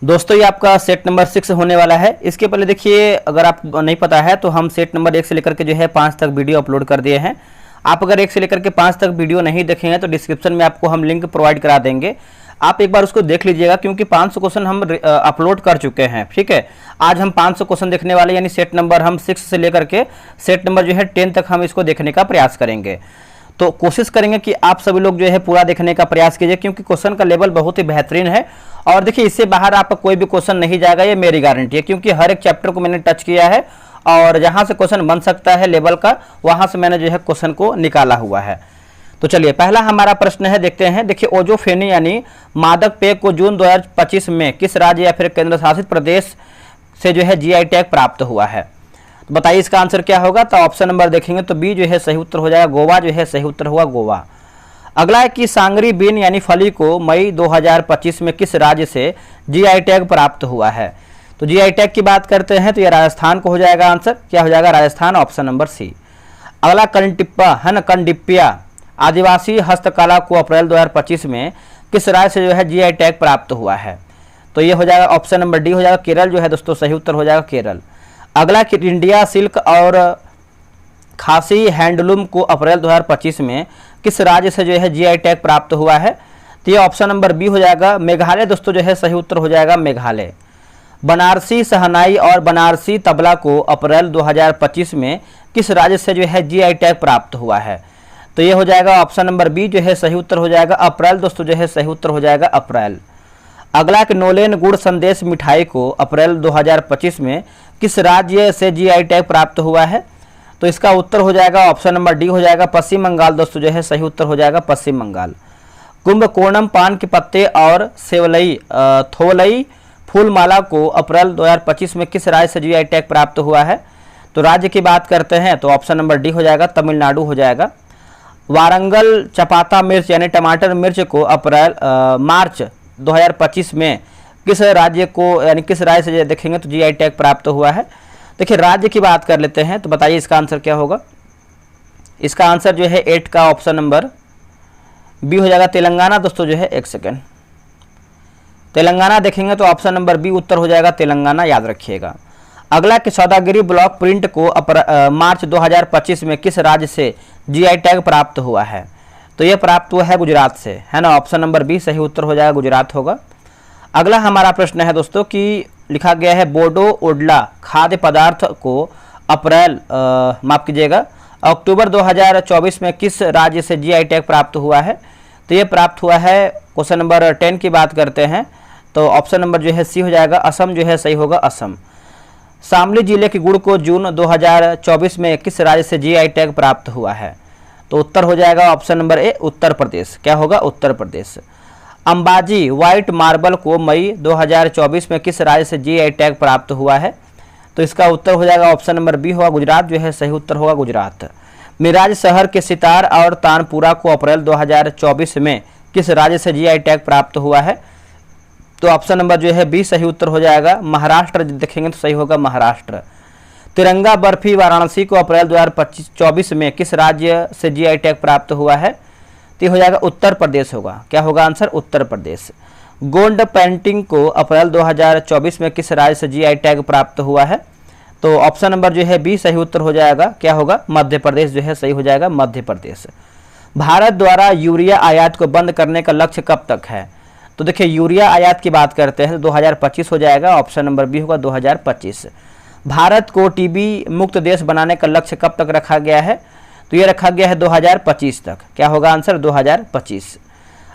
दोस्तों ये आपका सेट नंबर 6 होने वाला है। इसके पहले देखिए, अगर आप नहीं पता है तो हम सेट नंबर 1 से लेकर के जो है 5 तक वीडियो अपलोड कर दिए हैं। आप अगर 1 से लेकर के 5 तक वीडियो नहीं देखे हैं तो डिस्क्रिप्शन में आपको हम लिंक प्रोवाइड करा देंगे, आप एक बार उसको देख लीजिएगा, क्योंकि 500 क्वेश्चन हम अपलोड कर चुके हैं। ठीक है, आज हम 500 क्वेश्चन देखने वाले, यानी सेट नंबर हम 6 से लेकर के सेट नंबर जो है 10 तक हम इसको देखने का प्रयास करेंगे। तो कोशिश करेंगे कि आप सभी लोग जो है पूरा देखने का प्रयास कीजिए, क्योंकि क्वेश्चन का लेवल बहुत ही बेहतरीन है। और देखिए, इससे बाहर आपका कोई भी क्वेश्चन नहीं जाएगा, ये मेरी गारंटी है, क्योंकि हर एक चैप्टर को मैंने टच किया है और जहां से क्वेश्चन बन सकता है लेवल का, वहां से मैंने जो है क्वेश्चन को निकाला हुआ है। तो चलिए, पहला हमारा प्रश्न है, देखते हैं। देखिए, ओजोफेनी यानी मादक पेय को जून 2025 में किस राज्य या फिर केंद्र शासित प्रदेश से जो है जीआई टैग प्राप्त हुआ है? तो बताइए इसका आंसर क्या होगा। तो ऑप्शन नंबर देखेंगे तो बी जो है सही उत्तर हो जाएगा, गोवा जो है सही उत्तर हुआ, गोवा। अगला है कि सांगरी बीन यानी फली को मई 2025 में किस राज्य से जीआई टैग प्राप्त हुआ है? तो जीआई टैग की बात करते हैं तो यह राजस्थान को हो जाएगा। आंसर क्या हो जाएगा? Rajasthan, option number C. अगला कंटिप्पा है ना, कंडिप्पिया आदिवासी हस्तकला को अप्रैल 2025 में किस राज्य से जो है जीआई टैग प्राप्त हुआ है? तो ये हो जाएगा ऑप्शन नंबर डी हो जाएगा, केरल जो है दोस्तों सही उत्तर हो जाएगा, केरल। अगला कि इंडिया सिल्क और खासी हैंडलूम को अप्रैल 2025 में किस राज्य से जो है जीआई टैग प्राप्त हुआ है? तो ये ऑप्शन नंबर बी हो जाएगा, मेघालय दोस्तों जो है सही उत्तर हो जाएगा, मेघालय। बनारसी शहनाई और बनारसी तबला को अप्रैल 2025 में किस राज्य से जो है जीआई टैग प्राप्त हुआ है? तो ये हो जाएगा ऑप्शन नंबर बी जो है सही उत्तर हो जाएगा, अप्रैल दोस्तों जो है सही उत्तर हो जाएगा, अप्रैल। अगला कि नोलेन गुड़ संदेश मिठाई को अप्रैल 2025 में किस राज्य से जीआई टैग प्राप्त हुआ है? तो इसका उत्तर हो जाएगा ऑप्शन नंबर डी हो जाएगा, पश्चिम बंगाल दोस्तों जो है सही उत्तर हो जाएगा, पश्चिम बंगाल। कुंभकोणम पान के पत्ते और सेवलई थोवलई फूलमाला को अप्रैल 2025 में किस राज्य से जीआई टैग प्राप्त हुआ है? तो राज्य की बात करते हैं तो ऑप्शन नंबर डी हो जाएगा, तमिलनाडु हो जाएगा। वारंगल चपाता मिर्च यानी टमाटर मिर्च को मार्च 2025 में किस राज्य को, यानी किस राज्य से देखेंगे तो जीआई टैग प्राप्त हुआ है? देखिए, राज्य की बात कर लेते हैं तो बताइए इसका आंसर क्या होगा। इसका आंसर जो है 8 का ऑप्शन नंबर बी हो जाएगा, तेलंगाना दोस्तों जो है, एक सेकेंड, तेलंगाना देखेंगे तो ऑप्शन नंबर बी उत्तर हो जाएगा, तेलंगाना, याद रखिएगा। अगला कि सौदागिरी ब्लॉक प्रिंट को मार्च 2025 में किस राज्य से जीआई टैग प्राप्त हुआ है? तो यह प्राप्त हुआ है गुजरात से, है ना, ऑप्शन नंबर बी सही उत्तर हो जाएगा, गुजरात होगा। अगला हमारा प्रश्न है दोस्तों कि लिखा गया है बोडो ओडला खाद्य पदार्थ को माफ कीजिएगा, अक्टूबर 2024 में किस राज्य से जीआई टैग प्राप्त हुआ है? तो ये प्राप्त हुआ है, क्वेश्चन नंबर 10 की बात करते हैं तो ऑप्शन नंबर जो है सी हो जाएगा, असम जो है सही होगा, असम। शामली जिले के गुड़ को जून 2024 में किस राज्य से जीआई टैग प्राप्त हुआ है? तो उत्तर हो जाएगा ऑप्शन नंबर ए, उत्तर प्रदेश। क्या होगा? उत्तर प्रदेश। अंबाजी व्हाइट मार्बल को मई 2024 में किस राज्य से जीआई टैग प्राप्त हुआ है? तो इसका उत्तर हो जाएगा ऑप्शन नंबर बी होगा, गुजरात जो है सही उत्तर होगा, गुजरात। मिराज शहर के सितार और तानपुरा को अप्रैल 2024 में किस राज्य से जीआई टैग प्राप्त हुआ है? तो ऑप्शन नंबर जो है बी सही उत्तर हो जाएगा, महाराष्ट्र देखेंगे तो सही होगा, महाराष्ट्र। तिरंगा बर्फी वाराणसी को अप्रैल 2024 में किस राज्य से जीआई टैग प्राप्त हुआ है? तो हो जाएगा उत्तर प्रदेश होगा। क्या होगा आंसर? उत्तर प्रदेश। गोंड पेंटिंग को अप्रैल 2024 में किस राज्य से जीआई टैग प्राप्त हुआ है? तो ऑप्शन नंबर जो है बी सही उत्तर हो जाएगा, क्या होगा? मध्य प्रदेश जो है सही हो जाएगा, मध्य प्रदेश। भारत द्वारा यूरिया आयात को बंद करने का लक्ष्य कब तक है? तो देखिए, यूरिया आयात की बात करते हैं तो 2025 हो जाएगा, ऑप्शन नंबर बी होगा, 2025। भारत को टीबी मुक्त देश बनाने का लक्ष्य कब तक रखा गया है? तो ये रखा गया है 2025 तक। क्या होगा आंसर? 2025।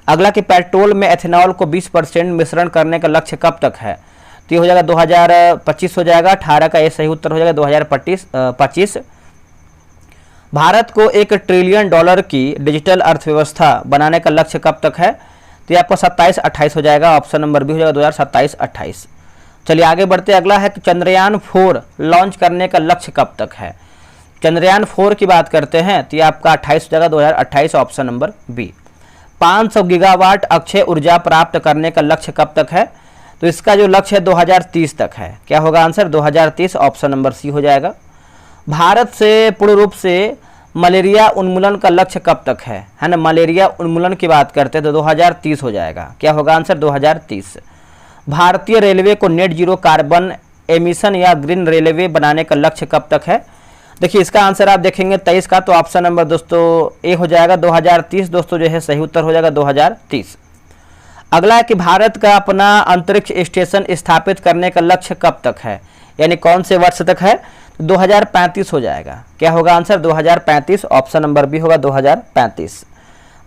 अगला कि पेट्रोल में एथेनॉल को 20% मिश्रण करने का लक्ष्य कब तक है? तो ये हो जाएगा 2025 हो जाएगा, 18 का ये सही उत्तर हो जाएगा, 2025। भारत को $1 ट्रिलियन की डिजिटल अर्थव्यवस्था बनाने का लक्ष्य कब तक है? तो ये आपका 27-28 हो जाएगा, ऑप्शन नंबर बी हो जाएगा, 2027-28। चलिए आगे बढ़ते। अगला है कि चंद्रयान 4 लॉन्च करने का लक्ष्य कब तक है? चंद्रयान 4 की बात करते हैं तो ये आपका 28 हो जाएगा, 2028, ऑप्शन नंबर बी। 500 गीगावाट अक्षय ऊर्जा प्राप्त करने का लक्ष्य कब तक है? तो इसका जो लक्ष्य है 2030 तक है। क्या होगा आंसर? 2030, ऑप्शन नंबर सी हो जाएगा। भारत से पूर्ण रूप से मलेरिया उन्मूलन का लक्ष्य कब तक है ना, मलेरिया उन्मूलन की बात करते हैं तो 2030 हो जाएगा। क्या होगा आंसर? 2030। भारतीय रेलवे को नेट जीरो कार्बन एमिशन या ग्रीन रेलवे बनाने का लक्ष्य कब तक है? देखिए इसका आंसर आप देखेंगे 23 का, तो ऑप्शन नंबर दोस्तों ए हो जाएगा 2030 दोस्तों जो है सही उत्तर हो जाएगा 2030। अगला है कि भारत का अपना अंतरिक्ष स्टेशन स्थापित करने का लक्ष्य कब तक है, यानी कौन से वर्ष तक है? 2035 हो जाएगा। क्या होगा आंसर? 2035, ऑप्शन नंबर बी होगा 2035।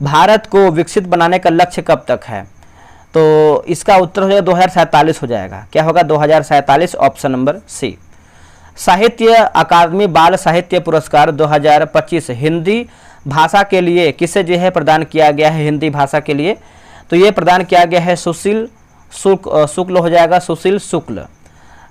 भारत को विकसित बनाने का लक्ष्य कब तक है? तो इसका उत्तर हो जाएगा 2047 हो जाएगा। क्या होगा? 2047, ऑप्शन नंबर सी। साहित्य अकादमी बाल साहित्य पुरस्कार 2025 हिंदी भाषा के लिए किसे जो है प्रदान किया गया है? हिंदी भाषा के लिए तो ये प्रदान किया गया है सुशील शुक्ल हो जाएगा, सुशील शुक्ल।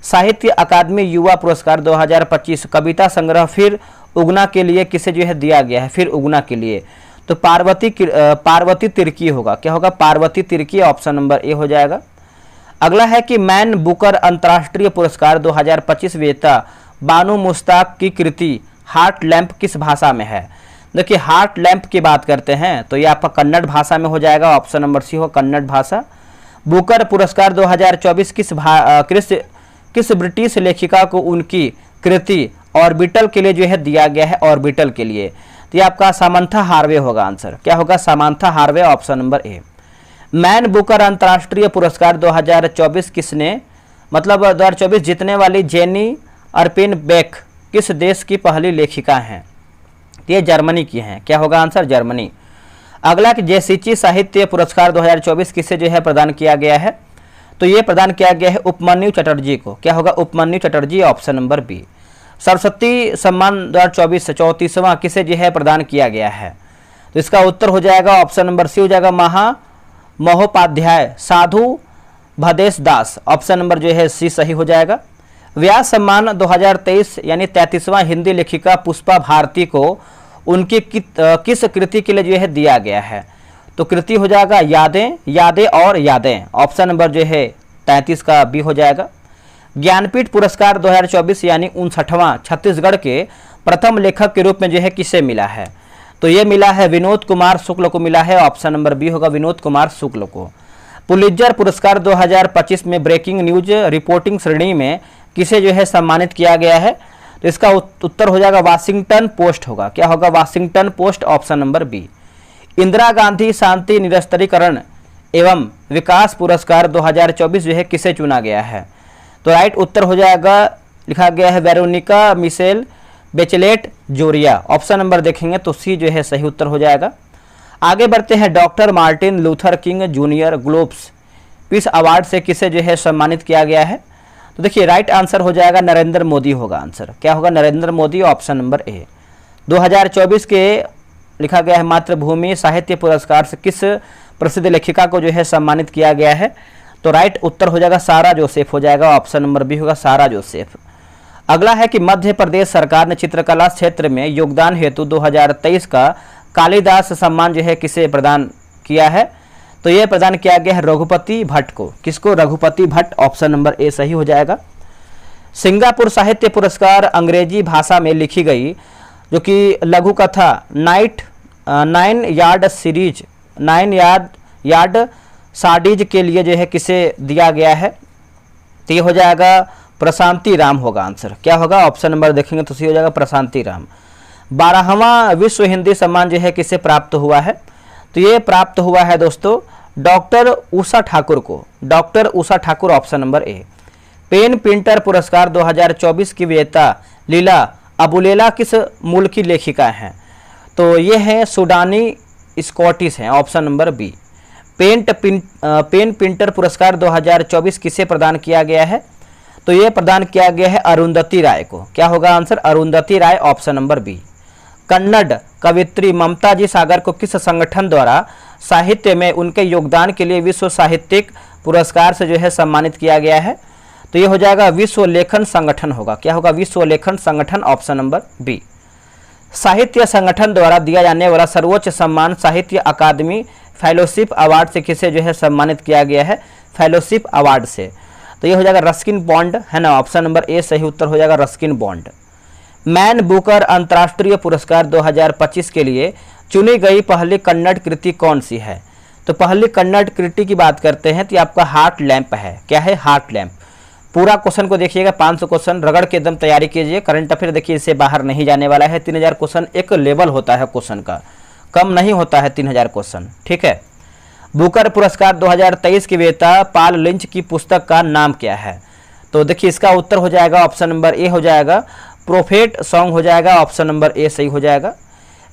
साहित्य अकादमी युवा पुरस्कार 2025 कविता संग्रह फिर उगना के लिए किसे जो है दिया गया है? फिर उगना के लिए तो पार्वती तिर्की होगा। क्या होगा? पार्वती तिर्की, ऑप्शन नंबर ए हो जाएगा। अगला है कि मैन बुकर अंतर्राष्ट्रीय पुरस्कार 2025 विजेता बानू मुश्ताक की कृति हार्ट लैंप किस भाषा में है? देखिए हार्ट लैंप की बात करते हैं तो ये आपका कन्नड़ भाषा में हो जाएगा, ऑप्शन नंबर सी हो कन्नड़ भाषा। बुकर पुरस्कार 2024 किस ब्रिटिश लेखिका को उनकी कृति ऑर्बिटल के लिए जो है दिया गया है? ऑर्बिटल के लिए तो ये आपका सामंथा हार्वे होगा आंसर। क्या होगा? सामंथा हार्वे, ऑप्शन नंबर ए। मैन बुकर अंतर्राष्ट्रीय पुरस्कार 2024 किसने, मतलब 2024 जीतने वाली जेनी अर्पिन बेक किस देश की पहली लेखिका हैं? ये जर्मनी की हैं। क्या होगा आंसर? जर्मनी। अगला कि जेसीची साहित्य पुरस्कार 2024 किसे जो है प्रदान किया गया है? तो ये प्रदान किया गया है उपमन्यु चटर्जी को। क्या होगा? Upamanyu Chatterjee, option number B. Saraswati Samman 2024 34वां किसे जो है प्रदान किया गया है? तो इसका उत्तर हो जाएगा ऑप्शन नंबर सी हो जाएगा महोपाध्याय साधु भदेश दास, ऑप्शन नंबर जो है सी सही हो जाएगा। व्यास सम्मान 2023 यानी 33वां हिंदी लेखिका पुष्पा भारती को उनकी किस कृति के लिए जो है दिया गया है? तो कृति हो जाएगा यादें और यादें, ऑप्शन नंबर जो है 33 का बी हो जाएगा। ज्ञानपीठ पुरस्कार 2024 यानी 59वां छत्तीसगढ़ के प्रथम लेखक के रूप में जो है किसे मिला है? तो ये मिला है विनोद कुमार शुक्ल को मिला है, ऑप्शन नंबर बी होगा विनोद कुमार शुक्ल को। पुलित्जर पुरस्कार 2025 में ब्रेकिंग न्यूज रिपोर्टिंग श्रेणी में किसे जो है सम्मानित किया गया है? तो इसका उत्तर हो जाएगा वाशिंगटन पोस्ट होगा। क्या होगा? Washington Post, option number B. Indira Gandhi शांति निरस्त्रीकरण एवं विकास पुरस्कार 2024 जो है किसे चुना गया है? तो राइट उत्तर हो जाएगा, लिखा गया है वेरोनिका मिशेल बेचलेट जोरिया, ऑप्शन नंबर देखेंगे तो सी जो है सही उत्तर हो जाएगा। आगे बढ़ते हैं। Doctor Martin Luther King junior globes peace award से किसे जो है सम्मानित किया गया है? तो देखिए राइट आंसर हो जाएगा नरेंद्र मोदी होगा आंसर। क्या होगा? नरेंद्र मोदी, ऑप्शन नंबर ए। 2024 के लिखा गया है मातृभूमि साहित्य पुरस्कार से किस प्रसिद्ध लेखिका को जो है सम्मानित किया गया है? तो राइट उत्तर हो जाएगा सारा जोसेफ हो जाएगा, ऑप्शन नंबर बी होगा सारा जोसेफ। अगला है कि मध्य प्रदेश सरकार ने चित्रकला क्षेत्र में योगदान हेतु 2023 का कालिदास सम्मान जो है किसे प्रदान किया है? तो यह प्रदान किया गया है रघुपति भट्ट को। किसको? रघुपति भट्ट, ऑप्शन नंबर ए सही हो जाएगा। सिंगापुर साहित्य पुरस्कार अंग्रेजी भाषा में लिखी गई जो कि लघु कथा 9 यार्ड सीरीज 9 यार्ड साडीज के लिए जो है किसे दिया गया है? तो ये हो जाएगा प्रशांति राम होगा आंसर। क्या होगा? ऑप्शन नंबर देखेंगे तो सी हो जाएगा प्रशांति राम। 12वां विश्व हिंदी सम्मान जो है किसे प्राप्त हुआ है? तो ये प्राप्त हुआ है दोस्तों डॉक्टर उषा ठाकुर को। Doctor Usha Thakur, option number A. PEN Pinter पुरस्कार 2024 की विजेता लीला अबुलेला किस मूल की लेखिका हैं? तो ये है सुडानी स्कॉटिश हैं, option number B. PEN Pinter पुरस्कार 2024 किसे प्रदान किया गया है? तो ये प्रदान किया गया है अरुंधति राय को। क्या होगा आंसर? अरुंधति राय, ऑप्शन नंबर बी। कन्नड़ कवित्री ममता जी सागर को किस संगठन द्वारा साहित्य में उनके योगदान के लिए विश्व साहित्यिक पुरस्कार से जो है सम्मानित किया गया है? तो ये हो जाएगा विश्व लेखन संगठन होगा। क्या होगा? विश्व लेखन संगठन, ऑप्शन नंबर बी। साहित्य संगठन द्वारा दिया जाने वाला सर्वोच्च सम्मान साहित्य अकादमी फेलोशिप अवार्ड से किसे जो है सम्मानित किया गया है? फेलोशिप अवार्ड से। तो ये हो जाएगा रस्किन बॉन्ड है ना, ऑप्शन नंबर ए सही उत्तर हो जाएगा रस्किन बॉन्ड। मैन बुकर अंतर्राष्ट्रीय पुरस्कार 2025 के लिए चुनी गई पहली कन्नड़ कृति कौन सी है? तो पहली कन्डक्टिविटी की बात करते हैं तो ये आपका हार्ट लैंप है। क्या है? Heart lamp. पूरा क्वेश्चन को देखिएगा, 500 क्वेश्चन रगड़ के एकदम तैयारी कीजिए। करंट अफेयर देखिए इससे बाहर नहीं जाने वाला है। 3000 क्वेश्चन एक लेवल होता है क्वेश्चन का, कम नहीं होता है 3000 क्वेश्चन। ठीक है। बुकर पुरस्कार 2023 के विजेता पॉल लिंच की पुस्तक का नाम क्या है? तो देखिए इसका उत्तर हो जाएगा ऑप्शन नंबर ए हो जाएगा, प्रोफेट सॉन्ग हो जाएगा। ऑप्शन नंबर ए सही हो जाएगा।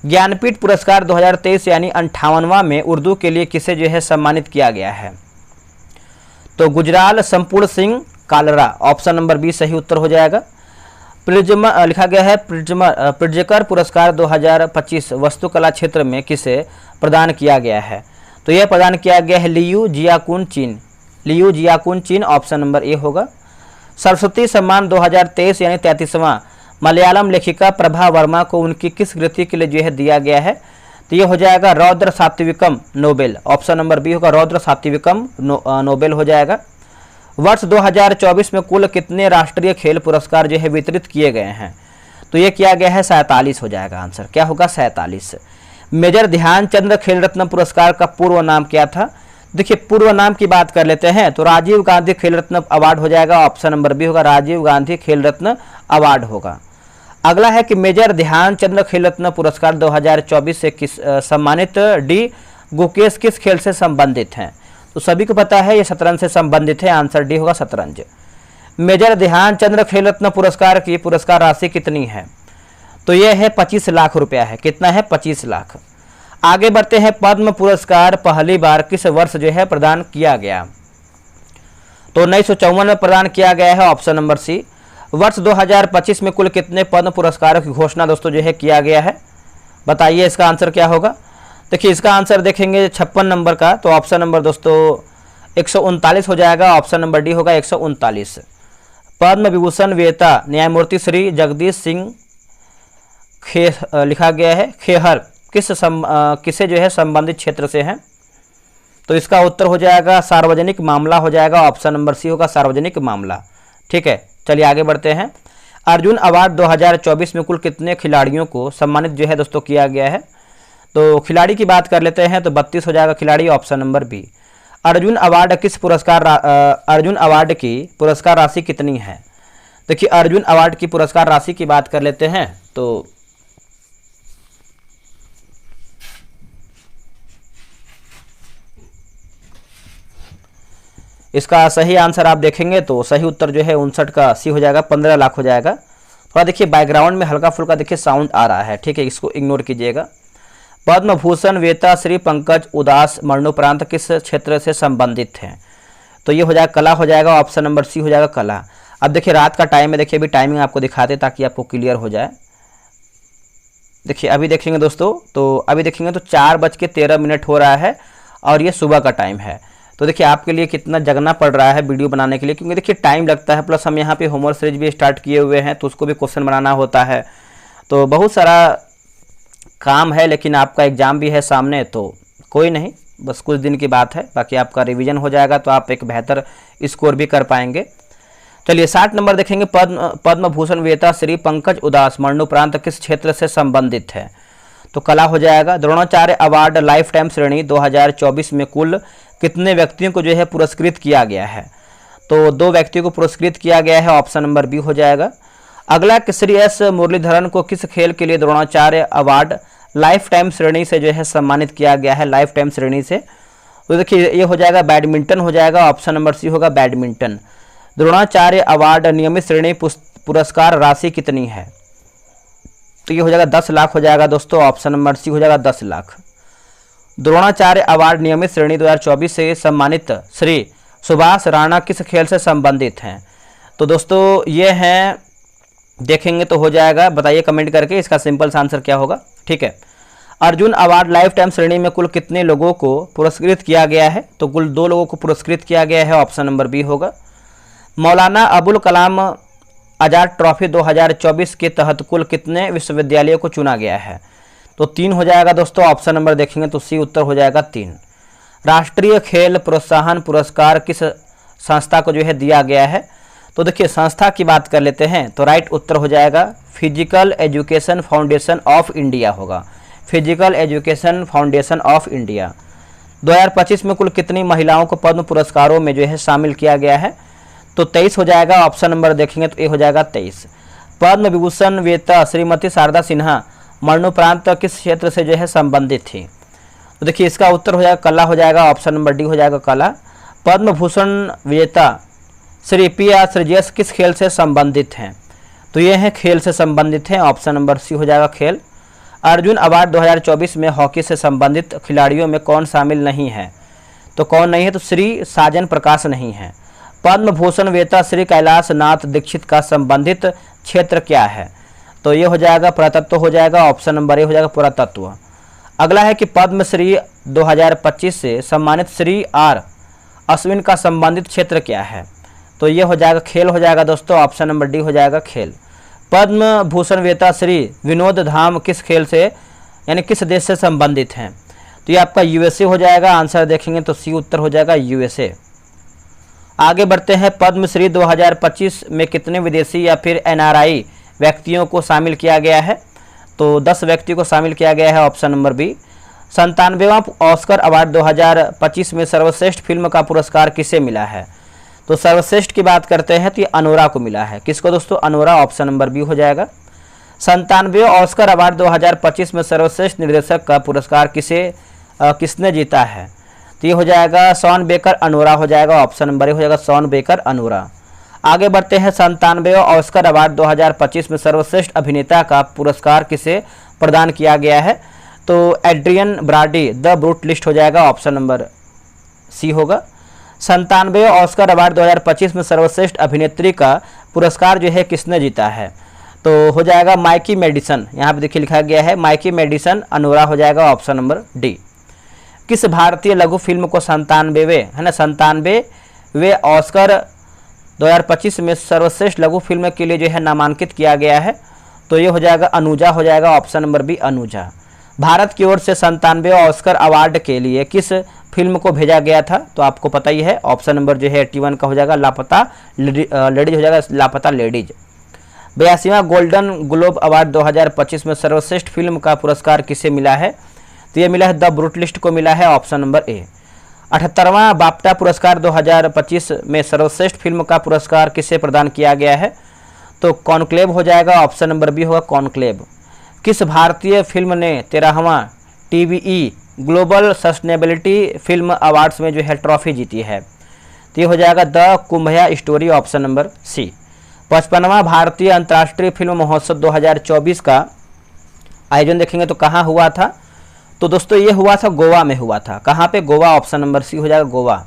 ज्ञानपीठ पुरस्कार 2023 यानी 58वां में उर्दू के लिए किसे जो है सम्मानित किया गया है? तो Gujral Sampooran Singh Kalra. Option number B सही उत्तर हो जाएगा। प्रिज्मा लिखा गया है प्रिज्कर पुरस्कार 2025 वास्तुकला क्षेत्र में किसे प्रदान किया गया है? तो यह प्रदान किया गया है लियू जियाकुन चीन। लियू जियाकुन चीन। ऑप्शन नंबर ए होगा। सरस्वती सम्मान 2023 यानी 33वां मलयालम लेखिका प्रभा वर्मा को उनकी किस कृति के लिए जो है दिया गया है? तो ये हो जाएगा रौद्र सात्विकम नोबेल। ऑप्शन नंबर बी होगा, रौद्र सात्विकम नोबेल हो जाएगा। वर्ष 2024 में कुल कितने राष्ट्रीय खेल पुरस्कार जो है वितरित किए गए हैं? तो ये किया गया है 47 हो जाएगा आंसर। क्या होगा? 47। मेजर ध्यानचंद खेल रत्न पुरस्कार का पूर्व नाम क्या था? देखिए पूर्व नाम की बात कर लेते हैं तो राजीव गांधी खेल रत्न अवार्ड हो जाएगा। ऑप्शन नंबर बी होगा, राजीव गांधी खेल रत्न अवार्ड होगा। अगला है कि मेजर ध्यानचंद खेल रत्न पुरस्कार 2024 से किस सम्मानित डी गुकेश किस खेल से संबंधित हैं? तो सभी को पता है ये शतरंज से संबंधित है। आंसर डी होगा, शतरंज। मेजर ध्यानचंद खेल रत्न पुरस्कार की पुरस्कार राशि कितनी है? तो यह है 25 लाख रुपया है। कितना है? 25 लाख। आगे बढ़ते हैं। पद्म पुरस्कार पहली बार किस वर्ष जो है प्रदान किया गया? तो 1954 में प्रदान किया गया है। Option number C. वर्ष 2025 में कुल कितने पद्म पुरस्कारों की घोषणा दोस्तों जो है किया गया है? बताइए इसका आंसर क्या होगा? देखिए इसका आंसर देखेंगे 56 नंबर का, तो ऑप्शन नंबर दोस्तों 139 हो जाएगा। ऑप्शन नंबर डी होगा 139। पद्म विभूषण विजेता न्यायमूर्ति श्री जगदीश सिंह लिखा गया है खेहर किसे जो है संबंधित क्षेत्र से हैं? तो इसका उत्तर हो जाएगा सार्वजनिक मामला हो जाएगा। ऑप्शन नंबर सी होगा, सार्वजनिक मामला। ठीक है, चलिए आगे बढ़ते हैं। अर्जुन अवार्ड 2024 में कुल कितने खिलाड़ियों को सम्मानित जो है दोस्तों किया गया है? तो खिलाड़ी की बात कर लेते हैं तो 32 हो जाएगा खिलाड़ी। Option number B. Arjun award Arjun award की पुरस्कार राशि कितनी है? देखिए अर्जुन अवार्ड की पुरस्कार राशि की बात कर लेते हैं तो इसका सही आंसर आप देखेंगे तो सही उत्तर जो है 59 का 80 हो जाएगा, 15 लाख हो जाएगा। थोड़ा देखिए बैकग्राउंड में हल्का फुल्का देखिए साउंड आ रहा है। ठीक है, इसको इग्नोर कीजिएगा। पद्म भूषण विजेता श्री पंकज उदास मरणोपरांत किस क्षेत्र से संबंधित हैं? तो ये हो जाएगा कला हो जाएगा। ऑप्शन नंबर सी हो जाएगा कला। अब देखिए रात का टाइम है, देखिए अभी टाइमिंग आपको दिखाते ताकि आपको क्लियर हो जाए। देखिए अभी देखेंगे दोस्तों, तो अभी देखेंगे तो 4:13 हो रहा है और ये सुबह का टाइम है। तो देखिए आपके लिए कितना जगना पड़ रहा है वीडियो बनाने के लिए, क्योंकि देखिए टाइम लगता है। प्लस हम यहाँ पे होमवर्क सीरीज भी स्टार्ट किए हुए हैं तो उसको भी क्वेश्चन बनाना होता है, तो बहुत सारा काम है। लेकिन आपका एग्जाम भी है सामने, तो कोई नहीं, बस कुछ दिन की बात है। बाकी आपका रिवीजन हो जाएगा तो आप एक बेहतर स्कोर भी कर पाएंगे। चलिए 60 नंबर देखेंगे। पद्म भूषण विजेता श्री पंकज उदास मरणोपरांत किस क्षेत्र से संबंधित है? तो कला हो जाएगा। द्रोणाचार्य अवार्ड लाइफ टाइम श्रेणी 2024 में कुल कितने व्यक्तियों को जो है पुरस्कृत किया गया है? तो 2 व्यक्तियों को पुरस्कृत किया गया है। ऑप्शन नंबर बी हो जाएगा। अगला कि श्री एस मुरलीधरन को किस खेल के लिए द्रोणाचार्य अवार्ड लाइफ टाइम श्रेणी से जो है सम्मानित किया गया है? लाइफ टाइम श्रेणी से तो देखिए ये हो जाएगा बैडमिंटन हो जाएगा। ऑप्शन नंबर सी होगा बैडमिंटन। द्रोणाचार्य अवार्ड नियमित श्रेणी पुरस्कार राशि कितनी है? तो ये हो जाएगा 10 लाख हो जाएगा दोस्तों। ऑप्शन नंबर सी हो जाएगा 10 लाख। द्रोणाचार्य अवार्ड नियमित श्रेणी 2024 से सम्मानित श्री सुभाष राणा किस खेल से संबंधित हैं? तो दोस्तों ये हैं, देखेंगे तो हो जाएगा। बताइए कमेंट करके इसका सिंपल सा आंसर क्या होगा। ठीक है, अर्जुन अवार्ड लाइफ टाइम श्रेणी में कुल कितने लोगों को पुरस्कृत किया गया है? तो कुल 2 लोगों को पुरस्कृत किया गया है। ऑप्शन नंबर बी होगा। मौलाना अबुल कलाम आजाद ट्रॉफी 2024 के तहत कुल कितने विश्वविद्यालयों को चुना गया है? तो 3 हो जाएगा दोस्तों। ऑप्शन नंबर देखेंगे तो सी उत्तर हो जाएगा 3। राष्ट्रीय खेल प्रोत्साहन पुरस्कार किस संस्था को जो है दिया गया है? तो देखिए संस्था की बात कर लेते हैं तो राइट उत्तर हो जाएगा Physical Education Foundation of India होगा। Physical Education Foundation of India. 2025 में कुल कितनी महिलाओं को पद्म पुरस्कारों में जो है शामिल किया गया है? तो 23 हो जाएगा। ऑप्शन नंबर देखेंगे तो ए हो जाएगा 23। पद्म विभूषण विजेता श्रीमती शारदा सिन्हा मरणोपरांत किस क्षेत्र से जो है संबंधित थी? तो देखिए इसका उत्तर हो जाएगा कला हो जाएगा। ऑप्शन नंबर डी हो जाएगा कला। पद्म भूषण विजेता श्री पी आर श्रीजेश किस खेल से संबंधित हैं? तो ये हैं खेल से संबंधित हैं। ऑप्शन नंबर सी हो जाएगा खेल। अर्जुन अवार्ड 2024 में हॉकी से संबंधित खिलाड़ियों में कौन शामिल नहीं है? तो कौन नहीं है? तो श्री साजन प्रकाश नहीं है। पद्म भूषण विजेता श्री कैलाश नाथ दीक्षित का संबंधित क्षेत्र क्या है? तो ये हो जाएगा पुरातत्व हो जाएगा। ऑप्शन नंबर ए हो जाएगा पुरातत्व। अगला है कि पद्मश्री 2025 से सम्मानित श्री आर अश्विन का संबंधित क्षेत्र क्या है? तो ये हो जाएगा खेल हो जाएगा दोस्तों। ऑप्शन नंबर डी हो जाएगा खेल। पद्म भूषण विजेता श्री विनोद धाम किस खेल से यानी किस देश से संबंधित हैं? तो ये आपका यूएसए हो जाएगा। आंसर देखेंगे तो सी उत्तर हो जाएगा यूएसए। आगे बढ़ते हैं। पद्मश्री 2025 में कितने विदेशी या फिर एनआरआई व्यक्तियों को शामिल किया गया है? तो 10 व्यक्ति को शामिल किया गया है। Option number B. 97वां ऑस्कर अवार्ड 2025 में सर्वश्रेष्ठ फिल्म का पुरस्कार किसे मिला है? तो सर्वश्रेष्ठ की बात करते हैं तो ये अनोरा को मिला है। किसको दोस्तों? अनोरा। ऑप्शन नंबर बी हो जाएगा। 97वें ऑस्कर अवार्ड 2025 में सर्वश्रेष्ठ निर्देशक का पुरस्कार किसने जीता है? तो ये हो जाएगा शॉन बेकर अनोरा हो जाएगा। ऑप्शन नंबर ए हो जाएगा शॉन बेकर अनोरा। आगे बढ़ते हैं। 97वें ऑस्कर अवार्ड 2025 में सर्वश्रेष्ठ अभिनेता का पुरस्कार किसे प्रदान किया गया है? तो Adrien Brody the brutalist हो जाएगा। ऑप्शन नंबर सी होगा। 97वें ऑस्कर अवार्ड 2025 में सर्वश्रेष्ठ अभिनेत्री का पुरस्कार जो है किसने जीता है? तो हो जाएगा माइकी मेडिसन। यहाँ पे देखिए लिखा गया है माइकी मेडिसन अनोरा हो जाएगा। Option number D. किस भारतीय लघु फिल्म को 97वें है ना 97वें ऑस्कर 2025 में सर्वश्रेष्ठ लघु फिल्म के लिए जो है नामांकित किया गया है? तो ये हो जाएगा अनुजा हो जाएगा। Option number B Anuja. Bharat की ओर से 97वें ऑस्कर अवार्ड के लिए किस फिल्म को भेजा गया था? तो आपको पता ही है। ऑप्शन नंबर जो है 81 का हो जाएगा लापता लेडीज हो जाएगा लापता लेडीज। 82वां गोल्डन ग्लोब अवार्ड 2025 में सर्वश्रेष्ठ फिल्म का पुरस्कार किसे मिला है? तो ये मिला है द ब्रूट लिस्ट को मिला है। Option number A. 78वां बाफ्टा पुरस्कार 2025 में सर्वश्रेष्ठ फिल्म का पुरस्कार किसे प्रदान किया गया है? तो कॉन्क्लेव हो जाएगा। ऑप्शन नंबर बी होगा कॉन्क्लेव। किस भारतीय फिल्म ने 13वां टीवीई ग्लोबल सस्टेनेबिलिटी फिल्म अवार्ड्स में जो है ट्रॉफी जीती है? तो ये हो जाएगा the Kumbhaya story. Option number C. 55वां भारतीय अंतर्राष्ट्रीय फिल्म महोत्सव 2024 का आयोजन देखेंगे तो कहाँ हुआ था? तो दोस्तों ये हुआ था गोवा में हुआ था। कहाँ पे? गोवा। ऑप्शन नंबर सी हो जाएगा गोवा।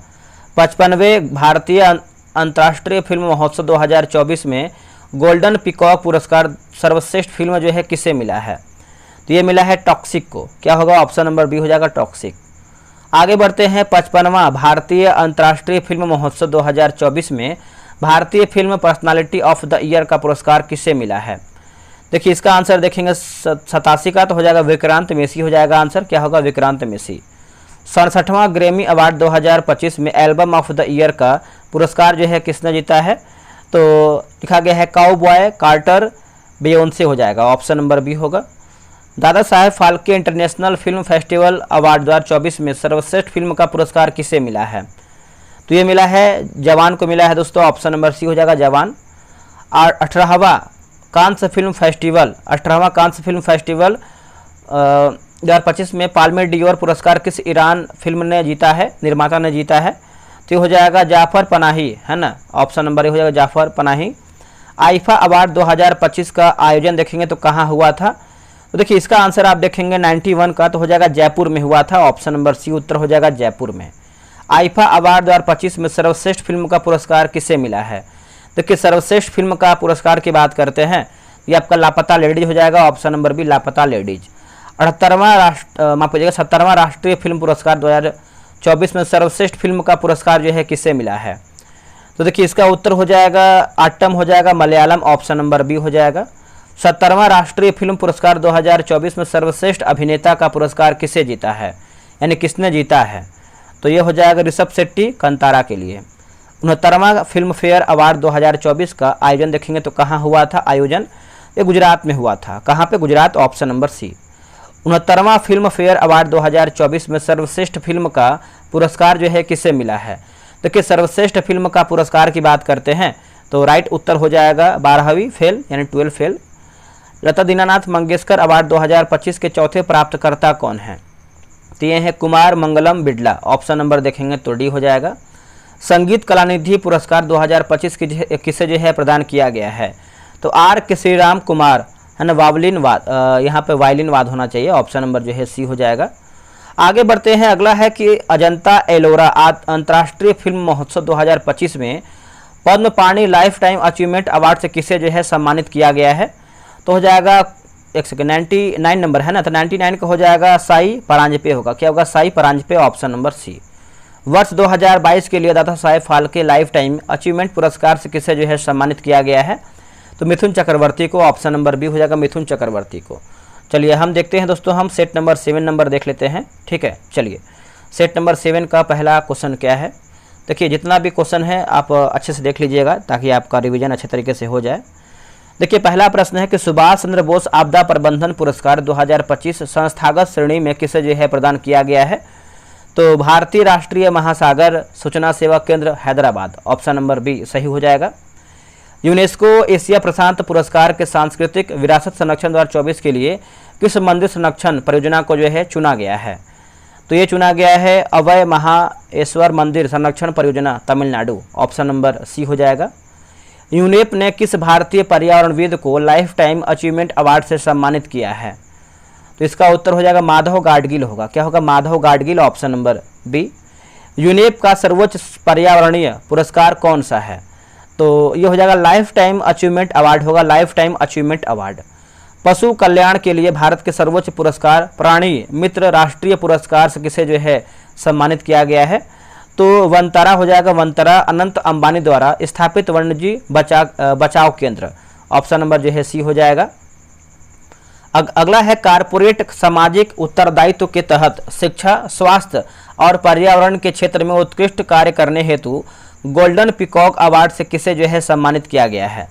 55वें भारतीय अंतर्राष्ट्रीय फिल्म महोत्सव 2024 में गोल्डन पिकॉक पुरस्कार सर्वश्रेष्ठ फिल्म जो है किसे मिला है? तो ये मिला है टॉक्सिक को। क्या होगा? ऑप्शन नंबर बी हो जाएगा टॉक्सिक। आगे बढ़ते हैं। 55वां भारतीय अंतर्राष्ट्रीय फिल्म महोत्सव 2024 में भारतीय film personality of the year का पुरस्कार किसे मिला है? देखिए इसका आंसर देखेंगे 87 का तो हो जाएगा विक्रांत मेसी हो जाएगा आंसर। क्या होगा? विक्रांत मेसी। 67वां ग्रैमी अवार्ड 2025 में एल्बम ऑफ द ईयर का पुरस्कार जो है किसने जीता है? तो लिखा गया है काउबॉय कार्टर बियोंसे हो जाएगा। ऑप्शन नंबर बी होगा। Dada Saheb Phalke international film festival award 2024 में सर्वश्रेष्ठ फिल्म का पुरस्कार किसे मिला है? तो ये मिला है जवान को मिला है दोस्तों। ऑप्शन नंबर सी हो जाएगा जवान। 18वां कांस्य फिल्म फेस्टिवल 18वां कांस्य फिल्म फेस्टिवल 2025 में पाल्मे डियोर पुरस्कार किस ईरान फिल्म ने जीता है? निर्माता ने जीता है? तो ये हो जाएगा जाफर पनाही है ना। ऑप्शन नंबर ए हो जाएगा जाफर पनाही। आईफा अवार्ड 2025 का आयोजन देखेंगे तो कहाँ हुआ था? तो देखिए इसका आंसर आप देखेंगे 91 का तो हो जाएगा जयपुर में हुआ था। ऑप्शन नंबर सी उत्तर हो जाएगा जयपुर में। आईफा अवार्ड 2025 में सर्वश्रेष्ठ फिल्म का पुरस्कार किसे मिला है? देखिए सर्वश्रेष्ठ फिल्म का पुरस्कार की बात करते हैं ये आपका लापता लेडीज हो जाएगा। ऑप्शन नंबर बी लापता लेडीज। 70वां राष्ट्रीय फिल्म पुरस्कार 2024 में सर्वश्रेष्ठ फिल्म का पुरस्कार जो है किसे मिला है? तो देखिए इसका उत्तर हो जाएगा आट्टम हो जाएगा मलयालम। ऑप्शन नंबर बी हो जाएगा। 70वां राष्ट्रीय फिल्म पुरस्कार 2024 में सर्वश्रेष्ठ अभिनेता का पुरस्कार किसे जीता है यानी किसने जीता है? तो ये हो जाएगा ऋषभ शेट्टी कंतारा के लिए। 69वां फिल्म फेयर अवार्ड 2024 का आयोजन देखेंगे तो कहाँ हुआ था आयोजन? ये गुजरात में हुआ था। कहाँ पे? गुजरात। Option number C. 69वां फिल्म फेयर अवार्ड 2024 में सर्वश्रेष्ठ फिल्म का पुरस्कार जो है किसे मिला है? देखिए सर्वश्रेष्ठ फिल्म का पुरस्कार की बात करते हैं तो राइट उत्तर हो जाएगा 12वीं फेल यानी 12 फेल। लता दीनानाथ मंगेशकर अवार्ड 2025 के चौथे प्राप्तकर्ता कौन है? तो ये हैं कुमार मंगलम बिड़ला। ऑप्शन नंबर देखेंगे तो डी हो जाएगा। संगीत कलानिधि पुरस्कार 2025 किसे जो है प्रदान किया गया है? तो आर के श्रीराम कुमार है ना, वावलिन वाद, यहाँ पे वायलिन वाद होना चाहिए। ऑप्शन नंबर जो है सी हो जाएगा। आगे बढ़ते हैं, अगला है कि अजंता एलोरा अंतर्राष्ट्रीय फिल्म महोत्सव 2025 में पद्म पाणि लाइफ टाइम अचीवमेंट अवार्ड से किसे जो है सम्मानित किया गया है? तो हो जाएगा, एक सेकेंड, 99 नंबर है ना, तो 99 का हो जाएगा साई परांजपे होगा। क्या होगा? Sai Paranjpe. Option number C. वर्ष 2022 के लिए Dada Saheb Phalke lifetime achievement पुरस्कार से किसे जो है सम्मानित किया गया है? तो मिथुन चक्रवर्ती को। ऑप्शन नंबर बी हो जाएगा, मिथुन चक्रवर्ती को। चलिए हम देखते हैं दोस्तों, हम सेट नंबर 7 नंबर देख लेते हैं। ठीक है, चलिए सेट नंबर 7 का पहला क्वेश्चन क्या है? देखिए जितना भी क्वेश्चन है आप अच्छे से देख लीजिएगा ताकि आपका रिवीजन अच्छे तरीके से हो जाए। देखिए पहला प्रश्न है कि सुभाष चंद्र बोस आपदा प्रबंधन पुरस्कार 2025 संस्थागत श्रेणी में किसे जो है प्रदान किया गया है? तो भारतीय राष्ट्रीय महासागर सूचना सेवा केंद्र हैदराबाद। ऑप्शन नंबर बी सही हो जाएगा। यूनेस्को एशिया प्रशांत पुरस्कार के सांस्कृतिक विरासत संरक्षण 2024 के लिए किस मंदिर संरक्षण परियोजना को जो है चुना गया है? तो ये चुना गया है अवय महाएश्वर मंदिर संरक्षण परियोजना तमिलनाडु। ऑप्शन नंबर सी हो जाएगा। यूनेप ने किस भारतीय पर्यावरणविद को लाइफ टाइम अचीवमेंट अवार्ड से सम्मानित किया है? तो इसका उत्तर हो जाएगा माधव गाडगिल होगा। क्या होगा? Madhav Gadgil. Option number B. UNEP का सर्वोच्च पर्यावरणीय पुरस्कार कौन सा है? तो ये हो जाएगा लाइफ टाइम अचीवमेंट अवार्ड होगा, लाइफ टाइम अचीवमेंट अवार्ड। पशु कल्याण के लिए भारत के सर्वोच्च पुरस्कार प्राणी मित्र राष्ट्रीय पुरस्कार से किसे जो है सम्मानित किया गया है? तो वनतारा हो जाएगा, वनतारा अनंत अंबानी द्वारा स्थापित वन्यजीव बचाव केंद्र। ऑप्शन नंबर जो है सी हो जाएगा। अगला है कारपोरेट सामाजिक उत्तरदायित्व के तहत शिक्षा, स्वास्थ्य और पर्यावरण के क्षेत्र में उत्कृष्ट कार्य करने हेतु गोल्डन पीकॉक अवार्ड से किसे जो है सम्मानित किया गया है?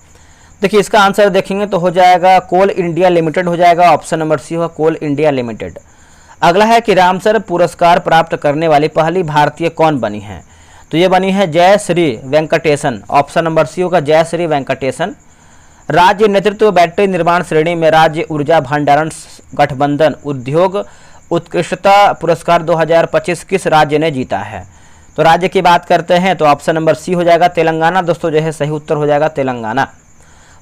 देखिए इसका आंसर देखेंगे तो हो जाएगा कोल इंडिया लिमिटेड हो जाएगा। ऑप्शन नंबर सी होगा, कोल इंडिया लिमिटेड। अगला है कि रामसर पुरस्कार प्राप्त करने वाली पहली भारतीय कौन बनी है? तो ये बनी है Jayashree Venkatesan. Option number C होगा, जयश्री वेंकटेशन। राज्य नेतृत्व बैटरी निर्माण श्रेणी में राज्य ऊर्जा भंडारण गठबंधन उद्योग उत्कृष्टता पुरस्कार 2025 किस राज्य ने जीता है? तो राज्य की बात करते हैं तो ऑप्शन नंबर सी हो जाएगा, तेलंगाना। दोस्तों जो है सही उत्तर हो जाएगा तेलंगाना।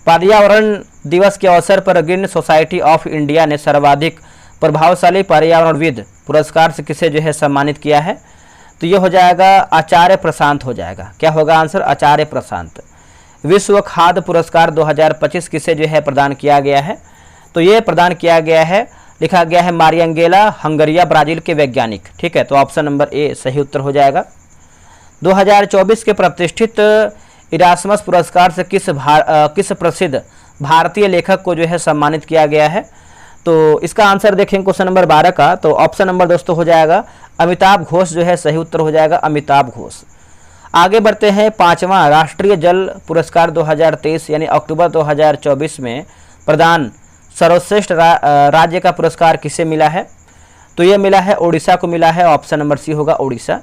पर्यावरण दिवस के अवसर पर ग्रीन सोसाइटी ऑफ इंडिया ने सर्वाधिक प्रभावशाली पर्यावरणविद पुरस्कार से किसे जो है सम्मानित किया है? तो ये हो जाएगा आचार्य प्रशांत हो जाएगा। क्या होगा आंसर? आचार्य प्रशांत। विश्व खाद्य पुरस्कार 2025 किसे जो है प्रदान किया गया है? तो ये प्रदान किया गया है, लिखा गया है मारियंगेला हंगरिया ब्राजील के वैज्ञानिक। ठीक है, तो ऑप्शन नंबर ए सही उत्तर हो जाएगा। 2024 के प्रतिष्ठित इरास्मस पुरस्कार से किस प्रसिद्ध भारतीय लेखक को जो है सम्मानित किया गया है? तो इसका आंसर देखेंगे क्वेश्चन नंबर 12 का, तो ऑप्शन नंबर दोस्तों हो जाएगा अमिताभ घोष जो है सही उत्तर हो जाएगा, अमिताभ घोष। आगे बढ़ते हैं, 5वां राष्ट्रीय जल पुरस्कार 2023 यानी अक्टूबर 2024 में प्रदान सर्वश्रेष्ठ राज्य का पुरस्कार किसे मिला है? तो ये मिला है ओडिशा को मिला है। ऑप्शन नंबर सी होगा ओडिशा।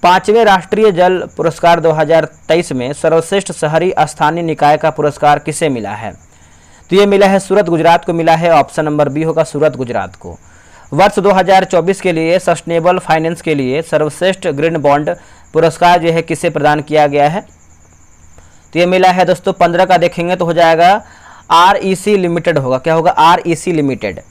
5वें राष्ट्रीय जल पुरस्कार 2023 में सर्वश्रेष्ठ शहरी स्थानीय निकाय का पुरस्कार किसे मिला है? तो ये मिला है सूरत गुजरात को मिला है। ऑप्शन नंबर बी होगा सूरत गुजरात को। वर्ष 2024 के लिए सस्टेनेबल फाइनेंस के लिए सर्वश्रेष्ठ ग्रीन बॉन्ड पुरस्कार जो है किसे प्रदान किया गया है? तो ये मिला है दोस्तों 15 का देखेंगे तो हो जाएगा REC लिमिटेड होगा। क्या होगा? REC limited.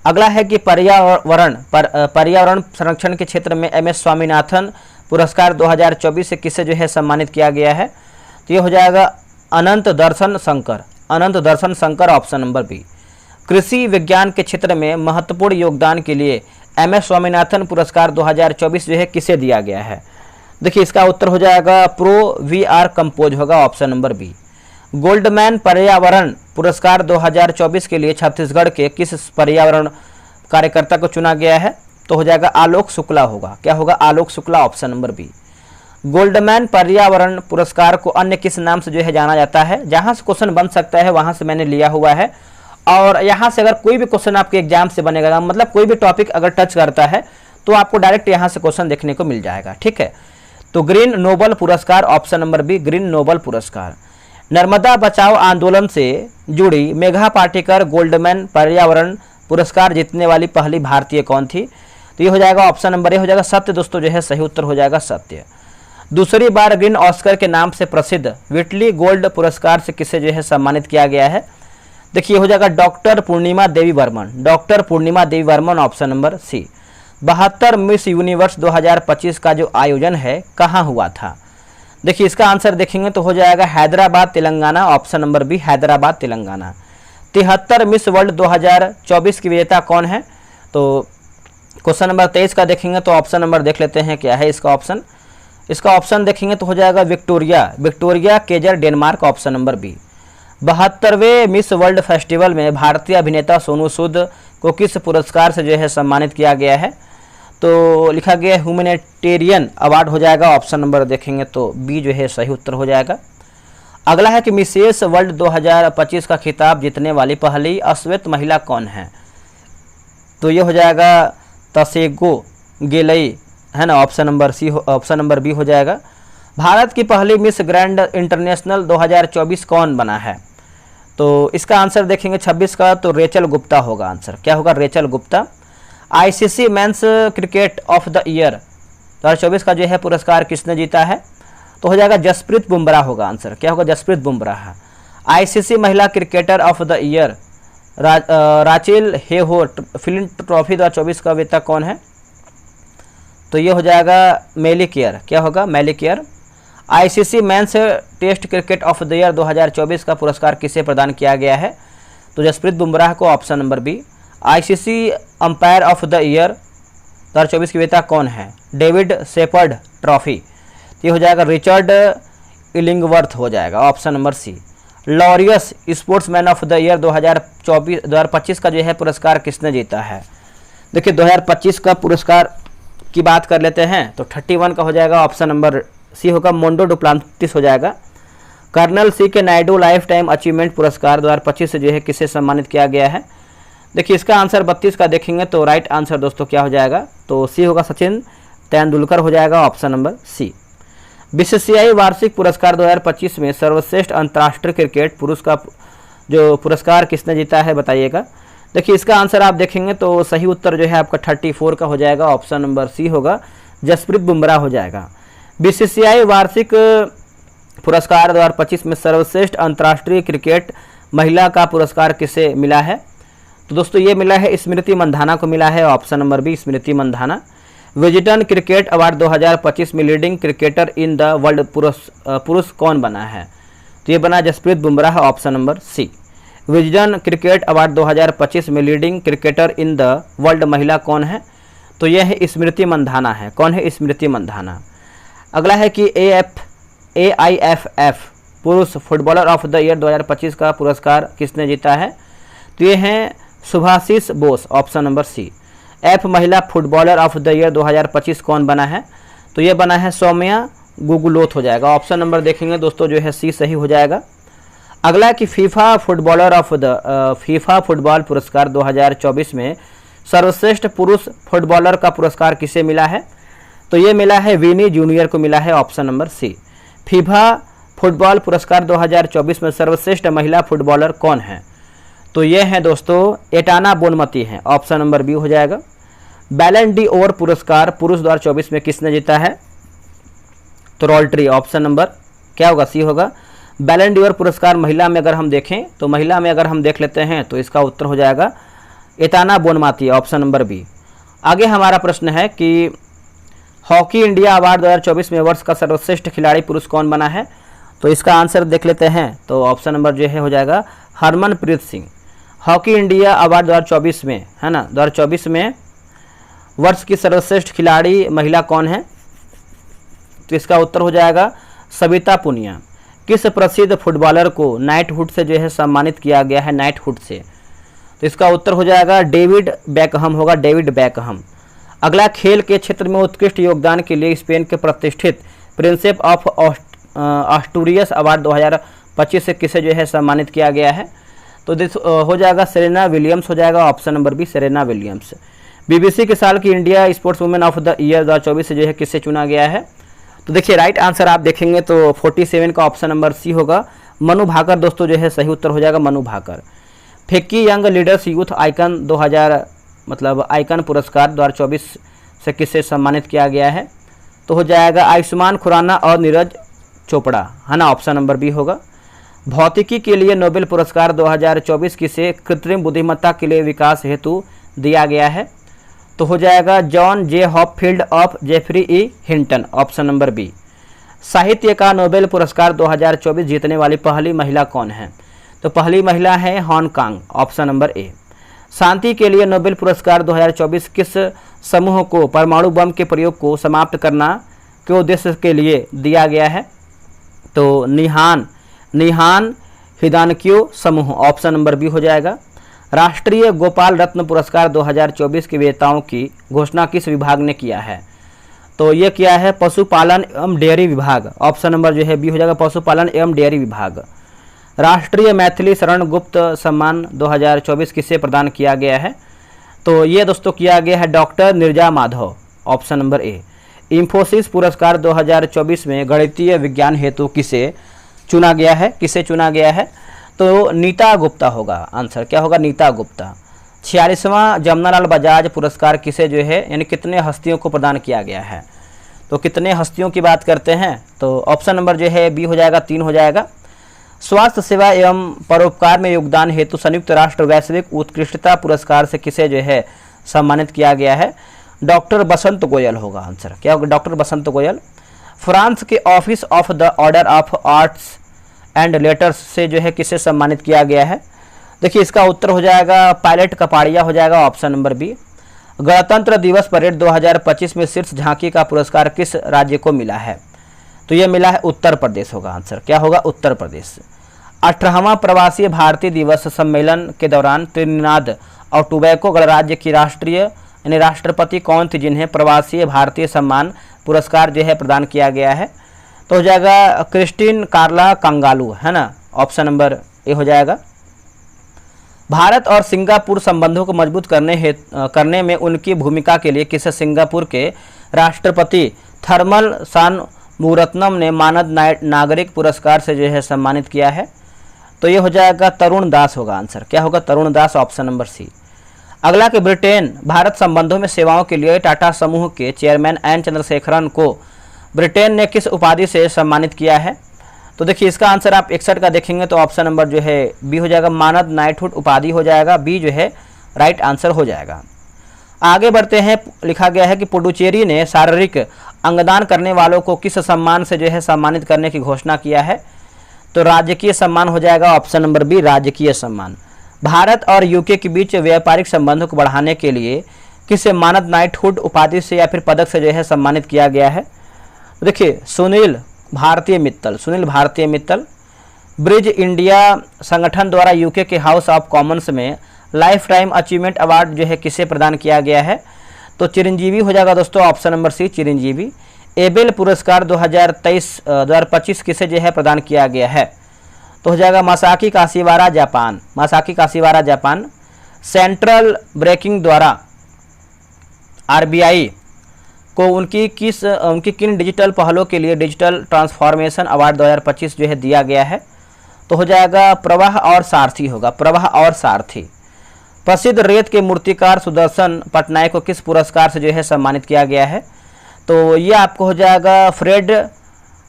अगला है कि पर्यावरण संरक्षण के क्षेत्र में MS स्वामीनाथन पुरस्कार 2024 से किसे जो है सम्मानित किया गया है? तो ये हो जाएगा Anant Darshan Shankar, Anant Darshan Shankar. Option number B. कृषि विज्ञान के क्षेत्र में महत्वपूर्ण योगदान के लिए MS स्वामीनाथन पुरस्कार 2024 जो है किसे दिया गया है? देखिए इसका उत्तर हो जाएगा प्रो VR कंपोज होगा। Option number B. गोल्डमैन पर्यावरण पुरस्कार 2024 के लिए छत्तीसगढ़ के किस पर्यावरण कार्यकर्ता को चुना गया है? तो हो जाएगा आलोक शुक्ला होगा। क्या होगा? Alok Shukla. Option number B. Goldman पर्यावरण पुरस्कार को अन्य किस नाम से जो है जाना जाता है? जहां से क्वेश्चन बन सकता है वहां से मैंने लिया हुआ है। और यहाँ से अगर कोई भी क्वेश्चन आपके एग्जाम से बनेगा, मतलब कोई भी टॉपिक अगर टच करता है तो आपको डायरेक्ट यहाँ से क्वेश्चन देखने को मिल जाएगा। ठीक है, तो ग्रीन नोबल पुरस्कार, option number B green Nobel पुरस्कार। नर्मदा बचाओ आंदोलन से जुड़ी मेघा पाटेकर गोल्डमैन पर्यावरण पुरस्कार जीतने वाली पहली भारतीय कौन थी? तो ये हो जाएगा ऑप्शन नंबर ए हो जाएगा सत्य। दोस्तों जो है सही उत्तर हो जाएगा सत्य। दूसरी बार ग्रीन ऑस्कर के नाम से प्रसिद्ध व्हिटली गोल्ड पुरस्कार से किसे जो है सम्मानित किया गया है? देखिए हो जाएगा doctor Purnima Devi Barman, doctor Purnima Devi Barman, option number C. 72 Miss Universe 2025 का जो आयोजन है कहाँ हुआ था? देखिए इसका आंसर देखेंगे तो हो जाएगा Hyderabad Telangana, option number B Hyderabad Telangana. 73 miss world 2024 की विजेता कौन है? तो क्वेश्चन नंबर 23 का देखेंगे तो ऑप्शन नंबर देख लेते हैं क्या है इसका ऑप्शन। इसका ऑप्शन देखेंगे तो हो जाएगा Victoria, Victoria Kjaer Denmark, option number B. 72वें मिस वर्ल्ड फेस्टिवल में भारतीय अभिनेता सोनू सूद को किस पुरस्कार से जो है सम्मानित किया गया है? तो लिखा गया ह्यूमैनिटेरियन अवार्ड हो जाएगा, ऑप्शन नंबर देखेंगे तो बी जो है सही उत्तर हो जाएगा। अगला है कि मिसेस वर्ल्ड 2025 का खिताब जीतने वाली पहली अश्वेत महिला कौन है? तो ये हो जाएगा तसेगो गेलई है ना, option number C, option number B हो जाएगा। भारत की पहली मिस ग्रैंड इंटरनेशनल 2024 कौन बना है? तो इसका आंसर देखेंगे 26 का तो रेचल गुप्ता होगा आंसर। क्या होगा? Rachel Gupta. ICC men's cricket of the year 2024 का जो है पुरस्कार किसने जीता है? तो हो जाएगा जसप्रीत बुमराह होगा आंसर। क्या होगा? जसप्रीत बुमराह। आईसीसी महिला cricketer of the year Rachael Heyhoe Flint trophy 2024 का विजेता कौन है? तो ये हो जाएगा मेली केयर। क्या होगा? Melie Kerr. ICC men's test cricket of the year 2024 का पुरस्कार किसे प्रदान किया गया है? तो जसप्रीत बुमराह को, option number B. ICC umpire of the year 2024 की विजेता कौन है? David Shepherd trophy. ये हो जाएगा रिचर्ड इलिंगवर्थ हो जाएगा, option number C. Laureus sportsman of the year 2025 का जो है पुरस्कार किसने जीता है? देखिए 2025 का पुरस्कार की बात कर लेते हैं तो 31 का हो जाएगा, ऑप्शन नंबर सी होगा मोंडो डुप्लांटिस हो जाएगा। कर्नल सी के नायडू लाइफ टाइम अचीवमेंट पुरस्कार 2025 से जो है किसे सम्मानित किया गया है? देखिए इसका आंसर 32 का देखेंगे तो राइट आंसर दोस्तों क्या हो जाएगा? तो सी होगा सचिन तेंदुलकर हो जाएगा, ऑप्शन नंबर सी। बीसीसीआई वार्षिक पुरस्कार 2025 में सर्वश्रेष्ठ अंतर्राष्ट्रीय क्रिकेट पुरुष का जो पुरस्कार किसने जीता है बताइएगा। देखिए इसका आंसर आप देखेंगे तो सही उत्तर जो है आपका 34 का हो जाएगा, ऑप्शन नंबर सी होगा जसप्रीत बुमराह हो जाएगा। बीसीसीआई वार्षिक पुरस्कार 2025 में सर्वश्रेष्ठ अंतर्राष्ट्रीय क्रिकेट महिला का पुरस्कार किसे मिला है? तो दोस्तों ये मिला है स्मृति मंधाना को मिला है, option number B Smriti Mandhana. Wisden cricket award 2025 में leading cricketer in the world पुरुष कौन बना है? तो ये बना Jasprit Bumrah, option number C. Wisden cricket award 2025 में leading cricketer in the world महिला कौन है? तो यह है स्मृति मंधाना है। कौन है? स्मृति मंधाना। अगला है कि AIFF पुरुष फुटबॉलर ऑफ द ईयर 2025 का पुरस्कार किसने जीता है? तो ये हैं Subhashis Bose, option number C. F महिला फुटबॉलर ऑफ द ईयर 2025 कौन बना है? तो ये बना है सौम्या गुगुलोथ हो जाएगा, ऑप्शन नंबर देखेंगे दोस्तों जो है सी सही हो जाएगा। अगला कि FIFA footballer of the FIFA football पुरस्कार 2024 में सर्वश्रेष्ठ पुरुष फुटबॉलर का पुरस्कार किसे मिला है? तो ये मिला है विनी जूनियर को मिला है, option number C. FIFA football पुरस्कार 2024 में सर्वश्रेष्ठ महिला फुटबॉलर कौन है? तो ये है दोस्तों एटाना बोनमती हैं, ऑप्शन नंबर बी हो जाएगा। बैलन डी ओर पुरस्कार पुरुष 2024 में किसने जीता है? तो रोल्ट्री, ऑप्शन नंबर क्या होगा? सी होगा। बैलन डी ओर पुरस्कार महिला में अगर हम देखें तो महिला में अगर हम देख लेते हैं तो इसका उत्तर हो जाएगा Aitana Bonmati, option number B. आगे हमारा प्रश्न है कि हॉकी इंडिया अवार्ड 2024 में वर्ष का सर्वश्रेष्ठ खिलाड़ी पुरुष कौन बना है? तो इसका आंसर देख लेते हैं तो ऑप्शन नंबर जो है हो जाएगा Harmanpreet Singh. Hockey India award 2024 में है ना, 2024 में वर्ष की सर्वश्रेष्ठ खिलाड़ी महिला कौन है? तो इसका उत्तर हो जाएगा सविता पुनिया। किस प्रसिद्ध फुटबॉलर को नाइटहुड से जो है सम्मानित किया गया है? नाइटहुड से, तो इसका उत्तर हो जाएगा डेविड बेकहम होगा, डेविड बेकहम। अगला खेल के क्षेत्र में उत्कृष्ट योगदान के लिए स्पेन के प्रतिष्ठित प्रिंसेप ऑफ आस्टूरियस अवार्ड 2025 से किसे जो है सम्मानित किया गया है? तो हो जाएगा सेरेना विलियम्स, हो जाएगा option number B Serena Williams. BBC के साल की India sports women of the year 2024 से जो है किससे चुना गया है? तो देखिए राइट आंसर आप देखेंगे तो 47 का ऑप्शन नंबर सी होगा, मनु भाकर दोस्तों जो है सही उत्तर हो जाएगा Manu Bhaker. FICCI young leaders youth icon 2000 मतलब आइकन पुरस्कार 2024 से किससे सम्मानित किया गया है? तो हो जाएगा आयुष्मान खुराना और नीरज चोपड़ा, है ना, ऑप्शन नंबर बी होगा। भौतिकी के लिए नोबेल पुरस्कार 2024 किसे कृत्रिम बुद्धिमत्ता के लिए विकास हेतु दिया गया है? तो हो जाएगा John J Hopfield of Geoffrey E Hinton, option number B. साहित्य का नोबेल पुरस्कार 2024 जीतने वाली पहली महिला कौन है? तो पहली महिला है हांगकांग, ऑप्शन नंबर ए। शांति के लिए नोबेल पुरस्कार 2024 किस समूह को परमाणु बम के प्रयोग को समाप्त करना के उद्देश्य के लिए दिया गया है? तो निहान हिदानक्यो समूह, ऑप्शन नंबर बी हो जाएगा। राष्ट्रीय गोपाल रत्न पुरस्कार 2024 के विजेताओं की घोषणा किस विभाग ने किया है? तो ये किया है पशुपालन एवं डेयरी विभाग, ऑप्शन नंबर जो है बी हो जाएगा पशुपालन एवं डेयरी विभाग। राष्ट्रीय मैथिली शरण गुप्त सम्मान 2024 किसे प्रदान किया गया है? तो ये दोस्तों किया गया है doctor Neerja Madhav, option number ए। इंफोसिस पुरस्कार 2024 में गणितीय विज्ञान हेतु किसे चुना गया है? किसे चुना गया है? तो नीता गुप्ता होगा, आंसर क्या होगा? नीता गुप्ता। 46वां जमनालाल बजाज पुरस्कार किसे जो है यानी कितने हस्तियों को प्रदान किया गया है? तो कितने हस्तियों की बात करते हैं? तो ऑप्शन नंबर जो है बी हो जाएगा 3 हो जाएगा। स्वास्थ्य सेवा एवं परोपकार में योगदान हेतु संयुक्त राष्ट्र वैश्विक उत्कृष्टता पुरस्कार से किसे जो है सम्मानित किया गया है? डॉक्टर बसंत गोयल होगा, आंसर क्या होगा? डॉक्टर बसंत गोयल। फ्रांस के office of the order of arts and letters से जो है किसे सम्मानित किया गया है? देखिए इसका उत्तर हो जाएगा पायलट कपाड़िया हो जाएगा, ऑप्शन नंबर बी। गणतंत्र दिवस परेड 2025 में शीर्ष झांकी का पुरस्कार किस राज्य को मिला है? तो यह मिला है उत्तर प्रदेश होगा, आंसर क्या होगा? उत्तर प्रदेश। 18वां प्रवासी भारतीय दिवस सम्मेलन के दौरान त्रिनिदाद और टोबैगो गणराज्य की राष्ट्रीय यानी राष्ट्रपति कौन थी जिन्हें प्रवासी भारतीय सम्मान पुरस्कार जो है प्रदान किया गया है? तो हो जाएगा क्रिस्टीन कार्ला कंगालू, है ना, ऑप्शन नंबर ए हो जाएगा। भारत और सिंगापुर संबंधों को मजबूत करने में उनकी भूमिका के लिए किसे सिंगापुर के राष्ट्रपति थर्मल शानमुगरत्नम ने मानद नागरिक पुरस्कार से जो है सम्मानित किया है? तो ये हो जाएगा तरुण दास होगा, आंसर क्या होगा? तरुण दास, ऑप्शन नंबर सी। अगला कि ब्रिटेन भारत संबंधों में सेवाओं के लिए टाटा समूह के चेयरमैन एन चंद्रशेखरन को ब्रिटेन ने किस उपाधि से सम्मानित किया है? तो देखिए इसका आंसर आप 61 का देखेंगे तो ऑप्शन नंबर जो है बी हो जाएगा, मानद नाइटहुड उपाधि हो जाएगा, बी जो है राइट आंसर हो जाएगा। आगे बढ़ते हैं, लिखा गया है कि पुडुचेरी ने शारीरिक अंगदान करने वालों को किस सम्मान से जो है सम्मानित करने की घोषणा किया है? तो राजकीय सम्मान हो जाएगा, ऑप्शन नंबर बी राजकीय सम्मान। भारत और यूके के बीच व्यापारिक संबंधों को बढ़ाने के लिए किसे मानद नाइटहुड उपाधि से या फिर पदक से जो है सम्मानित किया गया है? देखिए सुनील भारतीय मित्तल। ब्रिज इंडिया संगठन द्वारा यूके के हाउस ऑफ कॉमन्स में लाइफ टाइम अचीवमेंट अवार्ड जो है किसे प्रदान किया गया है? तो चिरंजीवी हो जाएगा दोस्तों, option number C Chiranjeevi. Abel पुरस्कार 2025 किसे जो है प्रदान किया गया है? तो हो जाएगा मासाकी काशीवारा जापान। सेंट्रल ब्रेकिंग द्वारा आरबीआई को उनकी किन डिजिटल पहलों के लिए डिजिटल ट्रांसफॉर्मेशन अवार्ड 2025 जो है दिया गया है? तो हो जाएगा प्रवाह और सारथी होगा, प्रवाह और सारथी। प्रसिद्ध रेत के मूर्तिकार सुदर्शन पटनायक को किस पुरस्कार से जो है सम्मानित किया गया है? तो ये आपको हो जाएगा फ्रेड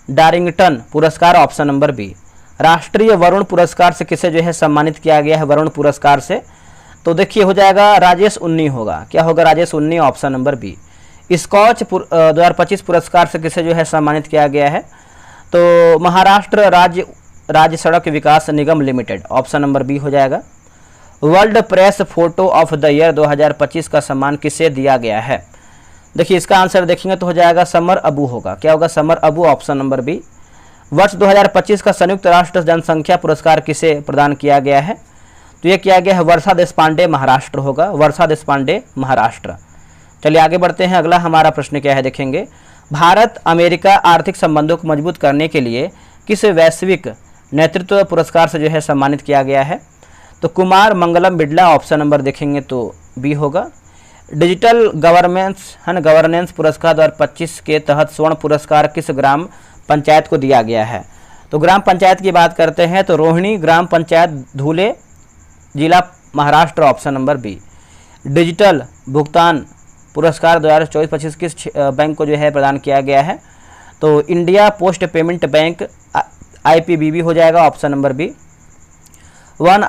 डारिंगटन पुरस्कार, ऑप्शन नंबर बी। राष्ट्रीय वरुण पुरस्कार से किसे जो है सम्मानित किया गया है? वरुण पुरस्कार से तो देखिए हो जाएगा राजेश उन्नी होगा, क्या होगा? राजेश उन्नी, ऑप्शन नंबर बी। स्कॉच 2025 पुरस्कार से किसे जो है सम्मानित किया गया है? तो महाराष्ट्र राज्य सड़क विकास निगम लिमिटेड, ऑप्शन नंबर बी हो जाएगा। World press photo of the year 2025 का सम्मान किसे दिया गया है? देखिए इसका आंसर देखेंगे तो हो जाएगा समर अबू होगा, क्या होगा? Samar Abu, option number B. वर्ष 2025 का संयुक्त राष्ट्र जनसंख्या पुरस्कार किसे प्रदान किया गया है? तो यह किया गया है वर्षा देशपांडे, महाराष्ट्र होगा, वर्षा देशपांडे, महाराष्ट्र। चलिए आगे बढ़ते हैं, अगला हमारा प्रश्न क्या है देखेंगे। भारत अमेरिका आर्थिक संबंधों को मजबूत करने के लिए किस वैश्विक नेतृत्व पुरस्कार से जो है सम्मानित किया गया है? तो कुमार मंगलम बिड़ला ऑप्शन नंबर देखेंगे तो बी होगा। डिजिटल गवर्नेंस है ना, गवर्नेंस पुरस्कार 2025 के तहत स्वर्ण पुरस्कार किस ग्राम पंचायत को दिया गया है? तो ग्राम पंचायत की बात करते हैं तो रोहिणी ग्राम पंचायत धुले जिला Maharashtra option number B. Digital भुगतान पुरस्कार 2024-25 किस बैंक को जो है प्रदान किया गया है? तो India Post Payment Bank IPBB हो जाएगा ऑप्शन नंबर बी। वन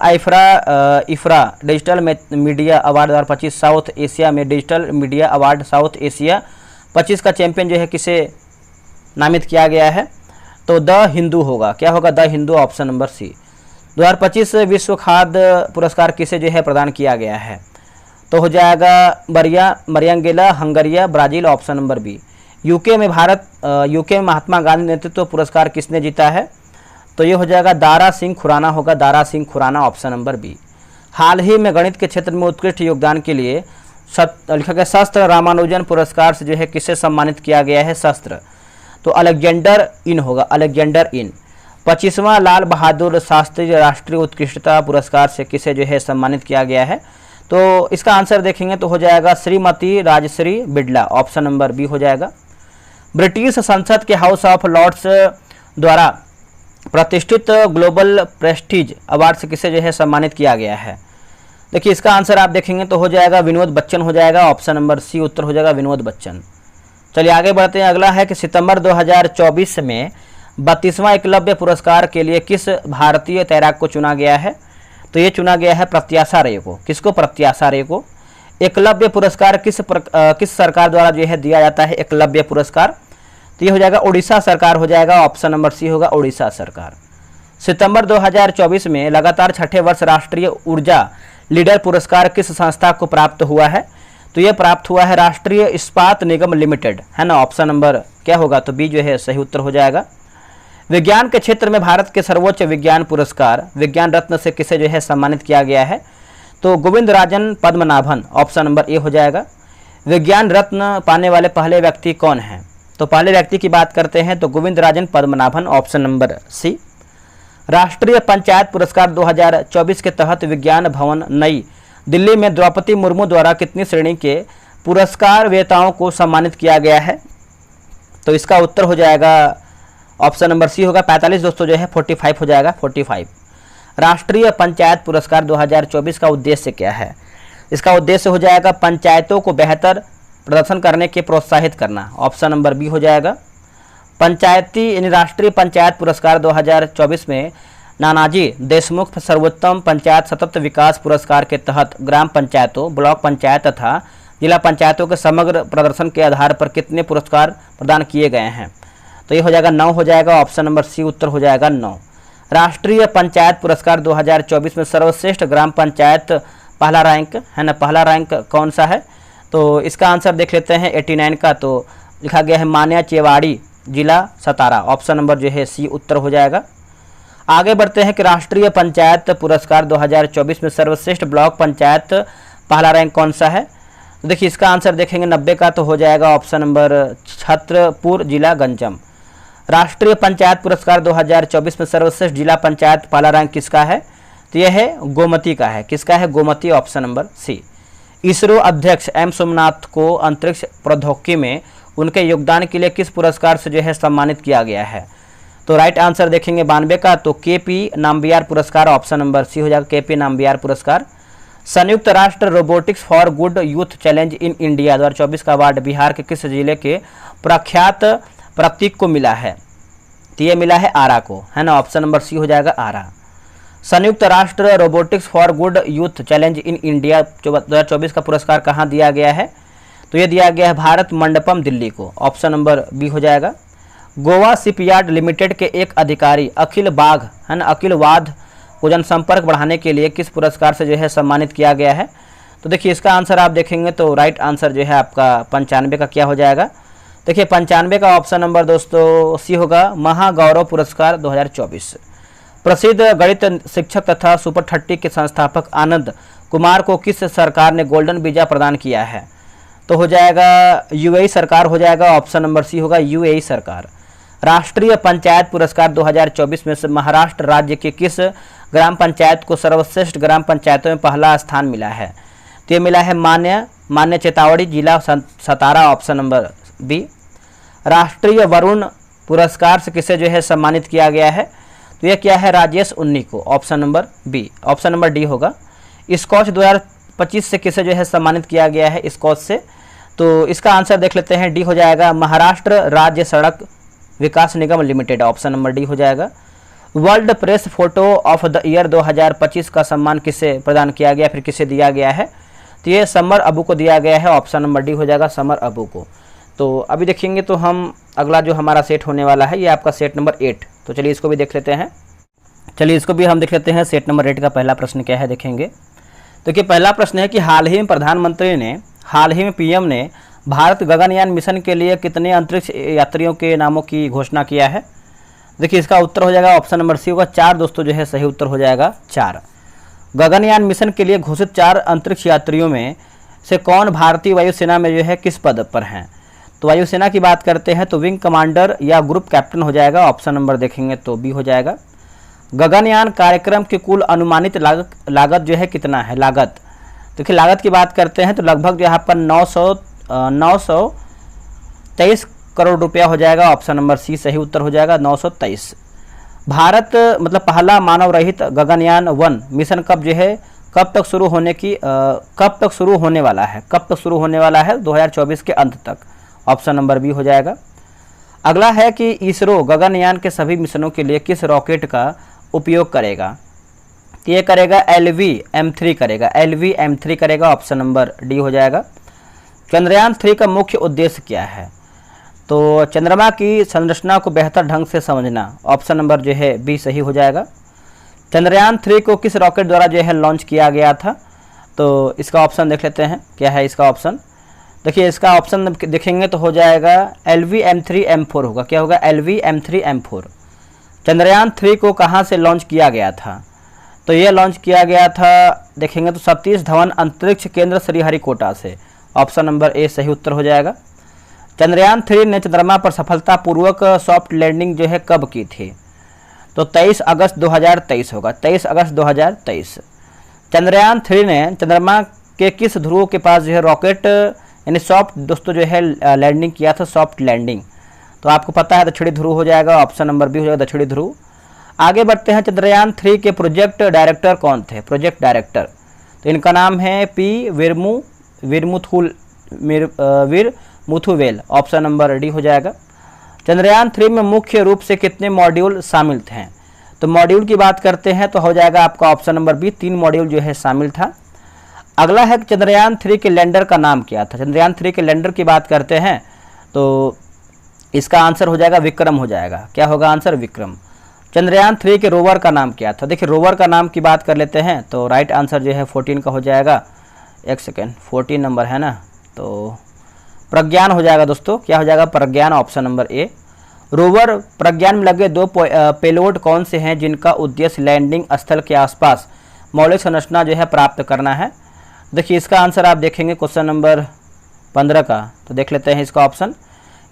IFRA digital media award 2025 South Asia में digital media award South Asia 25 का चैंपियन जो है किसे नामित किया गया है? तो द हिंदू होगा। क्या होगा? The Hindu option number C. 2025 विश्व खाद्य पुरस्कार किसे जो है प्रदान किया गया है? तो हो जाएगा Mariangela Hungria Brazil option number B. UK में महात्मा गांधी नेतृत्व पुरस्कार किसने जीता है? तो ये हो जाएगा दारा सिंह खुराना होगा, Dara Singh Khurana option number B. हाल ही में गणित के क्षेत्र में उत्कृष्ट योगदान के लिए लिखा गया शस्त्र रामानुजन पुरस्कार से जो है किसे सम्मानित किया गया है? शस्त्र तो अलेक्जेंडर इन होगा, अलेक्जेंडर इन। 25वां लाल बहादुर शास्त्री राष्ट्रीय उत्कृष्टता पुरस्कार से किसे जो है सम्मानित किया गया है? तो इसका आंसर देखेंगे तो हो जाएगा Shrimati Rajashree Birla option number B हो जाएगा। ब्रिटिश संसद के हाउस ऑफ लॉर्ड्स द्वारा प्रतिष्ठित ग्लोबल प्रेस्टीज अवार्ड से किसे जो है सम्मानित किया गया है? देखिए इसका आंसर आप देखेंगे तो हो जाएगा विनोद बच्चन हो जाएगा ऑप्शन नंबर सी उत्तर हो जाएगा विनोद बच्चन। चलिए आगे बढ़ते हैं। अगला है कि सितंबर 2024 में 32वां एकलव्य पुरस्कार के लिए किस भारतीय तैराक को चुना गया है? तो ये चुना गया है प्रत्याशा रे को। किसको? प्रत्याशा रे को। एकलव्य पुरस्कार किस सरकार द्वारा जो है दिया जाता है एकलव्य पुरस्कार? तो ये हो जाएगा उड़ीसा सरकार हो जाएगा ऑप्शन नंबर सी होगा उड़ीसा सरकार। सितंबर 2024 में लगातार छठे वर्ष राष्ट्रीय ऊर्जा लीडर पुरस्कार किस संस्था को प्राप्त हुआ है? तो ये प्राप्त हुआ है राष्ट्रीय इस्पात निगम लिमिटेड है ना, ऑप्शन नंबर क्या होगा? तो बी जो है सही उत्तर हो जाएगा। विज्ञान के क्षेत्र में भारत के सर्वोच्च विज्ञान पुरस्कार विज्ञान रत्न से किसे जो है सम्मानित किया गया है? तो गोविंद राजन पद्मनाभन ऑप्शन नंबर ए हो जाएगा। विज्ञान रत्न पाने वाले पहले व्यक्ति कौन हैं? तो पहले व्यक्ति की बात करते हैं तो गोविंद राजन पद्मनाभन ऑप्शन नंबर सी। राष्ट्रीय पंचायत पुरस्कार 2024 के तहत विज्ञान भवन नई दिल्ली में द्रौपदी मुर्मू द्वारा कितनी श्रेणी के पुरस्कार विजेताओं को सम्मानित किया गया है? तो इसका उत्तर हो जाएगा ऑप्शन नंबर सी होगा 45 दोस्तों जो है 45 हो जाएगा 45। राष्ट्रीय पंचायत पुरस्कार 2024 का उद्देश्य क्या है? इसका उद्देश्य हो जाएगा पंचायतों को बेहतर प्रदर्शन करने के प्रोत्साहित करना, ऑप्शन नंबर बी हो जाएगा। पंचायती यानी राष्ट्रीय पंचायत पुरस्कार 2024 में नानाजी देशमुख सर्वोत्तम पंचायत सतत विकास पुरस्कार के तहत ग्राम पंचायतों, ब्लॉक पंचायत तथा जिला पंचायतों के समग्र प्रदर्शन के आधार पर कितने पुरस्कार प्रदान किए गए हैं? तो ये हो जाएगा 9 हो जाएगा ऑप्शन नंबर सी उत्तर हो जाएगा 9। राष्ट्रीय पंचायत पुरस्कार 2024 में सर्वश्रेष्ठ ग्राम पंचायत पहला रैंक है ना, पहला रैंक कौन सा है? तो इसका आंसर देख लेते हैं 89 का। तो लिखा गया है मान्या चेवाड़ी जिला सतारा, ऑप्शन नंबर जो है सी उत्तर हो जाएगा। आगे बढ़ते हैं कि राष्ट्रीय पंचायत पुरस्कार 2024 में सर्वश्रेष्ठ ब्लॉक पंचायत पहला रैंक कौन सा है? तो देखिए इसका आंसर देखेंगे 90 का तो हो जाएगा ऑप्शन नंबर छत्रपुर जिला गंजम। राष्ट्रीय पंचायत पुरस्कार 2024 में सर्वश्रेष्ठ जिला पंचायत पहला रैंक किसका है? तो यह है गोमती का है। किसका है? Gomti, option number C. ISRO अध्यक्ष एम सोमनाथ को अंतरिक्ष प्रौद्योगिकी में उनके योगदान के लिए किस पुरस्कार से जो है सम्मानित किया गया है? तो राइट आंसर देखेंगे 92 का तो KP नाम्बियार पुरस्कार, ऑप्शन नंबर सी हो जाएगा KP नाम्बियार पुरस्कार। संयुक्त राष्ट्र robotics for good youth challenge in India 2024 का अवार्ड बिहार के किस जिले के प्रख्यात प्रतीक को मिला है? तो ये मिला है आरा को है ना, ऑप्शन नंबर सी हो जाएगा आरा। संयुक्त राष्ट्र robotics for good youth challenge in India 2024 का पुरस्कार कहाँ दिया गया है? तो ये दिया गया है भारत मंडपम दिल्ली को, ऑप्शन नंबर बी हो जाएगा। गोवा शिपयार्ड लिमिटेड के एक अधिकारी अखिल बाघ है ना, अखिल वाद को जनसंपर्क बढ़ाने के लिए किस पुरस्कार से जो है सम्मानित किया गया है? तो देखिए इसका आंसर आप देखेंगे तो राइट आंसर जो है आपका 95 का क्या हो जाएगा? देखिए 95 का ऑप्शन नंबर दोस्तों सी होगा महागौरव पुरस्कार 2024। प्रसिद्ध गणित शिक्षक तथा सुपर 30 के संस्थापक आनंद कुमार को किस सरकार ने गोल्डन वीजा प्रदान किया है? तो हो जाएगा UAE सरकार हो जाएगा, ऑप्शन नंबर सी होगा UAE सरकार। राष्ट्रीय पंचायत पुरस्कार 2024 में से महाराष्ट्र राज्य के किस ग्राम पंचायत को सर्वश्रेष्ठ ग्राम पंचायतों में पहला स्थान मिला है? तो ये मिला है मान्य चेतावड़ी, जिला सतारा, ऑप्शन नंबर बी। राष्ट्रीय वरुण पुरस्कार से किसे जो है सम्मानित किया गया है? तो यह क्या है? राजेश उन्नी को, option number B, option number D होगा। स्कॉच 2025 से किसे जो है सम्मानित किया गया है? स्कॉच से, तो इसका आंसर देख लेते हैं, डी हो जाएगा, महाराष्ट्र राज्य सड़क विकास निगम लिमिटेड, ऑप्शन नंबर डी हो जाएगा। World press photo of the year 2025 का सम्मान किसे प्रदान किया गया, फिर किसे दिया गया है? तो ये समर अबू को दिया गया है, ऑप्शन नंबर डी हो जाएगा, समर अबू को। तो अभी देखेंगे तो हम अगला जो हमारा सेट होने वाला है ये आपका सेट नंबर 8, तो चलिए इसको भी देख लेते हैं। चलिए इसको भी हम देख लेते हैं। सेट नंबर 8 का पहला प्रश्न क्या है, देखेंगे। तो कि पहला प्रश्न है कि हाल ही में पीएम ने भारत गगनयान मिशन के लिए कितने अंतरिक्ष यात्रियों के नामों की घोषणा किया है? देखिए इसका उत्तर हो जाएगा, ऑप्शन नंबर सी होगा, 4 दोस्तों जो है सही उत्तर हो जाएगा 4। गगनयान मिशन के लिए घोषित 4 अंतरिक्ष यात्रियों में से कौन भारतीय वायुसेना में जो है किस पद पर हैं? तो वायुसेना की बात करते हैं तो विंग कमांडर या ग्रुप कैप्टन हो जाएगा, ऑप्शन नंबर देखेंगे तो बी हो जाएगा। गगनयान कार्यक्रम की कुल अनुमानित लागत जो है कितना है? लागत, देखिए लागत की बात करते हैं तो लगभग जो है आपका 923 करोड़ रुपया हो जाएगा, ऑप्शन नंबर सी सही उत्तर हो जाएगा, 923। भारत मतलब पहला मानव रहित गगनयान 1 मिशन कब तक शुरू होने वाला है? 2024 के अंत तक, ऑप्शन नंबर बी हो जाएगा। अगला है कि इसरो गगनयान के सभी मिशनों के लिए किस रॉकेट का उपयोग करेगा? तो ये करेगा LV-M3 करेगा, ऑप्शन नंबर डी हो जाएगा। चंद्रयान 3 का मुख्य उद्देश्य क्या है? तो चंद्रमा की संरचना को बेहतर ढंग से समझना, ऑप्शन नंबर जो है बी सही हो जाएगा। चंद्रयान 3 को किस रॉकेट द्वारा जो है लॉन्च किया गया था? तो इसका ऑप्शन देख लेते हैं, क्या है इसका ऑप्शन। देखिए इसका ऑप्शन देखेंगे तो हो जाएगा LV-M3M4 होगा, क्या होगा? LV-M3M4। चंद्रयान 3 को कहाँ से लॉन्च किया गया था? तो ये लॉन्च किया गया था, देखेंगे तो सतीश धवन अंतरिक्ष केंद्र श्रीहरिकोटा से, ऑप्शन नंबर ए सही उत्तर हो जाएगा। चंद्रयान 3 ने चंद्रमा पर सफलतापूर्वक सॉफ्ट लैंडिंग जो है कब की थी? तो 23 अगस्त 2023 होगा, 23 अगस्त 2023। चंद्रयान 3 ने चंद्रमा के किस ध्रुव के पास जो है रॉकेट यानी सॉफ्ट दोस्तों जो है लैंडिंग किया था, सॉफ्ट लैंडिंग? तो आपको पता है दक्षिणी ध्रुव हो जाएगा, ऑप्शन नंबर बी हो जाएगा, दक्षिणी ध्रुव। आगे बढ़ते हैं, चंद्रयान 3 के प्रोजेक्ट डायरेक्टर कौन थे? प्रोजेक्ट डायरेक्टर, तो इनका नाम है P Veeramuthuvel, option number D हो जाएगा। चंद्रयान 3 में मुख्य रूप से कितने मॉड्यूल शामिल थे? तो मॉड्यूल की बात करते हैं तो हो जाएगा आपका ऑप्शन नंबर बी, 3 मॉड्यूल जो है शामिल था। अगला है चंद्रयान 3 के लैंडर का नाम क्या था? चंद्रयान 3 के लैंडर की बात करते हैं तो इसका आंसर हो जाएगा विक्रम हो जाएगा, क्या होगा आंसर? विक्रम। चंद्रयान 3 के रोवर का नाम क्या था? देखिए रोवर का नाम की बात कर लेते हैं तो राइट आंसर जो है 14 का हो जाएगा, 14 नंबर है ना, तो प्रज्ञान हो जाएगा दोस्तों, क्या हो जाएगा? प्रज्ञान, ऑप्शन नंबर ए। रोवर प्रज्ञान में लगे 2 पेलोड कौन से हैं जिनका उद्देश्य लैंडिंग स्थल के आसपास मौलिक संरचना जो है प्राप्त करना है? देखिए इसका आंसर आप देखेंगे क्वेश्चन नंबर 15 का, तो देख लेते हैं इसका ऑप्शन।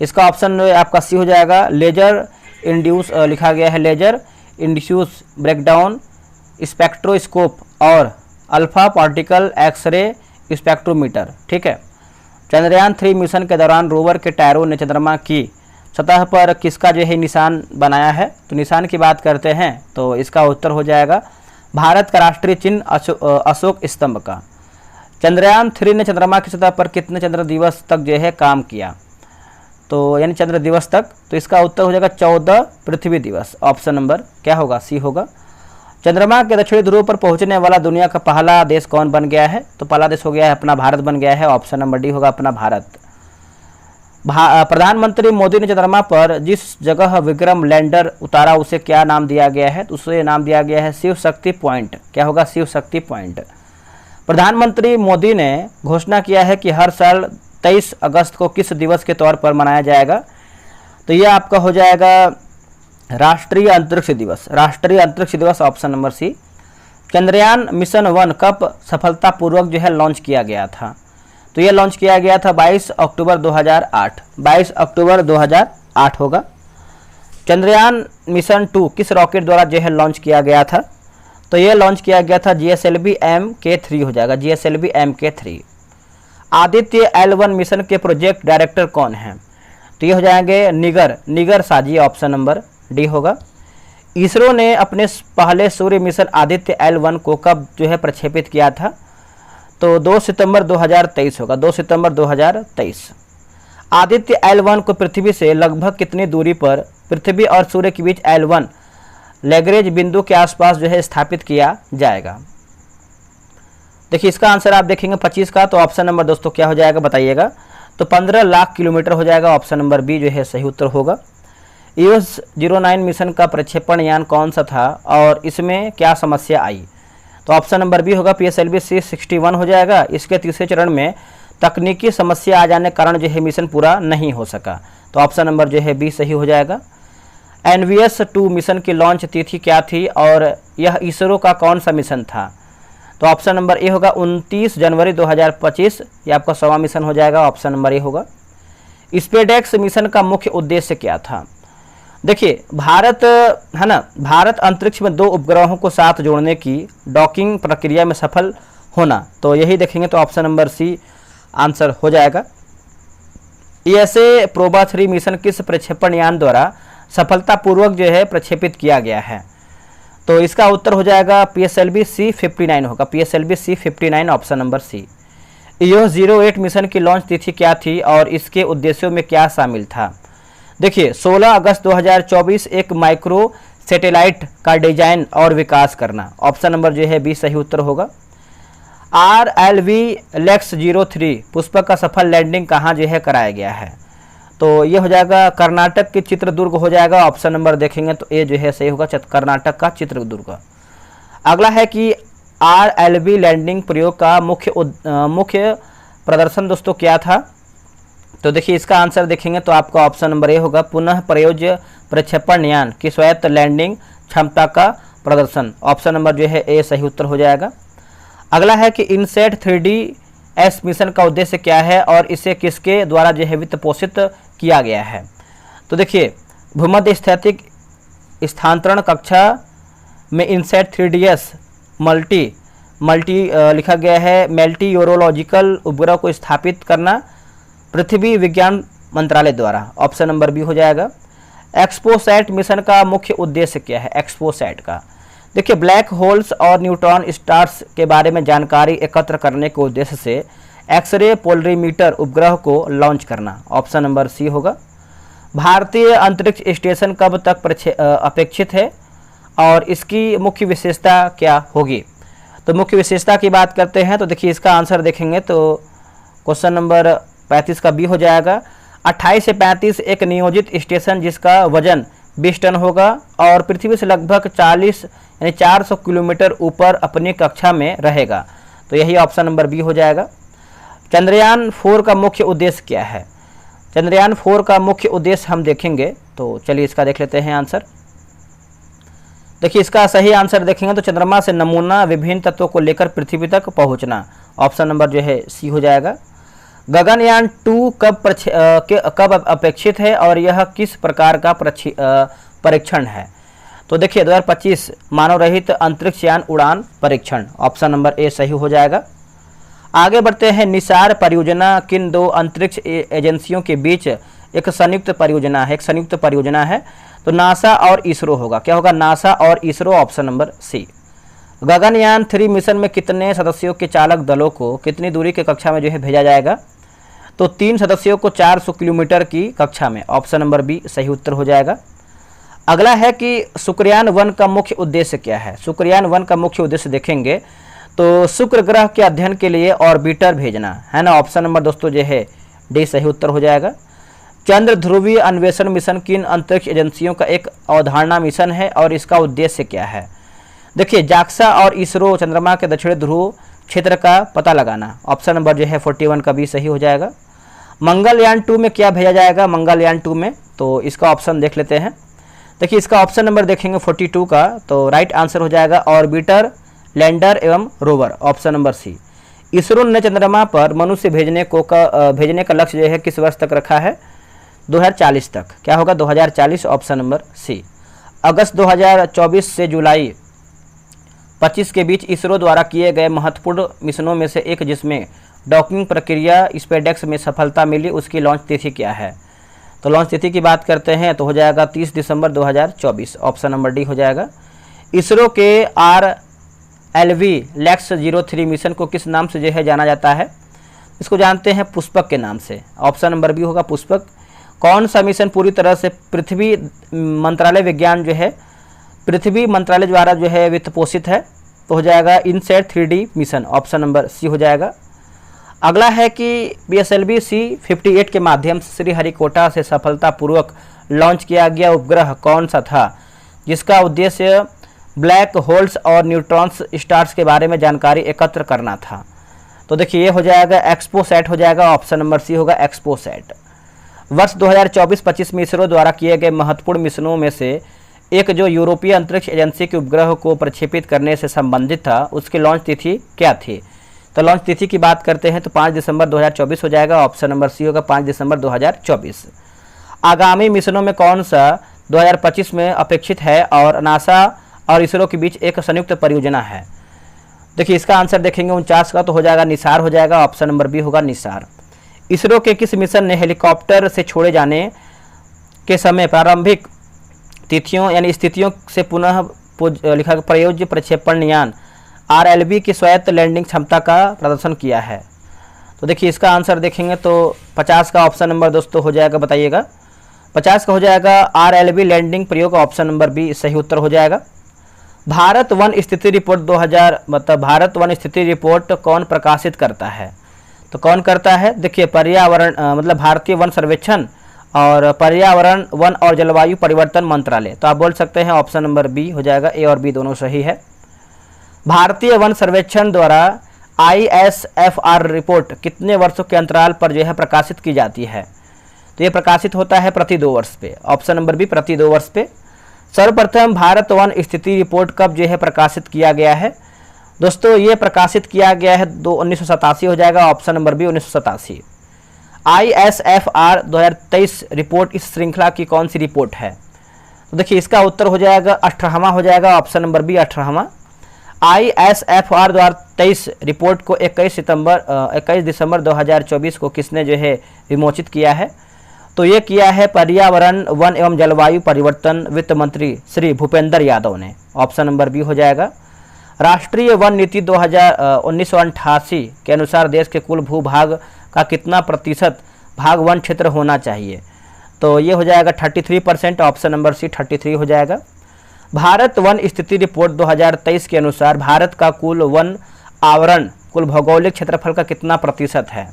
इसका ऑप्शन आपका सी हो जाएगा, लेजर इंड्यूस लिखा गया है, लेजर इंड्यूस ब्रेकडाउन स्पेक्ट्रोस्कोप और अल्फा पार्टिकल एक्सरे स्पेक्ट्रोमीटर, ठीक है। चंद्रयान 3 मिशन के दौरान रोवर के टायरों ने चंद्रमा की सतह पर किसका जो है निशान बनाया है? तो निशान की बात करते हैं तो इसका उत्तर हो जाएगा भारत का राष्ट्रीय चिन्ह अशोक स्तंभ का। चंद्रयान 3 ने चंद्रमा की सतह पर कितने चंद्र दिवस तक जो है काम किया? तो यानी चंद्र दिवस तक, तो इसका उत्तर हो जाएगा 14 पृथ्वी दिवस, ऑप्शन नंबर क्या होगा? सी होगा। चंद्रमा के दक्षिणी ध्रुव पर पहुंचने वाला दुनिया का पहला देश कौन बन गया है? तो पहला देश हो गया है अपना भारत बन गया है, ऑप्शन नंबर डी होगा अपना भारत। प्रधानमंत्री मोदी ने चंद्रमा पर जिस जगह विक्रम लैंडर उतारा उसे क्या नाम दिया गया है? तो उसे नाम दिया गया है शिव शक्ति पॉइंट, क्या होगा? शिव शक्ति पॉइंट। प्रधानमंत्री मोदी ने घोषणा किया है कि हर साल 23 अगस्त को किस दिवस के तौर पर मनाया जाएगा? तो यह आपका हो जाएगा राष्ट्रीय अंतरिक्ष दिवस, राष्ट्रीय अंतरिक्ष दिवस, option number C. Chandrayaan mission 1 कब सफलतापूर्वक जो है लॉन्च किया गया था? तो यह लॉन्च किया गया था 22 अक्टूबर 2008, 22 अक्टूबर 2008 होगा। चंद्रयान मिशन 2 किस रॉकेट द्वारा जो है लॉन्च किया गया था? तो ये लॉन्च किया गया था GSLV MK3 हो जाएगा, GSLV MK3। Aditya L1 mission के प्रोजेक्ट डायरेक्टर कौन है? तो ये हो जाएंगे निगर साजी, ऑप्शन नंबर डी होगा। इसरो ने अपने पहले सूर्य मिशन आदित्य L1 को कब जो है प्रक्षेपित किया था? तो 2 सितंबर 2023 होगा, 2 सितंबर 2023। आदित्य L1 को पृथ्वी से लगभग कितनी दूरी पर पृथ्वी और सूर्य के बीच L1 लैग्रेंज बिंदु के आसपास जो है स्थापित किया जाएगा? देखिए इसका आंसर आप देखेंगे 25 का, तो ऑप्शन नंबर दोस्तों क्या हो जाएगा बताइएगा? तो 15 लाख किलोमीटर हो जाएगा, ऑप्शन नंबर बी जो है सही उत्तर होगा। EOS-09 मिशन का प्रक्षेपण यान कौन सा था और इसमें क्या समस्या आई? तो ऑप्शन नंबर बी होगा, PSLV C61 हो जाएगा। इसके तीसरे चरण में तकनीकी समस्या आ जाने के कारण जो है मिशन पूरा नहीं हो सका, तो ऑप्शन नंबर जो है बी सही हो जाएगा। NVS-2 मिशन की लॉन्च तिथि क्या थी और यह इसरो का कौन सा मिशन था? तो ऑप्शन नंबर ए होगा 29 जनवरी 2025, ये आपका 100वां मिशन हो जाएगा, ऑप्शन नंबर ए होगा। स्पेसएक्स मिशन का मुख्य उद्देश्य क्या था? देखिए भारत है ना, भारत अंतरिक्ष में 2 उपग्रहों को साथ जोड़ने की डॉकिंग प्रक्रिया में सफल होना, तो यही देखेंगे, तो ऑप्शन नंबर सी आंसर हो जाएगा। ESA प्रोबा 3 मिशन किस प्रक्षेपण यान द्वारा सफलतापूर्वक जो है प्रक्षेपित किया गया है? तो इसका उत्तर हो जाएगा PSLV C59 होगा, PSLV C59, option number C. EOS-08 mission की लॉन्च तिथि क्या थी और इसके उद्देश्यों में क्या शामिल था? देखिए 16 अगस्त 2024 एक माइक्रो सैटेलाइट का डिजाइन और विकास करना, ऑप्शन नंबर जो है बी सही उत्तर होगा। RLV LEX-03 पुष्पक का सफल लैंडिंग कहाँ जो है कराया गया है? तो ये हो जाएगा कर्नाटक के चित्रदुर्ग हो जाएगा, ऑप्शन नंबर देखेंगे तो ए जो है सही होगा, कर्नाटक का चित्रदुर्ग। अगला है कि RLV लैंडिंग प्रयोग का मुख्य प्रदर्शन दोस्तों क्या था? तो देखिए इसका आंसर देखेंगे तो आपका ऑप्शन नंबर ए होगा, पुनः प्रयोज्य प्रक्षेपण यान की स्वायत्त लैंडिंग क्षमता का प्रदर्शन, ऑप्शन नंबर जो है ए सही उत्तर हो जाएगा। अगला है कि इनसैट 3DS मिशन का उद्देश्य क्या है और इसे किसके द्वारा जो है वित्त पोषित किया गया है? तो देखिए भूमध्य स्थैतिक स्थानांतरण कक्षा में इनसैट 3DS मल्टी लिखा गया है, मेल्टियोरोलॉजिकल उपग्रह को स्थापित करना पृथ्वी विज्ञान मंत्रालय द्वारा, ऑप्शन नंबर बी हो जाएगा। एक्सपोसैट मिशन का मुख्य उद्देश्य क्या है? एक्सपोसैट का देखिए ब्लैक होल्स और न्यूट्रॉन स्टार्स के बारे में जानकारी एकत्र करने के उद्देश्य से एक्सरे पोलरीमीटर उपग्रह को लॉन्च करना, ऑप्शन नंबर सी होगा। भारतीय अंतरिक्ष स्टेशन कब तक अपेक्षित है और इसकी मुख्य विशेषता क्या होगी? तो मुख्य विशेषता की बात करते हैं तो देखिए इसका आंसर देखेंगे तो क्वेश्चन नंबर 35 का बी हो जाएगा। 28 से 35 एक नियोजित स्टेशन जिसका वजन 20 टन होगा और पृथ्वी से लगभग 40 यानी 400 किलोमीटर ऊपर अपनी कक्षा में रहेगा, तो यही ऑप्शन नंबर बी हो जाएगा। चंद्रयान 4 का मुख्य उद्देश्य क्या है? चंद्रयान 4 का मुख्य उद्देश्य हम देखेंगे, तो चलिए इसका देख लेते हैं आंसर। देखिए इसका सही आंसर देखेंगे तो चंद्रमा से नमूना विभिन्न तत्वों को लेकर पृथ्वी तक पहुंचना, ऑप्शन नंबर जो है सी हो जाएगा। गगनयान 2 कब अपेक्षित है और यह किस प्रकार का परीक्षण है? तो देखिए 2025 मानव रहित अंतरिक्ष यान उड़ान परीक्षण, ऑप्शन नंबर ए सही हो जाएगा। आगे बढ़ते हैं। निसार परियोजना किन 2 अंतरिक्ष एजेंसियों के बीच एक संयुक्त परियोजना है? तो नासा और इसरो होगा, क्या होगा? नासा और ISRO, option number C. Gaganyaan 3 mission में कितने सदस्यों के चालक दलों को कितनी दूरी के कक्षा में जो है भेजा जाएगा? तो 3 सदस्यों को 400 किलोमीटर की कक्षा में, ऑप्शन नंबर बी सही उत्तर हो जाएगा। अगला है कि शुक्रयान 1 का मुख्य उद्देश्य क्या है? शुक्रयान 1 का मुख्य उद्देश्य देखेंगे तो शुक्र ग्रह के अध्ययन के लिए ऑर्बिटर भेजना है ना, ऑप्शन नंबर दोस्तों जो है डी सही उत्तर हो जाएगा। चंद्र ध्रुवीय अन्वेषण मिशन किन अंतरिक्ष एजेंसियों का एक अवधारणा मिशन है और इसका उद्देश्य क्या है? देखिए जाक्सा और इसरो चंद्रमा के दक्षिणी ध्रुव क्षेत्र का पता लगाना, ऑप्शन नंबर जो है 41 का भी सही हो जाएगा। मंगलयान 2 में क्या भेजा जाएगा? मंगलयान 2 में, तो इसका ऑप्शन देख लेते हैं। देखिए इसका ऑप्शन नंबर देखेंगे 42 का, तो राइट आंसर हो जाएगा ऑर्बिटर, लैंडर एवं rover, option number C. ISRO ने चंद्रमा पर मनुष्य भेजने का लक्ष्य जो है किस वर्ष तक रखा है? 2040 तक। क्या होगा? 2040, ऑप्शन नंबर सी। अगस्त 2024 से जुलाई 25 के बीच इसरो द्वारा किए गए महत्वपूर्ण मिशनों में से एक जिसमें डॉकिंग प्रक्रिया स्पेसएक्स में सफलता मिली, उसकी लॉन्च तिथि क्या है? तो लॉन्च तिथि की बात करते हैं तो हो जाएगा 30 दिसंबर 2024, ऑप्शन नंबर डी हो जाएगा। इसरो के RLV लैक्स 03 मिशन को किस नाम से जो है जाना जाता है? इसको जानते हैं पुष्पक के नाम से, ऑप्शन नंबर बी होगा पुष्पक। कौन सा मिशन पूरी तरह से पृथ्वी मंत्रालय विज्ञान जो है पृथ्वी मंत्रालय द्वारा जो है वित्त पोषित है? तो हो जाएगा INSAT 3D mission, option number C हो जाएगा। अगला है कि PSLV C58 के माध्यम से श्रीहरिकोटा से सफलतापूर्वक लॉन्च किया गया उपग्रह कौन सा था, जिसका उद्देश्य ब्लैक होल्स और न्यूट्रॉन्स स्टार्स के बारे में जानकारी एकत्र करना था? तो देखिए ये हो जाएगा एक्सपोसैट हो जाएगा, ऑप्शन नंबर सी होगा एक्सपोसैट। वर्ष 2024-25 में इसरो द्वारा किए गए महत्वपूर्ण मिशनों में से एक जो यूरोपीय अंतरिक्ष एजेंसी के उपग्रह को प्रक्षेपित करने से संबंधित था, उसकी लॉन्च तिथि क्या थी? तो लॉन्च तिथि की बात करते हैं तो 5 दिसंबर 2024 हो जाएगा, ऑप्शन नंबर सी होगा 5 दिसंबर 2024। आगामी मिशनों में कौन सा 2025 में अपेक्षित है और नासा और इसरो के बीच एक संयुक्त परियोजना है? देखिए इसका आंसर देखेंगे 49 का तो हो जाएगा निसार हो जाएगा, ऑप्शन नंबर बी होगा निसार। इसरो के किस मिशन ने हेलीकॉप्टर से छोड़े जाने के समय प्रारंभिक तिथियों यानी स्थितियों से पुनः लिखा प्रयोज्य प्रक्षेपण यान RLV की स्वायत्त लैंडिंग क्षमता का प्रदर्शन किया है? तो देखिए इसका आंसर देखेंगे तो 50 का ऑप्शन नंबर दोस्तों हो जाएगा, बताइएगा 50 का हो जाएगा RLV लैंडिंग प्रयोग, ऑप्शन नंबर बी सही उत्तर हो जाएगा। भारत वन स्थिति रिपोर्ट 2000 मतलब भारत वन स्थिति रिपोर्ट कौन प्रकाशित करता है? तो कौन करता है? देखिए पर्यावरण मतलब भारतीय वन सर्वेक्षण और पर्यावरण वन और जलवायु परिवर्तन मंत्रालय। तो आप बोल सकते हैं ऑप्शन नंबर बी हो जाएगा, ए और बी दोनों सही है। भारतीय वन सर्वेक्षण द्वारा ISFR रिपोर्ट कितने वर्षों के अंतराल पर जो है प्रकाशित की जाती है? तो ये प्रकाशित होता है प्रति 2 वर्ष पे, ऑप्शन नंबर बी प्रति 2 वर्ष पे। सर्वप्रथम भारत वन स्थिति रिपोर्ट कब जो है प्रकाशित किया गया है? दोस्तों ये प्रकाशित किया गया है 1987 हो जाएगा, option number B 1987। ISFR 2023 report इस श्रृंखला की कौन सी रिपोर्ट है? तो देखिए इसका उत्तर हो जाएगा 18वां हो जाएगा, ऑप्शन नंबर बी 18वां। ISFR 2023 रिपोर्ट को 21 दिसंबर 2024 को किसने जो है विमोचित किया है? तो ये किया है पर्यावरण वन एवं जलवायु परिवर्तन वित्त मंत्री श्री भूपेंद्र यादव ने, ऑप्शन नंबर बी हो जाएगा। राष्ट्रीय वन नीति 1988 के अनुसार देश के कुल भूभाग का कितना प्रतिशत भाग वन क्षेत्र होना चाहिए? तो ये हो जाएगा 33%, ऑप्शन नंबर सी 33 हो जाएगा। भारत वन स्थिति रिपोर्ट 2023 के अनुसार भारत का कुल वन आवरण कुल भौगोलिक क्षेत्रफल का कितना प्रतिशत है?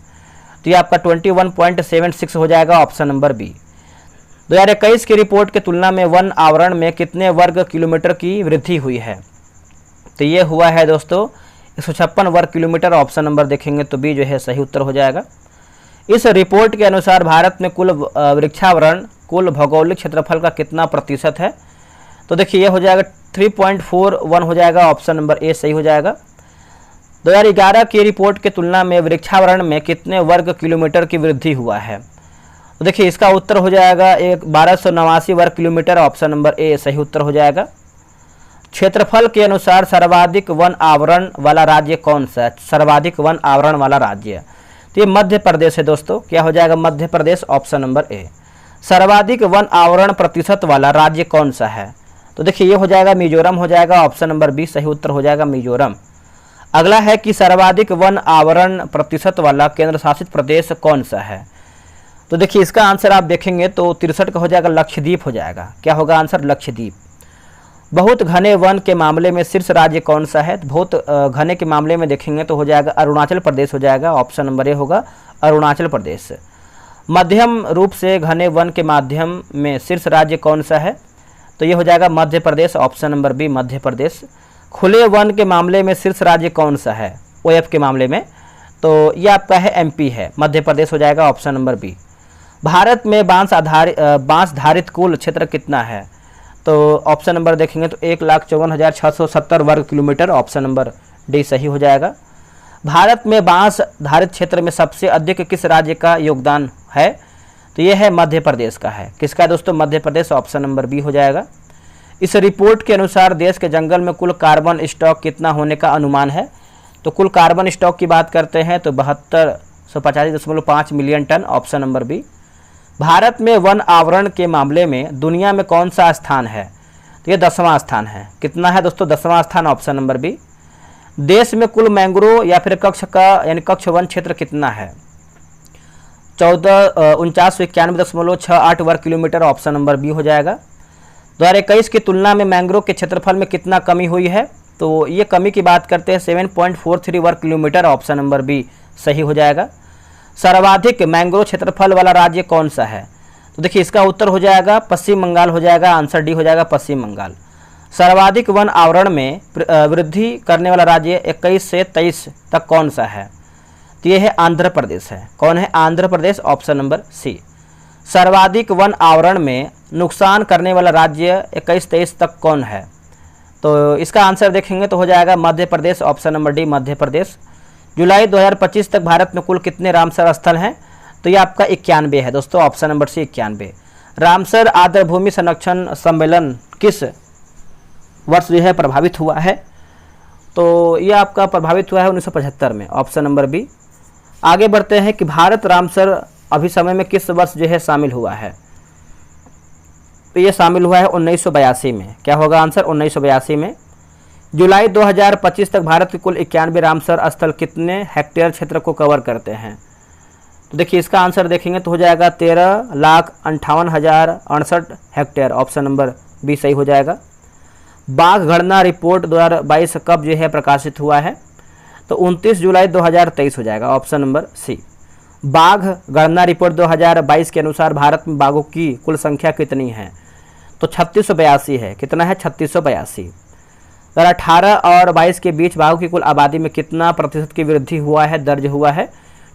तो ये आपका 21.76 हो जाएगा, ऑप्शन नंबर बी। 2021 की रिपोर्ट की तुलना में वन आवरण में कितने वर्ग किलोमीटर की वृद्धि हुई है? तो ये हुआ है दोस्तों 156 वर्ग किलोमीटर, ऑप्शन नंबर देखेंगे तो बी जो है सही उत्तर हो जाएगा। इस रिपोर्ट के अनुसार भारत में कुल वृक्षावरण कुल भौगोलिक क्षेत्रफल का कितना प्रतिशत है? तो देखिए ये हो जाएगा 3.41 हो जाएगा, ऑप्शन नंबर ए सही हो जाएगा। 2011 की रिपोर्ट की तुलना में वृक्षावरण में कितने वर्ग किलोमीटर की वृद्धि हुआ है? तो देखिए इसका उत्तर हो जाएगा 1289 वर्ग किलोमीटर, ऑप्शन नंबर ए सही उत्तर हो जाएगा। क्षेत्रफल के अनुसार सर्वाधिक वन आवरण वाला राज्य कौन सा है? सर्वाधिक वन आवरण वाला राज्य तो ये मध्य प्रदेश है दोस्तों। क्या हो जाएगा? मध्य प्रदेश, ऑप्शन नंबर ए। सर्वाधिक वन आवरण प्रतिशत वाला राज्य कौन सा है? तो देखिए ये हो जाएगा मिजोरम हो जाएगा, ऑप्शन नंबर बी सही उत्तर हो जाएगा मिजोरम। अगला है कि सर्वाधिक वन आवरण प्रतिशत वाला केंद्र शासित प्रदेश कौन सा है? तो देखिए इसका आंसर आप देखेंगे तो 63 का हो जाएगा, लक्षद्वीप हो जाएगा। क्या होगा आंसर? लक्षद्वीप। बहुत घने वन के मामले में शीर्ष राज्य कौन सा है? बहुत घने के मामले में देखेंगे तो हो जाएगा अरुणाचल प्रदेश हो जाएगा, ऑप्शन नंबर ए होगा अरुणाचल प्रदेश। मध्यम रूप से घने वन के माध्यम में शीर्ष राज्य कौन सा है? तो ये हो जाएगा Madhya Pradesh, option number B Madhya Pradesh. खुले वन के मामले में शीर्ष राज्य कौन सा है? OF के मामले में तो ये आपका है MP है, मध्य प्रदेश हो जाएगा, ऑप्शन नंबर बी। भारत में बांस धारित कुल क्षेत्र कितना है? तो ऑप्शन नंबर देखेंगे तो 1,54,670 वर्ग किलोमीटर, ऑप्शन नंबर डी सही हो जाएगा। भारत में बांस धारित क्षेत्र में सबसे अधिक किस राज्य का योगदान है? तो ये है मध्य प्रदेश का है। किसका है दोस्तों? Madhya Pradesh, option number B हो जाएगा। इस रिपोर्ट के अनुसार देश के जंगल में कुल कार्बन स्टॉक कितना होने का अनुमान है? तो कुल कार्बन स्टॉक की बात करते हैं तो 7285.5 million tonne, option number B. Bharat में वन आवरण के मामले में दुनिया में कौन सा स्थान है? तो ये 10वां स्थान है। कितना है दोस्तों? 10वां स्थान, ऑप्शन नंबर बी। देश में कुल मैंग्रोव या फिर कक्ष का यानी कक्ष वन क्षेत्र कितना है? 4991.68 वर्ग किलोमीटर, ऑप्शन नंबर बी हो जाएगा। 2021 की तुलना में मैंग्रोव के क्षेत्रफल में कितना कमी हुई है? तो ये कमी की बात करते हैं 7.43 वर्ग किलोमीटर, ऑप्शन नंबर बी सही हो जाएगा। सर्वाधिक मैंग्रोव क्षेत्रफल वाला राज्य कौन सा है? तो देखिए इसका उत्तर हो जाएगा पश्चिम बंगाल हो जाएगा, आंसर डी हो जाएगा पश्चिम बंगाल। सर्वाधिक वन आवरण में वृद्धि करने वाला राज्य 21 से 23 तक कौन सा है? तो ये है आंध्र प्रदेश है। कौन है? आंध्र प्रदेश, ऑप्शन नंबर सी। सर्वाधिक वन आवरण में नुकसान करने वाला राज्य 21-23 तक कौन है? तो इसका आंसर देखेंगे तो हो जाएगा Madhya Pradesh, option number D Madhya Pradesh. जुलाई 2025 तक भारत में कुल कितने रामसर स्थल हैं? तो ये आपका 91 है दोस्तों, ऑप्शन नंबर सी 91। रामसर आर्द्रभूमि संरक्षण सम्मेलन किस वर्ष जो है प्रभावित हुआ है? तो ये आपका प्रभावित हुआ है 1975 में, ऑप्शन नंबर बी। आगे बढ़ते हैं कि भारत रामसर अभी समय में किस वर्ष जो है शामिल हुआ है? तो ये शामिल हुआ है 1982 में। क्या होगा आंसर? 1982 में। जुलाई 2025 तक भारत के कुल 91 रामसर स्थल कितने हेक्टेयर क्षेत्र को कवर करते हैं? तो देखिए इसका आंसर देखेंगे तो हो जाएगा 13,58,068 हेक्टेयर, ऑप्शन नंबर बी सही हो जाएगा। बाघ गणना रिपोर्ट 2022 कब जो है प्रकाशित हुआ है? तो 29 जुलाई 2023 हो जाएगा, ऑप्शन नंबर सी। बाघ गणना रिपोर्ट 2022 के अनुसार भारत में बाघों की कुल संख्या कितनी है? तो 3682 है। कितना है? 3682। 2018 और 22 के बीच बाघों की कुल आबादी में कितना प्रतिशत की वृद्धि हुआ है, दर्ज हुआ है?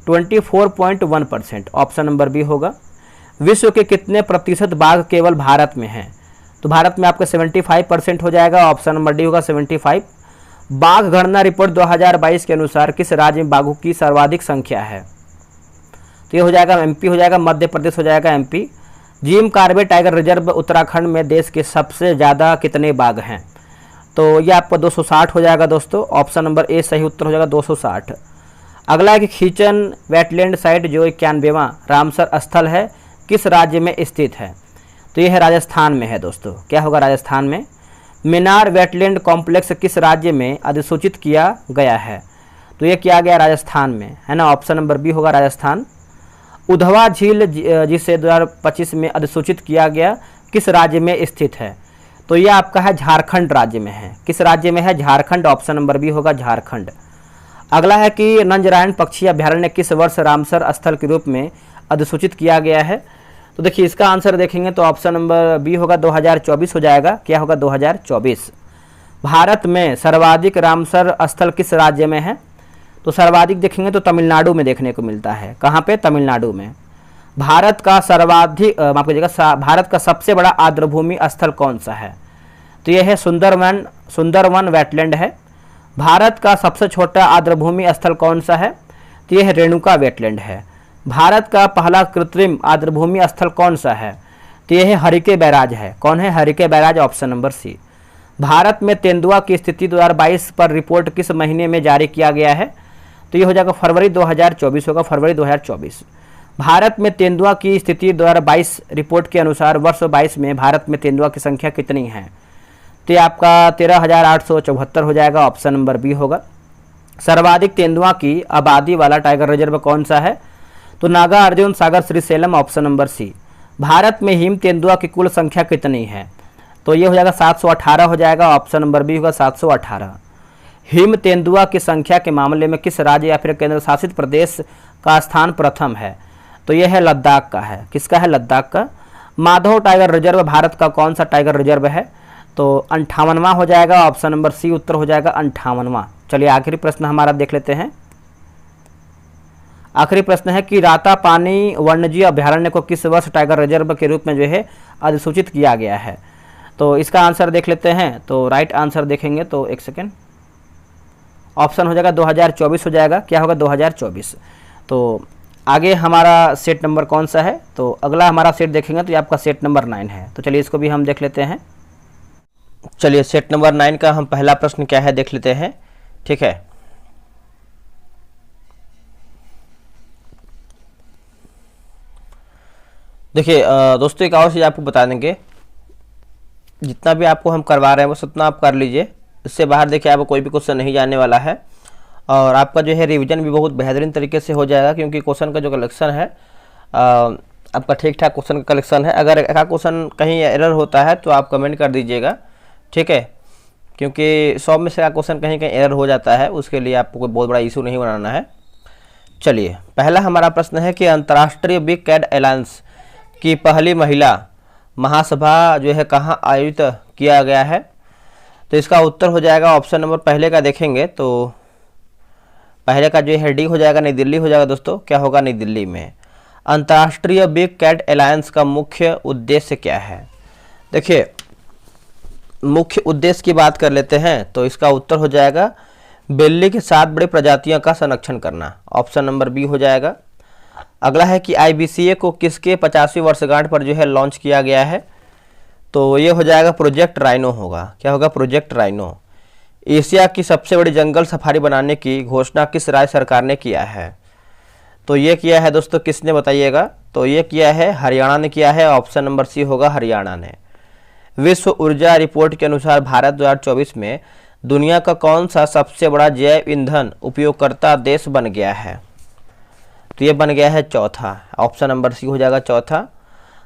24.1%, ऑप्शन नंबर बी होगा। विश्व के कितने प्रतिशत बाघ केवल भारत में हैं? तो भारत में आपका 75% हो जाएगा, ऑप्शन नंबर डी होगा 75। बाघ गणना रिपोर्ट 2022 के अनुसार किस राज्य में बाघों की सर्वाधिक संख्या है? तो ये हो जाएगा एमपी हो जाएगा, मध्य प्रदेश हो जाएगा MP. Jim Corbett tiger reserve Uttarakhand में देश के सबसे ज़्यादा कितने बाघ हैं? तो ये आपका 260 हो जाएगा दोस्तों, ऑप्शन नंबर ए सही उत्तर हो जाएगा 260। अगला है कि खींचन वेटलैंड साइट जो 91वां रामसर स्थल है किस राज्य में स्थित है? तो ये है राजस्थान में है दोस्तों। क्या होगा? राजस्थान में। मिनार वेटलैंड कॉम्प्लेक्स किस राज्य में अधिसूचित किया गया है? तो ये किया गया राजस्थान में, है ना, ऑप्शन नंबर बी होगा राजस्थान। उधवा झील जिसे 2025 में अधिसूचित किया गया किस राज्य में स्थित है? तो यह आपका है झारखंड राज्य में है। किस राज्य में है? झारखंड, ऑप्शन नंबर बी होगा झारखंड। अगला है कि नंजरायण पक्षी अभ्यारण्य किस वर्ष रामसर स्थल के रूप में अधिसूचित किया गया है? तो देखिए इसका आंसर देखेंगे तो ऑप्शन नंबर बी होगा 2024 हो जाएगा। क्या होगा? 2024। भारत में सर्वाधिक रामसर स्थल किस राज्य में है? तो सर्वाधिक देखेंगे तो तमिलनाडु में देखने को मिलता है। कहाँ पे? तमिलनाडु में। भारत का सर्वाधिक माफ कीजिएगा, भारत का सबसे बड़ा आर्द्रभूमि स्थल कौन सा है? तो यह है सुंदरवन वेटलैंड है। भारत का सबसे छोटा आर्द्रभूमि स्थल कौन सा है? तो यह रेणुका वेटलैंड है। भारत का पहला कृत्रिम आर्द्रभूमि स्थल कौन सा है? तो यह हरिके बैराज है। कौन है? Harike barrage, option number C. Bharat में तेंदुआ की स्थिति 2022 पर रिपोर्ट किस महीने में जारी किया गया है? तो ये हो जाएगा फरवरी 2024 होगा, फरवरी 2024। भारत में तेंदुआ की स्थिति 2022 रिपोर्ट के अनुसार वर्ष 22 में भारत में तेंदुआ की संख्या कितनी है? तो ये आपका 13,874 हो जाएगा, ऑप्शन नंबर बी होगा। सर्वाधिक तेंदुआ की आबादी वाला टाइगर रिजर्व कौन सा है? तो Nagarjun Sagar Srisailam, option number C. Bharat में हिम तेंदुआ की कुल संख्या कितनी है? तो ये हो जाएगा 718 हो जाएगा, ऑप्शन नंबर बी होगा 718। हिम तेंदुआ की संख्या के मामले में किस राज्य या फिर केंद्र शासित प्रदेश का स्थान प्रथम है? तो यह है लद्दाख का है। किसका है? लद्दाख का। माधव टाइगर रिजर्व भारत का कौन सा टाइगर रिजर्व है? तो 58वां हो जाएगा, ऑप्शन नंबर सी उत्तर हो जाएगा 58वां। चलिए आखिरी प्रश्न हमारा देख लेते हैं। आखिरी प्रश्न है कि रातापानी वन्यजीव अभ्यारण्य को किस वर्ष टाइगर रिजर्व के रूप में जो है अधिसूचित किया गया है? तो इसका आंसर देख लेते हैं। तो राइट आंसर देखेंगे तो एक सेकेंड, ऑप्शन हो जाएगा 2024 हो जाएगा। क्या होगा? 2024। तो आगे हमारा सेट नंबर कौन सा है, तो अगला हमारा सेट देखेंगे तो ये आपका सेट नंबर 9 है। तो चलिए इसको भी हम देख लेते हैं। चलिए सेट नंबर 9 का हम पहला प्रश्न क्या है देख लेते हैं। ठीक है, देखिए दोस्तों एक और चीज़ आपको बता देंगे, जितना भी आपको हम करवा रहे हैं बस उतना आप कर लीजिए, इससे बाहर देखिए आपको कोई भी क्वेश्चन नहीं जाने वाला है और आपका जो है रिवीजन भी बहुत बेहतरीन तरीके से हो जाएगा, क्योंकि क्वेश्चन का जो कलेक्शन है आपका ठीक ठाक क्वेश्चन का कलेक्शन है। अगर एक क्वेश्चन कहीं एरर होता है तो आप कमेंट कर दीजिएगा, ठीक है, क्योंकि 100 में से क्वेश्चन कहीं कहीं एरर हो जाता है, उसके लिए आपको कोई बहुत बड़ा इशू नहीं बनाना है। चलिए पहला हमारा प्रश्न है कि अंतर्राष्ट्रीय बिग कैट अलायंस की पहली महिला महासभा जो है कहाँ आयोजित किया गया है, तो इसका उत्तर हो जाएगा ऑप्शन नंबर पहले का देखेंगे तो पहले का जो है डी हो जाएगा, नई दिल्ली हो जाएगा। दोस्तों क्या होगा, नई दिल्ली में। अंतर्राष्ट्रीय बिग कैट अलायंस का मुख्य उद्देश्य क्या है, देखिए मुख्य उद्देश्य की बात कर लेते हैं तो इसका उत्तर हो जाएगा बिल्ली की 7 बड़ी प्रजातियों का संरक्षण करना, ऑप्शन नंबर बी हो जाएगा। अगला है कि IBCA को किसके 50वीं वर्षगांठ पर जो है लॉन्च किया गया है, तो ये हो जाएगा प्रोजेक्ट राइनो होगा। क्या होगा, प्रोजेक्ट राइनो। एशिया की सबसे बड़ी जंगल सफारी बनाने की घोषणा किस राज्य सरकार ने किया है, तो ये किया है दोस्तों किसने बताइएगा, तो ये किया है हरियाणा ने किया है, ऑप्शन नंबर सी होगा हरियाणा ने। विश्व ऊर्जा रिपोर्ट के अनुसार भारत 2024 में दुनिया का कौन सा सबसे बड़ा जैव ईंधन उपयोगकर्ता देश बन गया है, तो ये बन गया है चौथा, ऑप्शन नंबर सी हो जाएगा चौथा।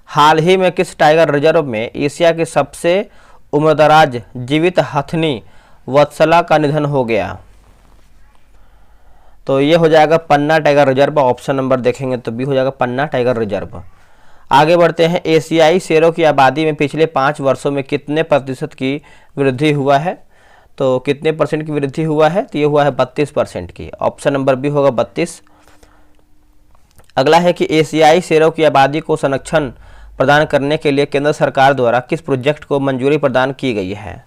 हाल ही में किस टाइगर रिजर्व में एशिया के सबसे उम्रदराज जीवित हथनी वत्सला का निधन हो गया, तो ये हो जाएगा पन्ना टाइगर रिजर्व, ऑप्शन नंबर देखेंगे तो बी हो जाएगा पन्ना टाइगर रिजर्व। आगे बढ़ते हैं, एशियाई शेरों की आबादी में पिछले 5 वर्षों में कितने प्रतिशत की वृद्धि हुआ है, तो कितने परसेंट की वृद्धि हुआ है, तो ये हुआ है 32% की, ऑप्शन नंबर बी होगा 32। अगला है कि एशियाई शेरों की आबादी को संरक्षण प्रदान करने के लिए केंद्र सरकार द्वारा किस प्रोजेक्ट को मंजूरी प्रदान की गई है,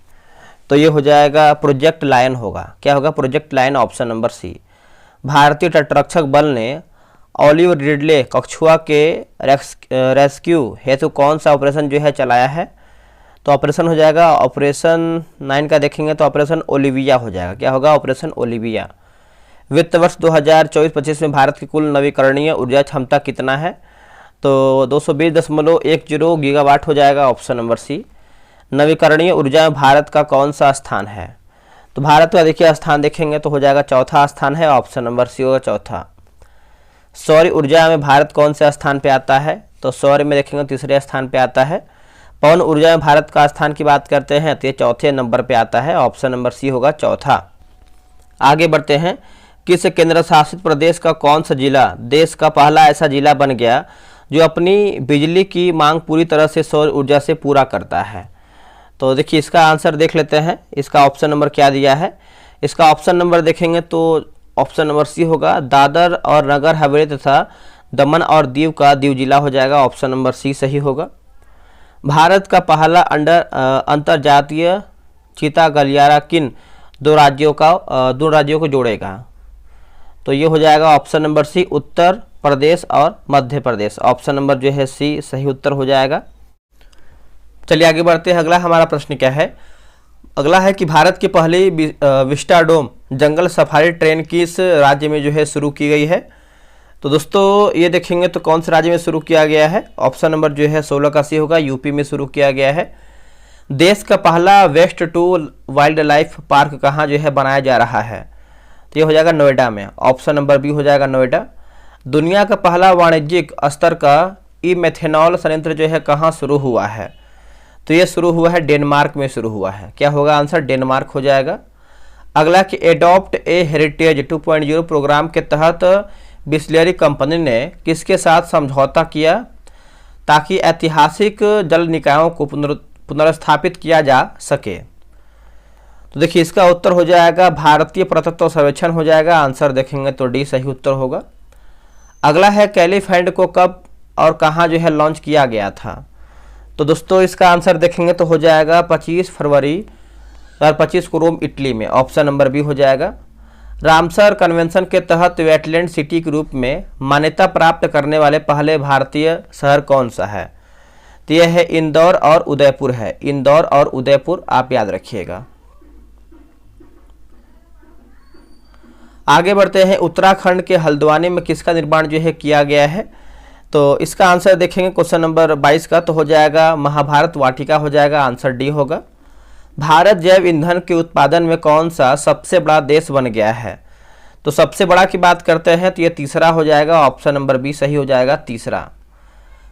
तो ये हो जाएगा प्रोजेक्ट लायन होगा। क्या होगा, project lion, option number C. भारतीय तटरक्षक बल ने ऑलिव रिडले कछुआ के रेस्क्यू हेतु कौन सा ऑपरेशन जो है चलाया है, तो ऑपरेशन हो जाएगा ऑपरेशन 9 का देखेंगे तो ऑपरेशन ओलिविया हो जाएगा। क्या होगा, ऑपरेशन ओलिविया। वित्त वर्ष 2024-25 में भारत की कुल नवीकरणीय ऊर्जा क्षमता कितना है, तो 220.10 गीगावाट हो जाएगा, ऑप्शन नंबर सी। नवीकरणीय ऊर्जा में भारत का कौन सा स्थान है, तो भारत का देखिए स्थान देखेंगे तो हो जाएगा चौथा स्थान है, ऑप्शन नंबर सी होगा चौथा। सौर ऊर्जा में भारत कौन से स्थान पे आता है, तो सौर में देखेंगे तीसरे स्थान पे आता है। पवन ऊर्जा में भारत का स्थान की बात करते हैं तो ये चौथे नंबर पे आता है, ऑप्शन नंबर सी होगा चौथा। आगे बढ़ते हैं, किस केंद्र शासित प्रदेश का कौन सा जिला देश का पहला ऐसा जिला बन गया जो अपनी बिजली की मांग पूरी तरह से सौर ऊर्जा से पूरा करता है, तो देखिए इसका आंसर देख लेते हैं, इसका ऑप्शन नंबर क्या दिया है। इसका ऑप्शन नंबर देखेंगे तो ऑप्शन नंबर सी होगा, दादर और नगर हवेली तथा दमन और दीव का दीव जिला हो जाएगा, ऑप्शन नंबर सी सही होगा। भारत का पहला अंतरजातीय चीता गलियारा किन दो राज्यों को जोड़ेगा, तो ये हो जाएगा ऑप्शन नंबर सी, उत्तर प्रदेश और मध्य प्रदेश, ऑप्शन नंबर जो है सी सही उत्तर हो जाएगा। चलिए आगे बढ़ते हैं, अगला हमारा प्रश्न क्या है। अगला है कि भारत की पहली विस्टाडोम जंगल सफारी ट्रेन किस राज्य में जो है शुरू की गई है, तो दोस्तों ये देखेंगे तो कौन से राज्य में शुरू किया गया है, ऑप्शन नंबर जो है 16 का सी होगा, यूपी में शुरू किया गया है। देश का पहला waste to wildlife park कहाँ जो है बनाया जा रहा है, तो ये हो जाएगा नोएडा में, ऑप्शन नंबर बी हो जाएगा नोएडा। दुनिया का पहला वाणिज्यिक स्तर का ई मेथेनॉल संयंत्र जो है कहाँ शुरू हुआ है, तो ये शुरू हुआ है डेनमार्क में शुरू हुआ है। क्या होगा आंसर, डेनमार्क हो जाएगा। अगला कि एडॉप्ट ए हेरिटेज 2.0 प्रोग्राम के तहत बिस्लेरी कंपनी ने किसके साथ समझौता किया ताकि ऐतिहासिक जल निकायों को पुनर्स्थापित किया जा सके, तो देखिए इसका उत्तर हो जाएगा भारतीय पुरातत्व सर्वेक्षण हो जाएगा, आंसर देखेंगे तो डी सही उत्तर होगा। अगला है कैलीफैंड को कब और कहाँ जो है लॉन्च किया गया था, तो दोस्तों इसका आंसर देखेंगे तो हो जाएगा 25 फरवरी 2025 को रोम इटली में, ऑप्शन नंबर बी हो जाएगा। रामसर कन्वेंशन के तहत वेटलैंड सिटी के रूप में मान्यता प्राप्त करने वाले पहले भारतीय शहर कौन सा है? तो यह है इंदौर और उदयपुर है, इंदौर और उदयपुर आप याद रखिएगा। आगे बढ़ते हैं, उत्तराखंड के हल्द्वानी में किसका निर्माण जो है किया गया है? तो इसका आंसर देखेंगे क्वेश्चन नंबर 22 का, तो हो जाएगा महाभारत वाटिका हो जाएगा, आंसर डी होगा। भारत जैव ईंधन के उत्पादन में कौन सा सबसे बड़ा देश बन गया है? तो सबसे बड़ा की बात करते हैं तो ये तीसरा हो जाएगा, ऑप्शन नंबर बी सही हो जाएगा, तीसरा।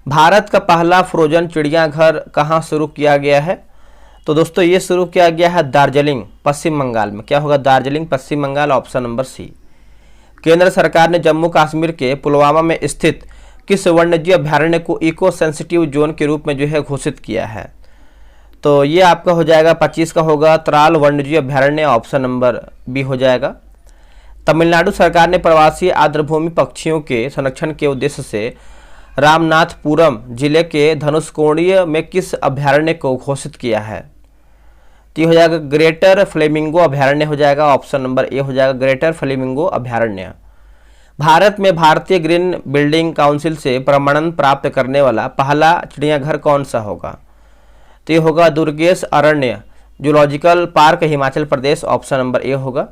भारत का पहला फ्रोजन चिड़ियाघर कहाँ शुरू किया गया है? तो दोस्तों ये शुरू किया गया है दार्जिलिंग पश्चिम बंगाल में। क्या होगा? दार्जिलिंग पश्चिम बंगाल, ऑप्शन नंबर सी। केंद्र सरकार ने जम्मू कश्मीर के पुलवामा में स्थित किस वन्यजीव अभ्यारण्य को इको सेंसिटिव जोन के रूप में जो है घोषित किया है? तो ये आपका हो जाएगा 25 का होगा, त्राल वन्यजीव अभ्यारण्य, ऑप्शन नंबर बी हो जाएगा। तमिलनाडु सरकार ने प्रवासी आर्द्रभूमि पक्षियों के संरक्षण के उद्देश्य से रामनाथपुरम जिले के धनुषकोणीय में किस अभ्यारण्य को घोषित किया है? तो ये हो जाएगा ग्रेटर फ्लेमिंगो अभ्यारण्य हो जाएगा, ऑप्शन नंबर ए हो जाएगा, ग्रेटर फ्लेमिंगो अभ्यारण्य। भारत में भारतीय ग्रीन बिल्डिंग काउंसिल से प्रमाणन प्राप्त करने वाला पहला चिड़ियाघर कौन सा होगा? तो ये होगा Durgesh Aranya zoological park, Himachal Pradesh, option number A होगा।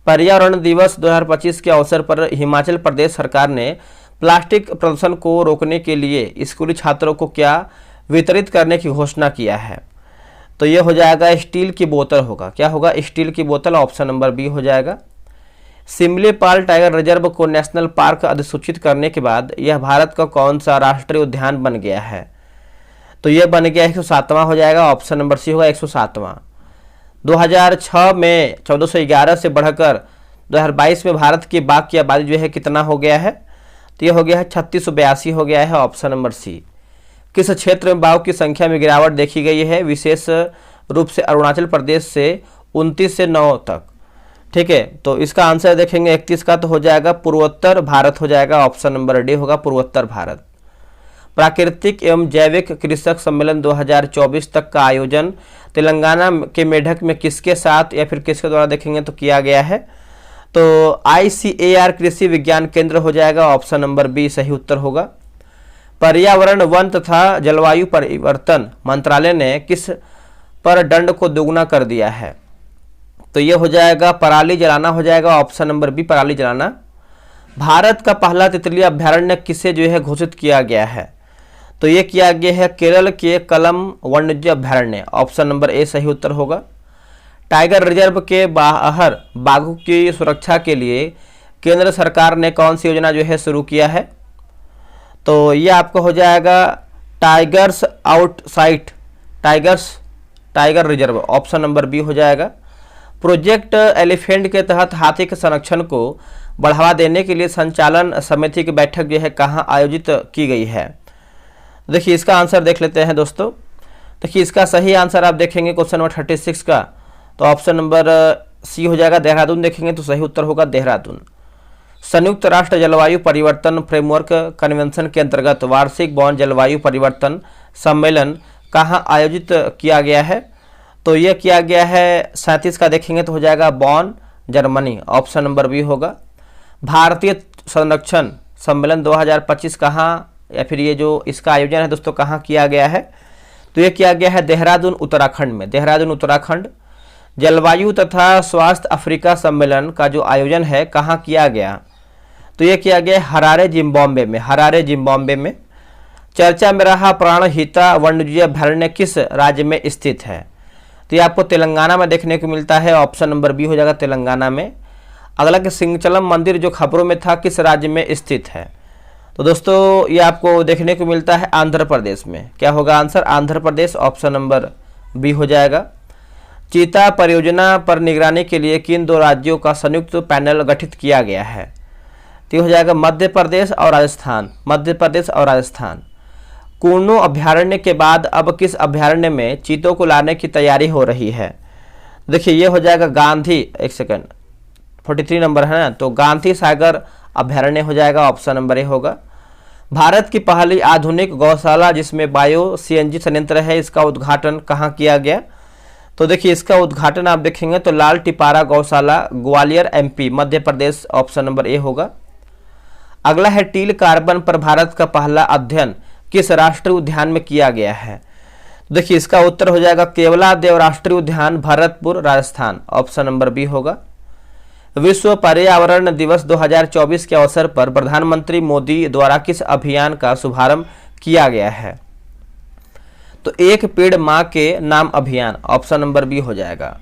पर्यावरण दिवस 2025 के अवसर पर हिमाचल प्रदेश सरकार ने प्लास्टिक प्रदूषण को रोकने के लिए स्कूली छात्रों को क्या वितरित करने की घोषणा किया है? तो ये हो जाएगा स्टील की बोतल होगा। क्या होगा? स्टील की बोतल, ऑप्शन नंबर बी हो जाएगा। सिमलीपाल टाइगर रिजर्व को नेशनल पार्क अधिसूचित करने के बाद यह भारत का कौन सा राष्ट्रीय उद्यान बन गया है? तो यह बन गया 107वां हो जाएगा, ऑप्शन नंबर सी होगा, 107वां। 2006 में 1411 से बढ़कर 2022 में भारत की बाघ की आबादी जो है कितना हो गया है? तो यह हो गया है 3682 हो गया है, ऑप्शन नंबर सी। किस क्षेत्र में बाघ की संख्या में गिरावट देखी गई है? विशेष रूप से अरुणाचल प्रदेश से 29 से 9 तक। ठीक है, तो इसका आंसर देखेंगे 31 का, तो हो जाएगा पूर्वोत्तर भारत हो जाएगा, ऑप्शन नंबर डी होगा, पूर्वोत्तर भारत। प्राकृतिक एवं जैविक कृषक सम्मेलन 2024 तक का आयोजन तेलंगाना के मेढक में किसके साथ या फिर किसके द्वारा देखेंगे तो किया गया है? तो ICAR कृषि विज्ञान केंद्र हो जाएगा, ऑप्शन नंबर बी सही उत्तर होगा। पर्यावरण, वन तथा जलवायु परिवर्तन मंत्रालय ने किस पर दंड को दोगुना कर दिया है? तो ये हो जाएगा पराली जलाना हो जाएगा, ऑप्शन नंबर बी पराली जलाना। भारत का पहला तितली अभ्यारण्य किसे जो है घोषित किया गया है? तो ये किया गया है केरल के कलम वन्यजीव अभ्यारण्य, ऑप्शन नंबर ए सही उत्तर होगा। टाइगर रिजर्व के बाहर बाघों की सुरक्षा के लिए केंद्र सरकार ने कौन सी योजना जो है शुरू किया है? तो ये आपको हो जाएगा tigers outside tiger reserve, option number B हो जाएगा। प्रोजेक्ट एलिफेंट के तहत हाथी के संरक्षण को बढ़ावा देने के लिए संचालन समिति की बैठक जो है कहाँ आयोजित की गई है? देखिए इसका आंसर देख लेते हैं दोस्तों। देखिए इसका सही आंसर आप देखेंगे क्वेश्चन नंबर 36 का, तो ऑप्शन नंबर सी हो जाएगा, देहरादून देखेंगे तो सही उत्तर होगा देहरादून। संयुक्त राष्ट्र जलवायु परिवर्तन फ्रेमवर्क कन्वेंशन के अंतर्गत वार्षिक बॉन जलवायु परिवर्तन सम्मेलन कहाँ आयोजित किया गया है? तो यह किया गया है 37 का देखेंगे तो हो जाएगा बॉन, जर्मनी, ऑप्शन नंबर बी होगा। भारतीय संरक्षण सम्मेलन 2025 कहाँ या फिर ये जो इसका आयोजन है दोस्तों कहाँ किया गया है? तो ये किया गया है देहरादून उत्तराखंड में, देहरादून उत्तराखंड। जलवायु तथा स्वास्थ्य अफ्रीका सम्मेलन का जो आयोजन है कहाँ किया गया? तो ये किया गया हरारे जिम्बाब्वे में, हरारे जिम्बाब्वे में। चर्चा में रहा प्राणहिता वन्यजीव अभ्यारण्य किस राज्य में स्थित है? तो ये आपको तेलंगाना में देखने को मिलता है, ऑप्शन नंबर बी हो जाएगा तेलंगाना में। अगला कि सिंचलम मंदिर जो खबरों में था किस राज्य में स्थित है? तो दोस्तों ये आपको देखने को मिलता है आंध्र प्रदेश में। क्या होगा answer? Andhra Pradesh, option number B हो जाएगा। चीता परियोजना पर निगरानी के लिए किन दो राज्यों का संयुक्त पैनल गठित किया गया है? तो ये हो जाएगा मध्य प्रदेश और राजस्थान, मध्य प्रदेश और राजस्थान। कुर्नू अभ्यारण्य के बाद अब किस अभ्यारण्य में चीतों को लाने की तैयारी हो रही है? देखिए ये हो जाएगा गांधी, एक सेकंड, 43 नंबर है ना, तो गांधी सागर अभ्यारण्य हो जाएगा, ऑप्शन नंबर ए होगा। भारत की पहली आधुनिक गौशाला जिसमें बायो CNG संयंत्र है, इसका उद्घाटन कहाँ किया गया? तो देखिए इसका उद्घाटन आप देखेंगे तो लाल टिपारा गौशाला Gwalior MP Madhya Pradesh, option number A होगा। अगला है टील कार्बन पर भारत का पहला अध्ययन किस राष्ट्रीय उद्यान में किया गया है? देखिए इसका उत्तर हो जाएगा केवलादेव राष्ट्रीय उद्यान, Bharatpur, Rajasthan, option number B होगा। विश्व पर्यावरण दिवस 2024 के अवसर पर प्रधानमंत्री मोदी द्वारा किस अभियान का शुभारंभ किया गया है? तो एक पेड़ मां के नाम अभियान, ऑप्शन नंबर बी हो जाएगा।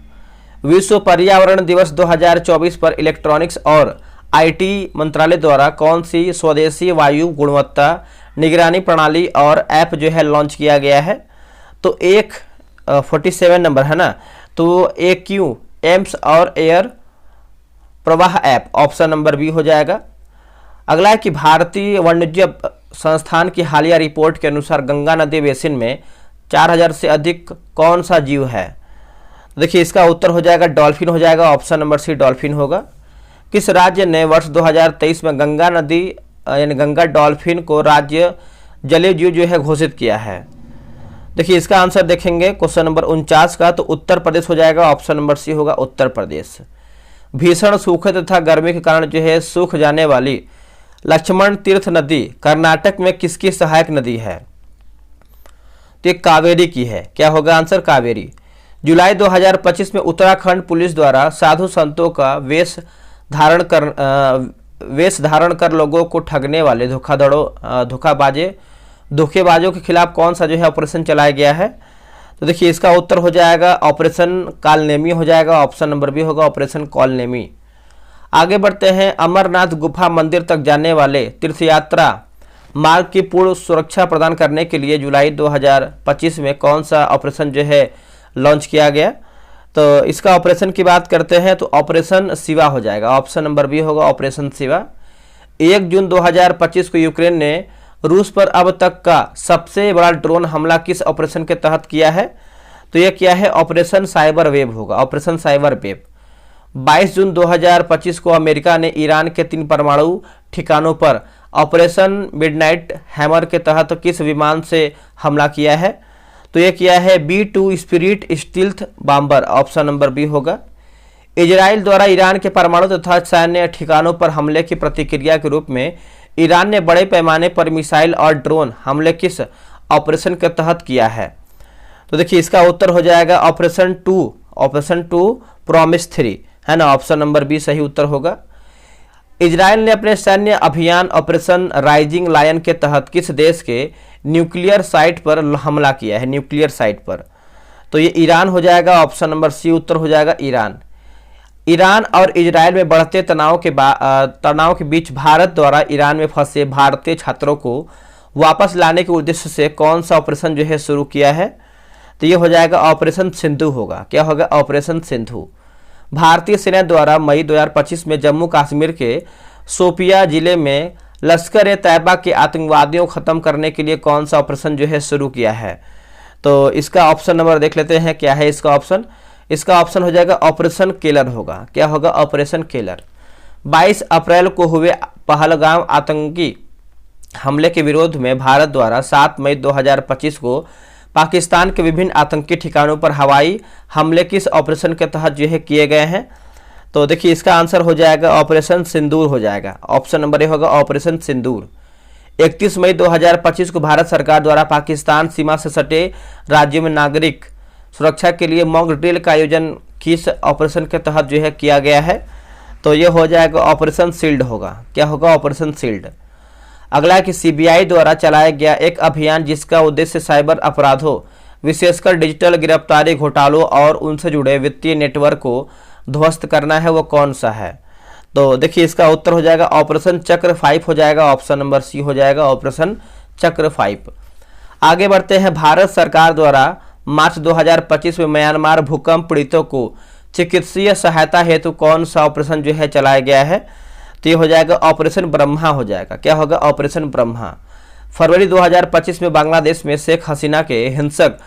विश्व पर्यावरण दिवस 2024 पर इलेक्ट्रॉनिक्स और आईटी मंत्रालय द्वारा कौन सी स्वदेशी वायु गुणवत्ता निगरानी प्रणाली और ऐप जो है लॉन्च किया गया है? तो एक 47 नंबर है ना, तो AQ एम्स और एयर प्रवाह ऐप, ऑप्शन नंबर बी हो जाएगा। अगला है कि भारतीय वन्यजीव संस्थान की हालिया रिपोर्ट के अनुसार गंगा नदी बेसिन में 4000 से अधिक कौन सा जीव है? देखिए इसका उत्तर हो जाएगा डॉल्फिन हो जाएगा, ऑप्शन नंबर सी डॉल्फिन होगा। किस राज्य ने वर्ष 2023 में गंगा नदी यानी गंगा डॉल्फिन को राज्य जलीय जीव जो है घोषित किया है? देखिए इसका आंसर देखेंगे क्वेश्चन नंबर 49 का, तो उत्तर प्रदेश हो जाएगा, ऑप्शन नंबर सी होगा उत्तर प्रदेश। भीषण सूखे तथा गर्मी के कारण जो है सूख जाने वाली लक्ष्मण तीर्थ नदी कर्नाटक में किसकी सहायक नदी है? तो ये कावेरी की है। क्या होगा आंसर? कावेरी। जुलाई 2025 में उत्तराखंड पुलिस द्वारा साधु संतों का वेश धारण कर लोगों को ठगने वाले धोखेबाजों के खिलाफ कौन सा जो है ऑपरेशन चलाया गया है? तो देखिए इसका उत्तर हो जाएगा ऑपरेशन कालनेमी हो जाएगा, ऑप्शन नंबर बी होगा ऑपरेशन कालनेमी। आगे बढ़ते हैं। अमरनाथ गुफा मंदिर तक जाने वाले तीर्थयात्रा मार्ग की पूर्ण सुरक्षा प्रदान करने के लिए जुलाई 2025 में कौन सा ऑपरेशन जो है लॉन्च किया गया? तो इसका ऑपरेशन की बात करते हैं तो ऑपरेशन शिवा हो जाएगा, ऑप्शन नंबर बी होगा ऑपरेशन शिवा। 1 जून 2025 को यूक्रेन ने रूस पर अब तक का सबसे बड़ा ड्रोन हमला किस ऑपरेशन के तहत किया है? तो यह क्या है? ऑपरेशन साइबर वेव होगा, ऑपरेशन साइबर वेव। 22 जून 2025 को अमेरिका ने ईरान के 3 परमाणु ठिकानों पर ऑपरेशन मिडनाइट हैमर के तहत किस विमान से हमला किया है? तो यह किया है B-2 spirit stealth bomber, option number B होगा। इजराइल द्वारा ईरान के परमाणु तथा सैन्य ठिकानों पर हमले की प्रतिक्रिया के रूप में ईरान ने बड़े पैमाने पर मिसाइल और ड्रोन हमले किस ऑपरेशन के तहत किया है? तो देखिए इसका उत्तर हो जाएगा ऑपरेशन 2 प्रॉमिस 3 है ना, ऑप्शन नंबर बी सही उत्तर होगा। इजराइल ने अपने सैन्य अभियान ऑपरेशन राइजिंग लायन के तहत किस देश के न्यूक्लियर साइट पर हमला किया है? न्यूक्लियर साइट पर, तो ये ईरान हो जाएगा, ऑप्शन नंबर सी उत्तर हो जाएगा ईरान। ईरान और इजराइल में बढ़ते तनाव के बीच भारत द्वारा ईरान में फंसे भारतीय छात्रों को वापस लाने के उद्देश्य से कौन सा ऑपरेशन जो है शुरू किया है? तो ये हो जाएगा ऑपरेशन सिंधु होगा। क्या होगा? ऑपरेशन सिंधु। भारतीय सेना द्वारा मई 2025 में जम्मू कश्मीर के शोपिया जिले में लश्कर-ए-तैयबा के आतंकवादियों को खत्म करने के लिए कौन सा ऑपरेशन जो है शुरू किया है? तो इसका ऑप्शन नंबर देख लेते हैं क्या है इसका ऑप्शन। इसका ऑप्शन हो जाएगा ऑपरेशन केलर होगा। क्या होगा? Operation Keller. 22 अप्रैल को हुए पहलगाम आतंकी हमले के विरोध में भारत द्वारा 7 मई 2025 को पाकिस्तान के विभिन्न आतंकी ठिकानों पर हवाई हमले किस ऑपरेशन के तहत जो है किए गए हैं? तो देखिए इसका आंसर हो जाएगा ऑपरेशन सिंदूर हो जाएगा, ऑप्शन नंबर ए होगा ऑपरेशन सिंदूर। 31 मई 2025 को भारत सरकार द्वारा पाकिस्तान सीमा से सटे राज्यों में नागरिक सुरक्षा के लिए मॉक ड्रिल का आयोजन किस ऑपरेशन के तहत जो है किया गया है? तो ये हो जाएगा ऑपरेशन शील्ड होगा। क्या होगा? Operation shield. अगला है कि सीबीआई द्वारा चलाया गया एक अभियान जिसका उद्देश्य साइबर अपराधों विशेषकर डिजिटल गिरफ्तारी घोटालों और उनसे जुड़े वित्तीय नेटवर्क को ध्वस्त करना है, वो कौन सा है? तो देखिए इसका उत्तर हो जाएगा ऑपरेशन चक्र 5 हो जाएगा, ऑप्शन नंबर सी हो जाएगा ऑपरेशन चक्र 5। आगे बढ़ते हैं। भारत सरकार द्वारा मार्च 2025 में म्यांमार भूकंप पीड़ितों को चिकित्सीय सहायता हेतु कौन सा ऑपरेशन जो है चलाया गया है? तो ये हो जाएगा ऑपरेशन ब्रह्मा हो जाएगा। क्या होगा? ऑपरेशन ब्रह्मा। फरवरी 2025 में बांग्लादेश में शेख हसीना के हिंसक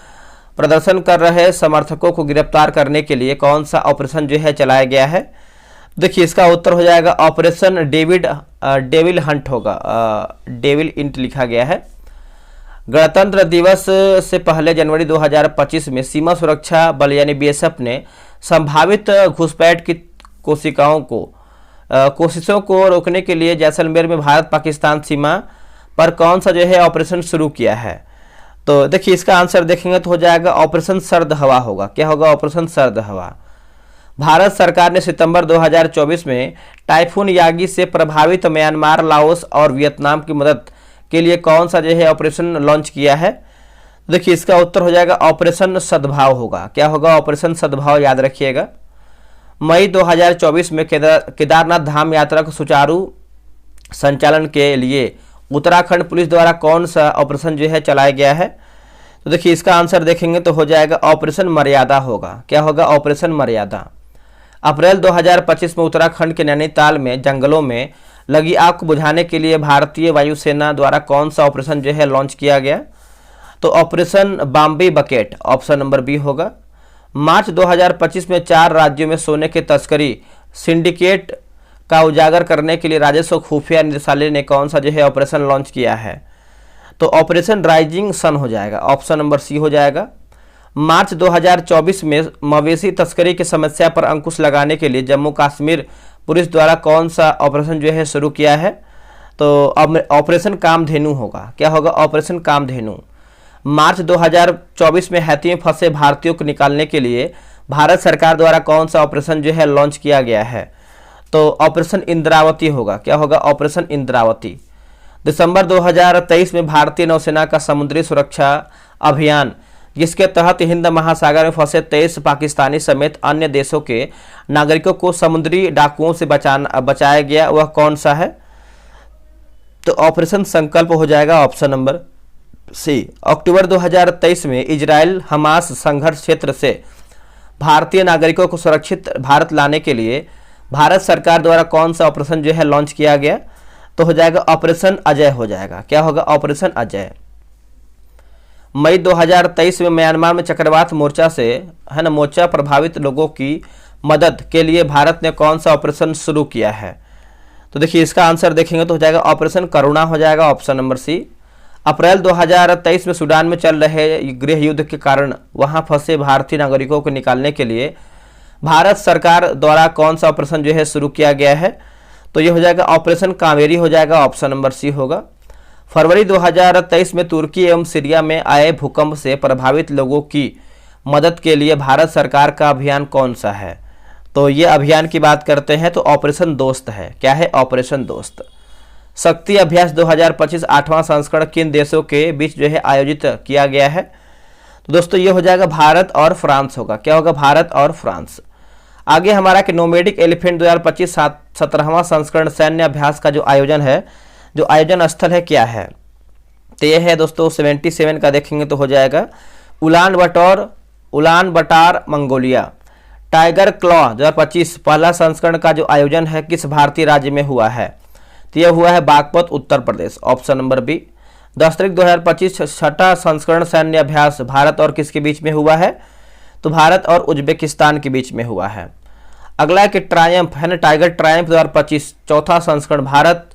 प्रदर्शन कर रहे समर्थकों को गिरफ्तार करने के लिए कौन सा ऑपरेशन जो है चलाया गया है? देखिए इसका उत्तर हो जाएगा ऑपरेशन डेविल हंट होगा, डेविल इंट लिखा गया है। गणतंत्र दिवस से पहले जनवरी 2025 में सीमा सुरक्षा बल यानी बीएसएफ ने संभावित घुसपैठ की कोशिशों को रोकने के लिए जैसलमेर में भारत पाकिस्तान सीमा पर कौन सा जो है ऑपरेशन शुरू किया है। तो देखिए इसका आंसर देखेंगे तो हो जाएगा ऑपरेशन सर्द हवा होगा। क्या होगा? ऑपरेशन सर्द हवा। भारत सरकार ने सितंबर 2024 में टाइफून यागी से प्रभावित म्यांमार, लाओस और वियतनाम की मदद के लिए कौन सा जो है ऑपरेशन लॉन्च किया है। देखिए इसका उत्तर हो जाएगा ऑपरेशन सद्भाव होगा। क्या होगा? ऑपरेशन सद्भाव, याद रखिएगा। मई 2024 में केदारनाथ धाम यात्रा को सुचारू संचालन के लिए उत्तराखंड पुलिस द्वारा कौन सा ऑपरेशन जो है चलाया गया है। तो देखिए इसका आंसर देखेंगे तो हो जाएगा ऑपरेशन मर्यादा होगा। क्या होगा? ऑपरेशन मर्यादा। अप्रैल 2025 में उत्तराखंड के नैनीताल में जंगलों में लगी आग को बुझाने के लिए भारतीय वायुसेना द्वारा कौन सा ऑपरेशन जो है लॉन्च किया गया। तो operation Bombay bucket, option number B होगा। मार्च 2025 में 4 राज्यों में सोने के तस्करी सिंडिकेट का उजागर करने के लिए राजस्व खुफिया निदेशालय ने कौन सा जो है ऑपरेशन लॉन्च किया है। तो ऑपरेशन राइजिंग सन हो जाएगा, ऑप्शन नंबर सी हो जाएगा। मार्च 2024 में मवेशी तस्करी की समस्या पर अंकुश लगाने के लिए जम्मू कश्मीर पुलिस द्वारा कौन सा ऑपरेशन जो है शुरू किया है। तो ऑपरेशन कामधेनु होगा। क्या होगा? ऑपरेशन कामधेनु। मार्च 2024 में हैती में फंसे भारतीयों को निकालने के लिए भारत सरकार द्वारा कौन सा ऑपरेशन जो है लॉन्च किया गया है। तो ऑपरेशन इंद्रावती होगा। क्या होगा? ऑपरेशन इंद्रावती। दिसंबर 2023 में भारतीय नौसेना का समुद्री सुरक्षा अभियान, जिसके तहत हिंद महासागर में फंसे 23 पाकिस्तानी समेत अन्य देशों के नागरिकों को समुद्री डाकुओं से बचाया गया, वह कौन सा है। तो ऑपरेशन संकल्प हो जाएगा, ऑप्शन नंबर सी। अक्टूबर 2023 में इजराइल हमास संघर्ष क्षेत्र से भारतीय नागरिकों को सुरक्षित भारत लाने के लिए भारत सरकार द्वारा कौन सा ऑपरेशन जो है लॉन्च किया गया। तो हो जाएगा ऑपरेशन अजय हो जाएगा। क्या होगा? ऑपरेशन अजय। मई 2023 में म्यांमार में चक्रवात मोर्चा प्रभावित लोगों की मदद के लिए भारत ने कौन सा ऑपरेशन शुरू किया है। तो देखिए इसका आंसर देखेंगे तो हो जाएगा ऑपरेशन करुणा हो जाएगा, ऑप्शन नंबर सी। अप्रैल 2023 में सूडान में चल रहे गृह युद्ध के कारण वहां फंसे भारतीय नागरिकों को निकालने के लिए भारत सरकार द्वारा कौन सा ऑपरेशन जो है शुरू किया गया है। तो ये हो जाएगा ऑपरेशन कावेरी हो जाएगा, ऑप्शन नंबर सी होगा। फरवरी 2023 में तुर्की एवं सीरिया में आए भूकंप से प्रभावित लोगों की मदद के लिए भारत सरकार का अभियान कौन सा है। तो ये अभियान की बात करते हैं तो ऑपरेशन दोस्त है। क्या है? ऑपरेशन दोस्त। शक्ति अभ्यास 2025 8वां संस्करण किन देशों के बीच जो है आयोजित किया गया है। तो दोस्तों ये हो जाएगा भारत और फ्रांस होगा। क्या होगा? भारत और फ्रांस। आगे हमारा कि नोमैडिक एलिफेंट 2025 17वां संस्करण सैन्य अभ्यास का जो आयोजन है, जो आयोजन स्थल है क्या है। तो यह है दोस्तों 77 का देखेंगे तो हो जाएगा उलान बटार मंगोलिया। टाइगर क्लॉ 2025 पहला संस्करण का जो आयोजन है किस भारतीय राज्य में हुआ है। तो यह हुआ है Baghpat, Uttar Pradesh, option number B. 10 तारीख 2025 छठा संस्करण सैन्य अभ्यास भारत और किसके बीच में हुआ है। तो भारत और उज्बेकिस्तान के बीच में हुआ है। अगला कि ट्रायम्फ है ना, टाइगर ट्रायम्फ 2025 चौथा संस्करण भारत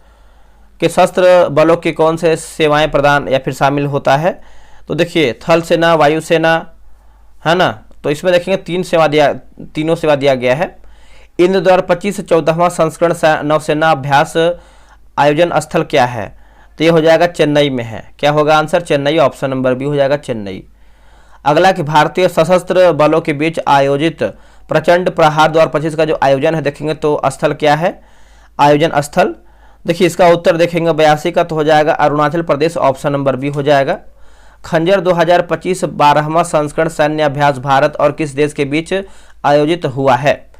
के सशस्त्र बलों की कौन से सेवाएं प्रदान या फिर शामिल होता है। तो देखिए थल सेना, वायुसेना है ना, तो इसमें देखेंगे तीनों सेवा दिया गया है। इंद्र 2025 14वां संस्करण नौसेना अभ्यास आयोजन स्थल क्या है। तो ये हो जाएगा चेन्नई में है। क्या होगा answer? Chennai, option number B हो जाएगा चेन्नई। अगला कि भारतीय सशस्त्र बलों के बीच आयोजित प्रचंड प्रहार 2025 का जो आयोजन है देखेंगे तो स्थल क्या है, आयोजन स्थल। देखिए इसका उत्तर देखेंगे 82 का तो हो जाएगा Arunachal Pradesh, option number B हो जाएगा। खंजर 2025 12वां संस्करण सैन्य अभ्यास भारत और किस देश के बीच आयोजित हुआ है।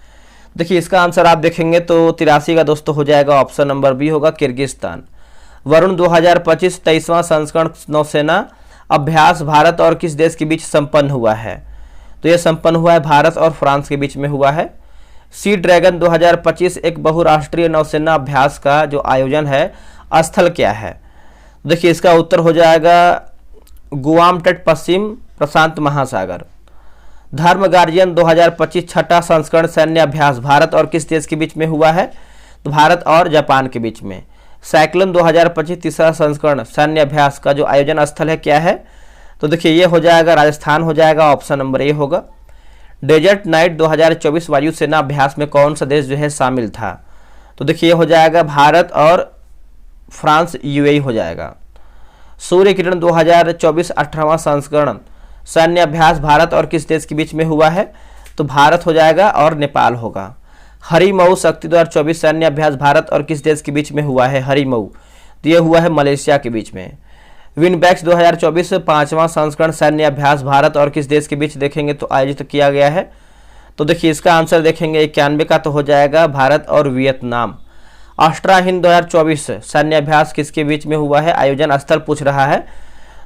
देखिए इसका आंसर आप देखेंगे तो 83 का दोस्तों हो जाएगा, ऑप्शन नंबर बी होगा किर्गिस्तान। वरुण 2025 23वां संस्करण नौसेना अभ्यास भारत और किस देश के बीच संपन्न हुआ है। तो यह संपन्न हुआ है भारत और फ्रांस के बीच में हुआ है। सी ड्रैगन 2025 एक बहुराष्ट्रीय नौसेना अभ्यास का जो आयोजन है स्थल क्या है। देखिए इसका उत्तर हो जाएगा गुआम तट, पश्चिम प्रशांत महासागर। धर्म गार्जियन 2025 छठा संस्करण सैन्य अभ्यास भारत और किस देश के बीच में हुआ है। तो भारत और जापान के बीच में। साइक्लोन 2025 तीसरा संस्करण सैन्य अभ्यास का जो आयोजन स्थल है क्या है? तो देखिए ये हो जाएगा राजस्थान हो जाएगा, ऑप्शन नंबर ए होगा। डेजर्ट नाइट 2024 वायुसेना अभ्यास में कौन सा देश जो है शामिल था? तो देखिए ये हो जाएगा भारत और फ्रांस यूएई हो जाएगा। सूर्य किरण 2024 18वां संस्करण सैन्य अभ्यास भारत और किस देश के बीच में हुआ है? तो भारत हो जाएगा और नेपाल होगा। हरिमऊ शक्ति 2024 सैन्य अभ्यास भारत और किस देश के बीच में हुआ है? हरिमऊ तो ये हुआ है मलेशिया के बीच में। विनबैक्स 2024 5वां संस्करण सैन्य अभ्यास भारत और किस देश के बीच देखेंगे तो आयोजित किया गया है? तो देखिए इसका आंसर देखेंगे 91 का तो हो जाएगा भारत और वियतनाम। ऑस्ट्रा हिंद 2024 सैन्य अभ्यास किसके बीच में हुआ है? आयोजन स्थल पूछ रहा है।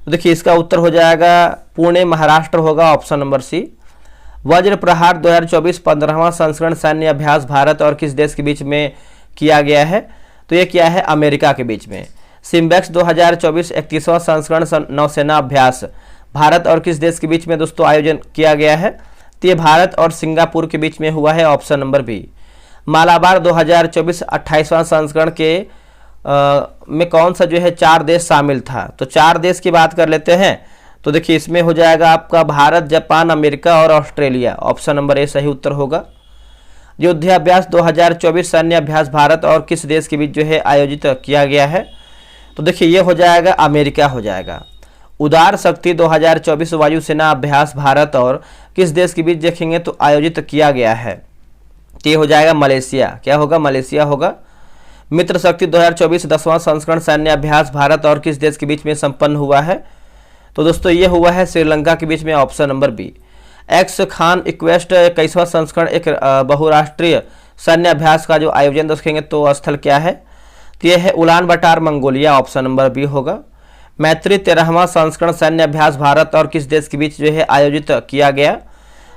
तो देखिए इसका उत्तर हो जाएगा पुणे महाराष्ट्र होगा, ऑप्शन नंबर सी। वज्र प्रहार 2024 15वां संस्करण सैन्य अभ्यास भारत और किस देश के बीच में किया गया है? तो ये क्या है? अमेरिका के बीच में। सिम्बेक्स 2024 31वां संस्करण नौसेना अभ्यास भारत और किस देश के बीच में दोस्तों आयोजन किया गया है? तो ये भारत और सिंगापुर के बीच में हुआ है, ऑप्शन नंबर बी। मालाबार 2024 28वां संस्करण के में कौन सा जो है 4 देश शामिल था? तो 4 देश की बात कर लेते हैं। तो देखिए इसमें हो जाएगा आपका भारत, जापान, अमेरिका और ऑस्ट्रेलिया, ऑप्शन नंबर ए सही उत्तर होगा। युद्धाभ्यास 2024 सैन्य अभ्यास भारत और किस देश के बीच जो है आयोजित किया गया है? तो देखिए ये हो जाएगा अमेरिका हो जाएगा। उदार शक्ति 2024 वायुसेना अभ्यास भारत और किस देश के बीच देखेंगे तो आयोजित किया गया है? तो ये हो जाएगा मलेशिया। क्या होगा? मलेशिया होगा। मित्र शक्ति 2024 10वां संस्करण सैन्य अभ्यास भारत और किस देश के बीच में संपन्न हुआ है? तो दोस्तों ये हुआ है श्रीलंका के बीच में, option number B. Ex Khaan Quest 21वां संस्करण एक बहुराष्ट्रीय सैन्य अभ्यास का जो आयोजन देखेंगे तो स्थल क्या है? तो यह है Ulaanbaatar Mongolia, option number B होगा। मैत्री 13वां संस्करण सैन्य अभ्यास भारत और किस देश के बीच जो है आयोजित किया गया?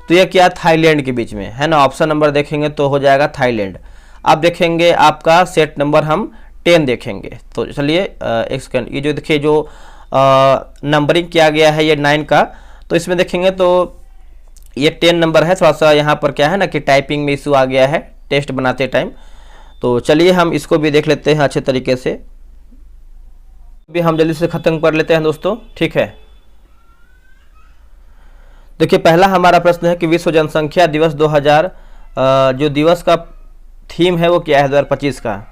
तो यह क्या? थाईलैंड के बीच में है ना, ऑप्शन नंबर देखेंगे तो हो जाएगा थाईलैंड। अब देखेंगे आपका सेट नंबर हम 10 देखेंगे। तो चलिए एक सेकंड, ये जो देखिए जो नंबरिंग किया गया है ये 9 का, तो इसमें देखेंगे तो ये 10 नंबर है। थोड़ा सा यहाँ पर क्या है ना कि टाइपिंग में इशू आ गया है टेस्ट बनाते टाइम। तो चलिए हम इसको भी देख लेते हैं अच्छे तरीके से, भी हम जल्दी से खत्म कर लेते हैं दोस्तों, ठीक है। देखिए पहला हमारा प्रश्न है कि विश्व जनसंख्या दिवस 2000 जो दिवस का थीम है वो क्या है 2025 का?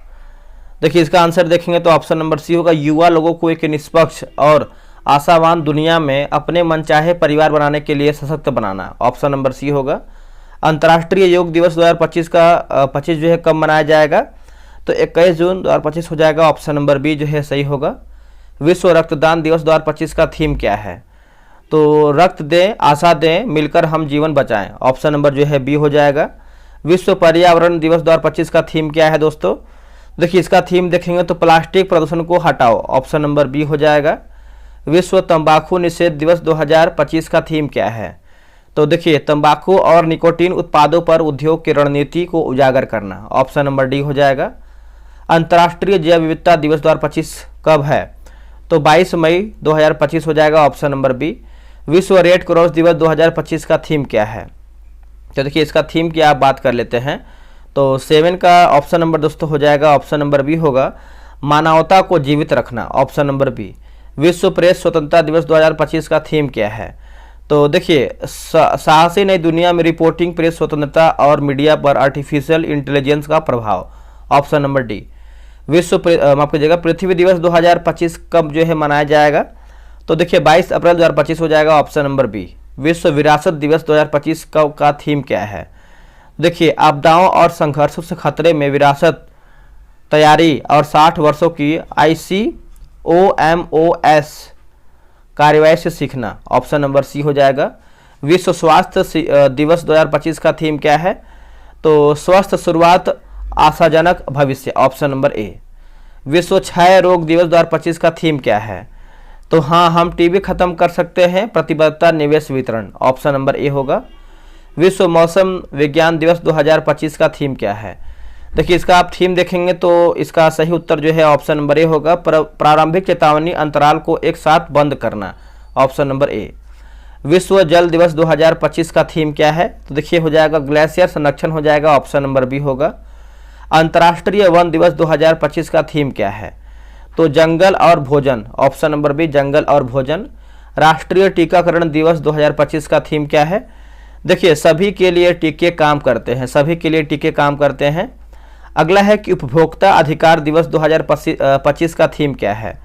देखिए इसका आंसर देखेंगे तो ऑप्शन नंबर सी होगा। युवा लोगों को एक निष्पक्ष और आशावान दुनिया में अपने मनचाहे परिवार बनाने के लिए सशक्त बनाना, ऑप्शन नंबर सी होगा। अंतर्राष्ट्रीय योग दिवस 2025 का 25 जो है कब मनाया जाएगा? तो 21 जून 2025 हो जाएगा, ऑप्शन नंबर बी जो है सही होगा। विश्व रक्तदान दिवस 2025 का थीम क्या है? तो रक्त दें, आशा दें, मिलकर हम जीवन बचाएं, ऑप्शन नंबर जो है बी हो जाएगा। विश्व पर्यावरण दिवस 2025 का थीम क्या है दोस्तों? देखिए इसका थीम देखेंगे तो प्लास्टिक प्रदूषण को हटाओ, ऑप्शन नंबर बी हो जाएगा। विश्व तंबाकू निषेध दिवस 2025 का थीम क्या है? तो देखिए तंबाकू और निकोटीन उत्पादों पर उद्योग की रणनीति को उजागर करना, ऑप्शन नंबर डी हो जाएगा। अंतर्राष्ट्रीय जैव विविधता दिवस 2025 कब है? तो 22 मई 2025 हो जाएगा, ऑप्शन नंबर बी। विश्व रेड क्रॉस दिवस 2025 का थीम क्या है? तो देखिए इसका थीम की आप बात कर लेते हैं तो 7 का ऑप्शन नंबर दोस्तों हो जाएगा, ऑप्शन नंबर बी होगा। मानवता को जीवित रखना, ऑप्शन नंबर बी। विश्व प्रेस स्वतंत्रता दिवस 2025 का थीम क्या है? तो देखिए साहसी नई दुनिया में रिपोर्टिंग, प्रेस स्वतंत्रता और मीडिया पर आर्टिफिशियल इंटेलिजेंस का प्रभाव, ऑप्शन नंबर डी। विश्व माफ कीजिएगा पृथ्वी दिवस 2025 कब जो है मनाया जाएगा? तो देखिए 22 अप्रैल 2025 हो जाएगा, ऑप्शन नंबर बी। विश्व विरासत दिवस 2025 का थीम क्या है? देखिए आपदाओं और संघर्षों से खतरे में विरासत तैयारी और 60 वर्षों की ICOMOS कार्यवाही से सीखना, ऑप्शन नंबर सी हो जाएगा। विश्व स्वास्थ्य दिवस 2025 का थीम क्या है? तो स्वस्थ शुरुआत आशाजनक भविष्य, ऑप्शन नंबर ए। विश्व क्षय रोग दिवस 2025 का थीम क्या है? तो हाँ हम टीबी खत्म कर सकते हैं, प्रतिबद्धता निवेश वितरण, ऑप्शन नंबर ए होगा। विश्व मौसम विज्ञान दिवस 2025 का थीम क्या है? देखिए इसका आप थीम देखेंगे तो इसका सही उत्तर जो है ऑप्शन नंबर ए होगा। प्रारंभिक चेतावनी अंतराल को एक साथ बंद करना, ऑप्शन नंबर ए। विश्व जल दिवस 2025 का थीम क्या है? तो देखिए हो जाएगा ग्लेशियर संरक्षण हो जाएगा, ऑप्शन नंबर बी होगा। अंतर्राष्ट्रीय वन दिवस 2025 का थीम क्या है? तो जंगल और भोजन, ऑप्शन नंबर बी जंगल और भोजन। राष्ट्रीय टीकाकरण दिवस 2025 का थीम क्या है? देखिए सभी के लिए टीके काम करते हैं, सभी के लिए टीके काम करते हैं। अगला है कि उपभोक्ता अधिकार दिवस 2025 का थीम क्या है?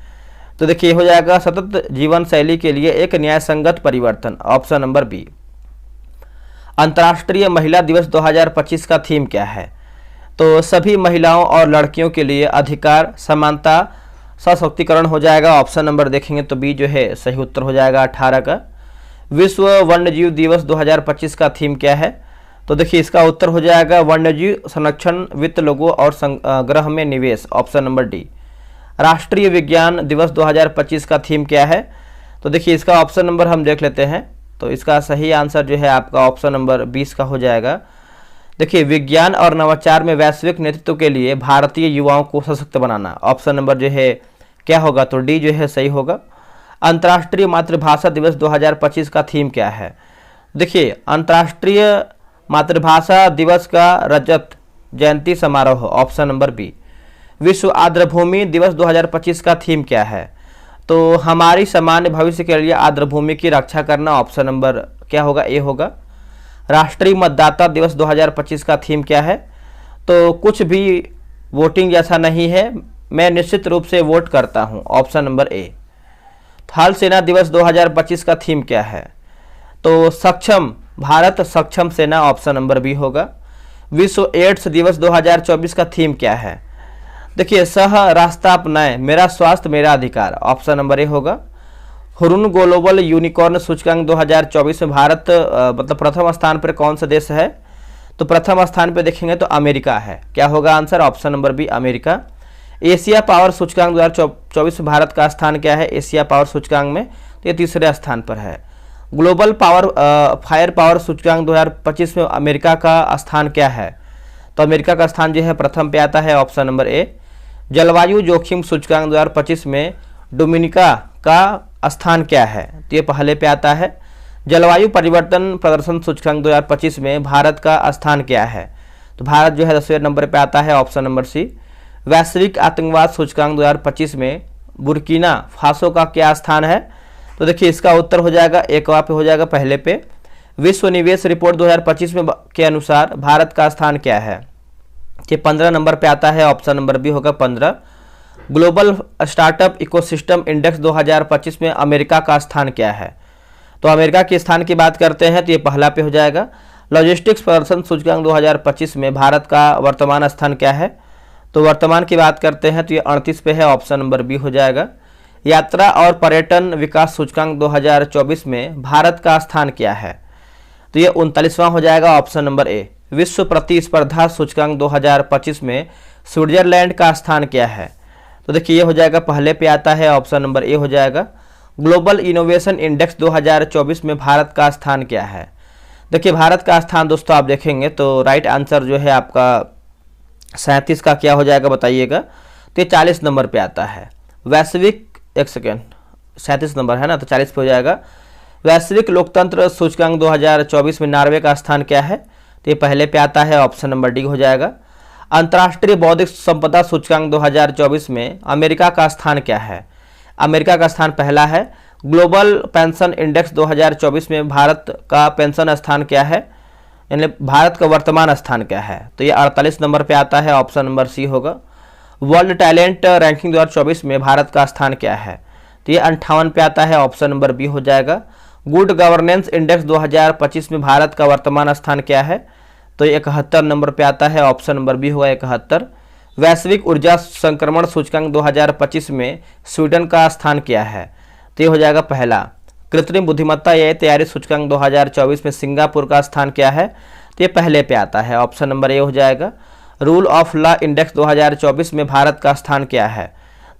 तो देखिए हो जाएगा सतत जीवन शैली के लिए एक न्यायसंगत परिवर्तन, ऑप्शन नंबर बी। अंतर्राष्ट्रीय महिला दिवस 2025 का थीम क्या है? तो सभी महिलाओं और लड़कियों के लिए अधिकार, समानता, सशक्तिकरण हो जाएगा, ऑप्शन नंबर देखेंगे तो बी जो है सही उत्तर हो जाएगा 18 का। विश्व वन्यजीव दिवस 2025 का थीम क्या है? तो देखिए इसका उत्तर हो जाएगा वन्यजीव संरक्षण, वित्त, लोगों और संग्रह में निवेश, ऑप्शन नंबर डी। राष्ट्रीय विज्ञान दिवस 2025 का थीम क्या है? तो देखिए इसका ऑप्शन नंबर हम देख लेते हैं, तो इसका सही आंसर जो है आपका ऑप्शन नंबर 20 का हो जाएगा। देखिए विज्ञान और नवाचार में वैश्विक नेतृत्व के लिए भारतीय युवाओं को सशक्त बनाना, ऑप्शन नंबर जो है क्या होगा? तो डी जो है सही होगा। अंतर्राष्ट्रीय मातृभाषा दिवस 2025 का थीम क्या है? देखिए अंतर्राष्ट्रीय मातृभाषा दिवस का रजत जयंती समारोह, ऑप्शन नंबर बी। विश्व आर्द्रभूमि दिवस 2025 का थीम क्या है? तो हमारी सामान्य भविष्य के लिए आर्द्रभूमि की रक्षा करना, ऑप्शन नंबर क्या होगा? ए होगा। राष्ट्रीय मतदाता दिवस 2025 का थीम क्या है? तो कुछ भी वोटिंग जैसा नहीं है, मैं निश्चित रूप से वोट करता हूं, ऑप्शन नंबर ए। थल सेना दिवस 2025 का थीम क्या है? तो सक्षम भारत सक्षम सेना, ऑप्शन नंबर बी होगा। विश्व एड्स दिवस 2024 का थीम क्या है? देखिए सह रास्ता अपनाएं, मेरा स्वास्थ्य मेरा अधिकार, ऑप्शन नंबर ए होगा। हुरुन ग्लोबल यूनिकॉर्न सूचकांक 2024 में भारत मतलब प्रथम स्थान पर कौन सा देश है? तो प्रथम स्थान पर देखेंगे तो अमेरिका है, क्या होगा answer? Option number B America. Asia power सूचकांक 2024 में भारत का स्थान क्या है एशिया पावर सूचकांक में? तो ये तीसरे स्थान पर है। ग्लोबल फायर पावर सूचकांक 2025 में अमेरिका का स्थान क्या है? तो अमेरिका का स्थान जो है प्रथम पे आता है, ऑप्शन नंबर ए। जलवायु जोखिम सूचकांक 2025 में डोमिनिका का स्थान क्या है? तो ये पहले पे आता है। जलवायु परिवर्तन प्रदर्शन सूचकांक 2025 में भारत का स्थान क्या है? तो भारत जो है 10वें नंबर पे आता है, ऑप्शन नंबर सी। वैश्विक आतंकवाद सूचकांक 2025 में बुर्किना फासो का क्या स्थान है? तो देखिए इसका उत्तर हो जाएगा एक पे हो जाएगा पहले पे। विश्व निवेश रिपोर्ट 2025 में के अनुसार भारत का स्थान क्या है? ये 15 नंबर पे आता है, ऑप्शन नंबर बी होगा 15। ग्लोबल स्टार्टअप इकोसिस्टम इंडेक्स 2025 में अमेरिका का स्थान क्या है? तो अमेरिका के स्थान की बात करते हैं तो ये पहला पे हो जाएगा। लॉजिस्टिक्स प्रदर्शन सूचकांक 2025 में भारत का वर्तमान स्थान क्या है? तो वर्तमान की बात करते हैं तो ये 38 पे है, ऑप्शन नंबर बी हो जाएगा। यात्रा और पर्यटन विकास सूचकांक 2024 में भारत का स्थान क्या है? तो ये 39वां हो जाएगा, ऑप्शन नंबर ए। विश्व प्रतिस्पर्धा सूचकांक 2025 में स्विट्जरलैंड का स्थान क्या है? तो देखिए ये हो जाएगा पहले पे आता है, ऑप्शन नंबर ए हो जाएगा। ग्लोबल इनोवेशन इंडेक्स 2024 में भारत का स्थान क्या है? देखिए भारत का स्थान दोस्तों आप देखेंगे तो राइट आंसर जो है आपका 37 का क्या हो जाएगा बताइएगा? तो ये 40 नंबर पे आता है। वैश्विक 37 नंबर है ना, तो 40 पे हो जाएगा। वैश्विक लोकतंत्र सूचकांक 2024 में नॉर्वे का स्थान क्या है? तो ये पहले पे आता है, ऑप्शन नंबर डी हो जाएगा। अंतर्राष्ट्रीय बौद्धिक संपदा सूचकांक 2024 में अमेरिका का स्थान क्या है? अमेरिका का स्थान पहला है। ग्लोबल पेंशन इंडेक्स 2024 में भारत का पेंशन स्थान क्या है, यानी भारत का वर्तमान स्थान क्या है? तो ये 48 नंबर पे आता है, ऑप्शन नंबर सी होगा। वर्ल्ड टैलेंट रैंकिंग 2024 में भारत का स्थान क्या है? तो ये 58 पे आता है, ऑप्शन नंबर बी हो जाएगा। गुड गवर्नेंस इंडेक्स 2025 में भारत का वर्तमान स्थान क्या है? तो ये 71 नंबर पे आता है, ऑप्शन नंबर बी होगा 71। वैश्विक ऊर्जा संक्रमण सूचकांक 2025 में स्वीडन का स्थान क्या है? तो ये हो जाएगा पहला। कृत्रिम बुद्धिमत्ता या तैयारी सूचकांक 2024 में सिंगापुर का स्थान क्या है? तो ये पहले पे आता है, ऑप्शन नंबर ए हो जाएगा। रूल ऑफ लॉ इंडेक्स 2024 में भारत का स्थान क्या है?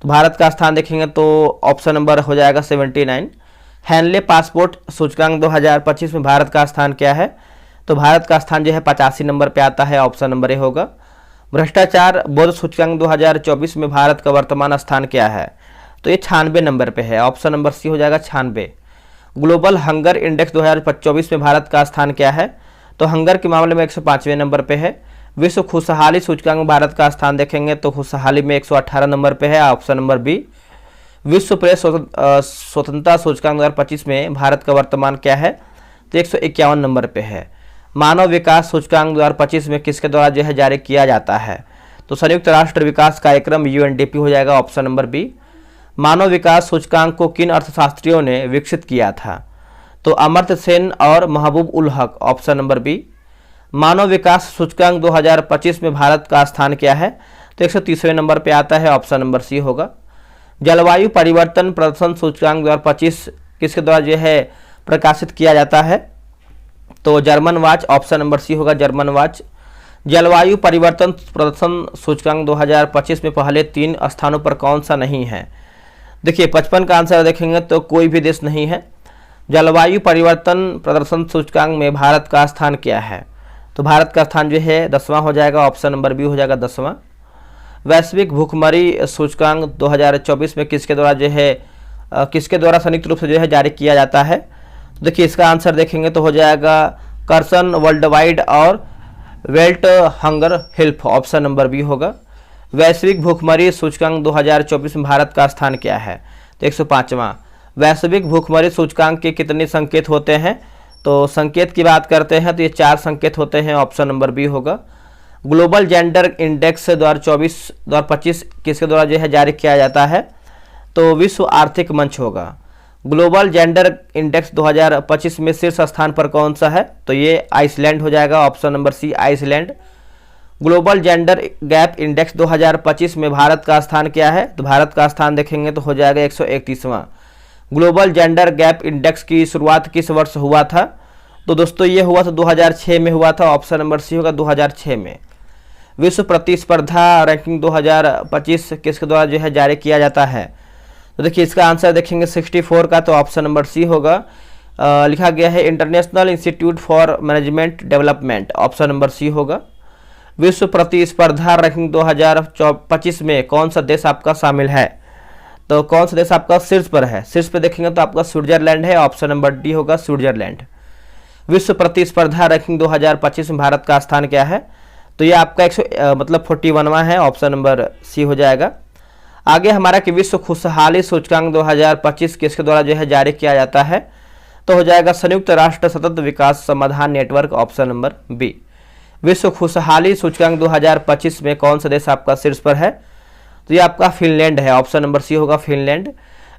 तो भारत का स्थान देखेंगे तो ऑप्शन नंबर हो जाएगा 79। हैंडले पासपोर्ट सूचकांक 2025 में भारत का स्थान क्या है? तो भारत का स्थान जो है 85 नंबर पे आता है, ऑप्शन नंबर ए होगा। भ्रष्टाचार बोध सूचकांक 2024 में भारत का वर्तमान स्थान क्या है? तो ये 96 नंबर पे है, ऑप्शन नंबर सी हो जाएगा 96। ग्लोबल हंगर इंडेक्स 2024 में भारत का स्थान क्या है? तो हंगर के मामले में 105वें नंबर पे है। विश्व खुशहाली सूचकांक में भारत का स्थान देखेंगे तो खुशहाली में 118 नंबर पे है, ऑप्शन नंबर बी। विश्व प्रेस स्वतंत्रता सूचकांक 2025 में भारत का वर्तमान क्या है, तो 151 नंबर पे है। मानव विकास सूचकांक 2025 में किसके द्वारा जो है जारी किया जाता है, तो संयुक्त राष्ट्र विकास कार्यक्रम यूएनडीपी हो जाएगा, ऑप्शन नंबर बी। मानव विकास सूचकांक को किन अर्थशास्त्रियों ने विकसित किया था, तो अमर्त्य सेन और महबूब ul Haq, option number B. मानव विकास सूचकांक 2025 में भारत का स्थान क्या है, तो 130वें नंबर पे आता है, ऑप्शन नंबर सी होगा। जलवायु परिवर्तन प्रदर्शन सूचकांक 2025 किसके द्वारा जो है प्रकाशित किया जाता है, तो German watch, option number C होगा, जर्मन वॉच। जलवायु परिवर्तन प्रदर्शन सूचकांक 2025 में पहले 3 स्थानों पर कौन सा नहीं है, देखिए 55 का आंसर देखेंगे तो कोई भी देश नहीं है। जलवायु परिवर्तन प्रदर्शन सूचकांक में भारत का स्थान क्या है, तो भारत का स्थान जो है 10वां हो जाएगा, ऑप्शन नंबर बी हो जाएगा 10वां। वैश्विक भूखमरी सूचकांक 2024 में किसके द्वारा जो है किसके द्वारा संयुक्त रूप से जो है जारी किया जाता है, देखिए इसका आंसर देखेंगे तो हो जाएगा कर्सन वर्ल्ड वाइड और Welt Hunger Help, option number B होगा। वैश्विक भूखमरी सूचकांक 2024 में भारत का स्थान क्या है, तो 105वां। वैश्विक भूखमरी सूचकांक के कितने संकेत होते हैं, तो संकेत की बात करते हैं तो ये 4 संकेत होते हैं, ऑप्शन नंबर बी होगा। ग्लोबल जेंडर इंडेक्स 2024-2025 किसके द्वारा जो है जारी किया जाता है, तो विश्व आर्थिक मंच होगा। ग्लोबल जेंडर इंडेक्स 2025 में शीर्ष स्थान पर कौन सा है, तो ये आइसलैंड हो जाएगा, option number C Iceland. Global gender gap index 2025 में भारत का स्थान क्या है, तो भारत का स्थान देखेंगे तो हो जाएगा 131वां। ग्लोबल जेंडर गैप इंडेक्स की शुरुआत किस वर्ष हुआ था, तो दोस्तों ये हुआ था 2006 में हुआ था, ऑप्शन नंबर सी होगा 2006 में। विश्व प्रतिस्पर्धा रैंकिंग 2025 किसके द्वारा जो है जारी किया जाता है, तो देखिए इसका आंसर देखेंगे 64 का, तो ऑप्शन नंबर सी होगा। लिखा गया है international institute for management development, option number C होगा। विश्व प्रतिस्पर्धा रैंकिंग 2025 में कौन सा देश आपका शामिल है, तो कौन सा देश आपका शीर्ष पर है, शीर्ष पे देखेंगे तो आपका स्विट्जरलैंड है, ऑप्शन नंबर डी होगा स्विट्जरलैंड। विश्व प्रतिस्पर्धा रैंकिंग 2025 में भारत का स्थान क्या है, तो ये आपका 41वां है, ऑप्शन नंबर सी हो जाएगा। आगे हमारा कि विश्व खुशहाली सूचकांक 2025 किसके द्वारा जो है जारी किया जाता है, तो हो जाएगा संयुक्त राष्ट्र सतत विकास समाधान नेटवर्क, ऑप्शन नंबर बी। विश्व खुशहाली सूचकांक 2025 में कौन सा देश आपका शीर्ष पर है, तो ये आपका फिनलैंड है, ऑप्शन नंबर सी होगा फिनलैंड।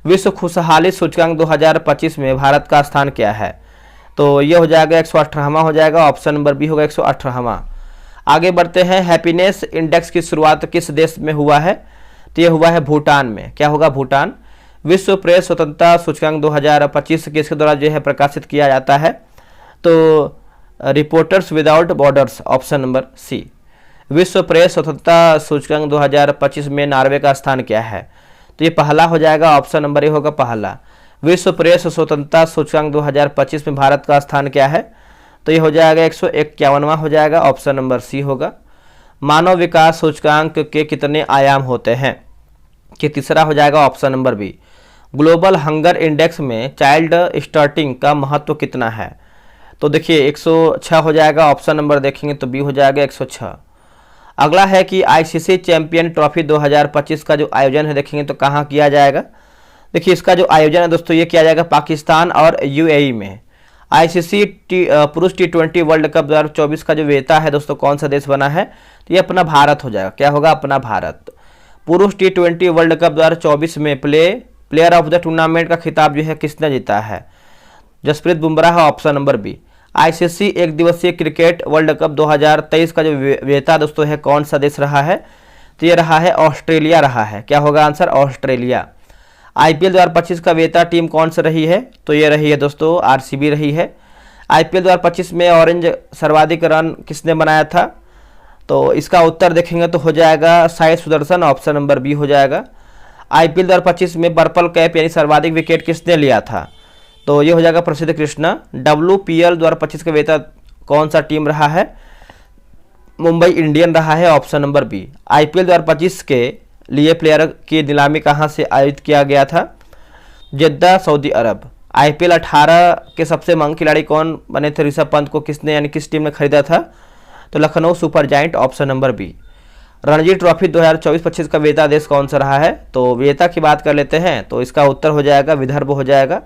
विश्व खुशहाली सूचकांक 2025 में भारत का स्थान क्या है, तो ये हो जाएगा 118वां हो जाएगा, ऑप्शन नंबर बी होगा 118वां। आगे बढ़ते हैं, हैप्पीनेस इंडेक्स की शुरुआत किस देश में हुआ है, तो ये हुआ है भूटान में, क्या होगा भूटान। विश्व प्रेस स्वतंत्रता सूचकांक 2025 किसके द्वारा जो है प्रकाशित किया जाता है, तो reporters without borders, option number C. विश्व प्रेस स्वतंत्रता सूचकांक 2025 में नॉर्वे का स्थान क्या है, तो ये पहला हो जाएगा, ऑप्शन नंबर ए होगा पहला। विश्व प्रेस स्वतंत्रता सूचकांक 2025 में भारत का स्थान क्या है, तो ये हो जाएगा 151वां हो जाएगा, ऑप्शन नंबर सी होगा। मानव विकास सूचकांक के कितने आयाम होते हैं, कि तीसरा हो जाएगा, option number B. Global hunger index में चाइल्ड स्टार्टिंग का महत्व कितना है, तो देखिए 106 हो जाएगा, ऑप्शन नंबर देखेंगे तो बी हो जाएगा 106। अगला है कि आईसीसी चैंपियन ट्रॉफी 2025 का जो आयोजन है देखेंगे तो कहाँ किया जाएगा, देखिए इसका जो आयोजन है दोस्तों ये किया जाएगा पाकिस्तान और यूएई में। आईसीसी पुरुष T20 वर्ल्ड कप 2024 का जो विजेता है दोस्तों कौन सा देश बना है, तो ये अपना भारत हो जाएगा, क्या होगा अपना भारत। पुरुष T20 वर्ल्ड कप 2024 में प्लेयर ऑफ द टूर्नामेंट का खिताब जो है किसने जीता है, Jasprit Bumrah, option number B. ICC एक दिवसीय क्रिकेट वर्ल्ड कप 2023 का जो विजेता दोस्तों है कौन सा देश रहा है, तो ये रहा है ऑस्ट्रेलिया रहा है, क्या होगा आंसर ऑस्ट्रेलिया। आईपीएल 2025 का विजेता टीम कौन सा रही है, तो ये रही है दोस्तों आरसीबी रही है। आईपीएल 2025 में ऑरेंज सर्वाधिक रन किसने बनाया था, तो इसका उत्तर देखेंगे तो हो जाएगा Sai Sudharsan, option number B हो जाएगा। आईपीएल 2025 में पर्पल कैप यानी सर्वाधिक विकेट किसने लिया था, तो ये हो जाएगा प्रसिद्ध कृष्णा। WPL 2025 का विजेता कौन सा टीम रहा है, मुंबई इंडियन रहा है, ऑप्शन नंबर बी। आईपीएल 2025 के लिए प्लेयर की नीलामी कहां से आयोजित किया गया था, जेद्दा सऊदी अरब। आईपीएल 18 के सबसे महंगे खिलाड़ी कौन बने थे, ऋषभ पंत को किसने यानी किस टीम ने खरीदा था, तो Lucknow super giant option number B. Ranji trophy 2024-25 का विजेता देश कौन सा रहा है? तो विजेता की बात कर लेते हैं तो इसका उत्तर हो जाएगा विदर्भ हो जाएगा।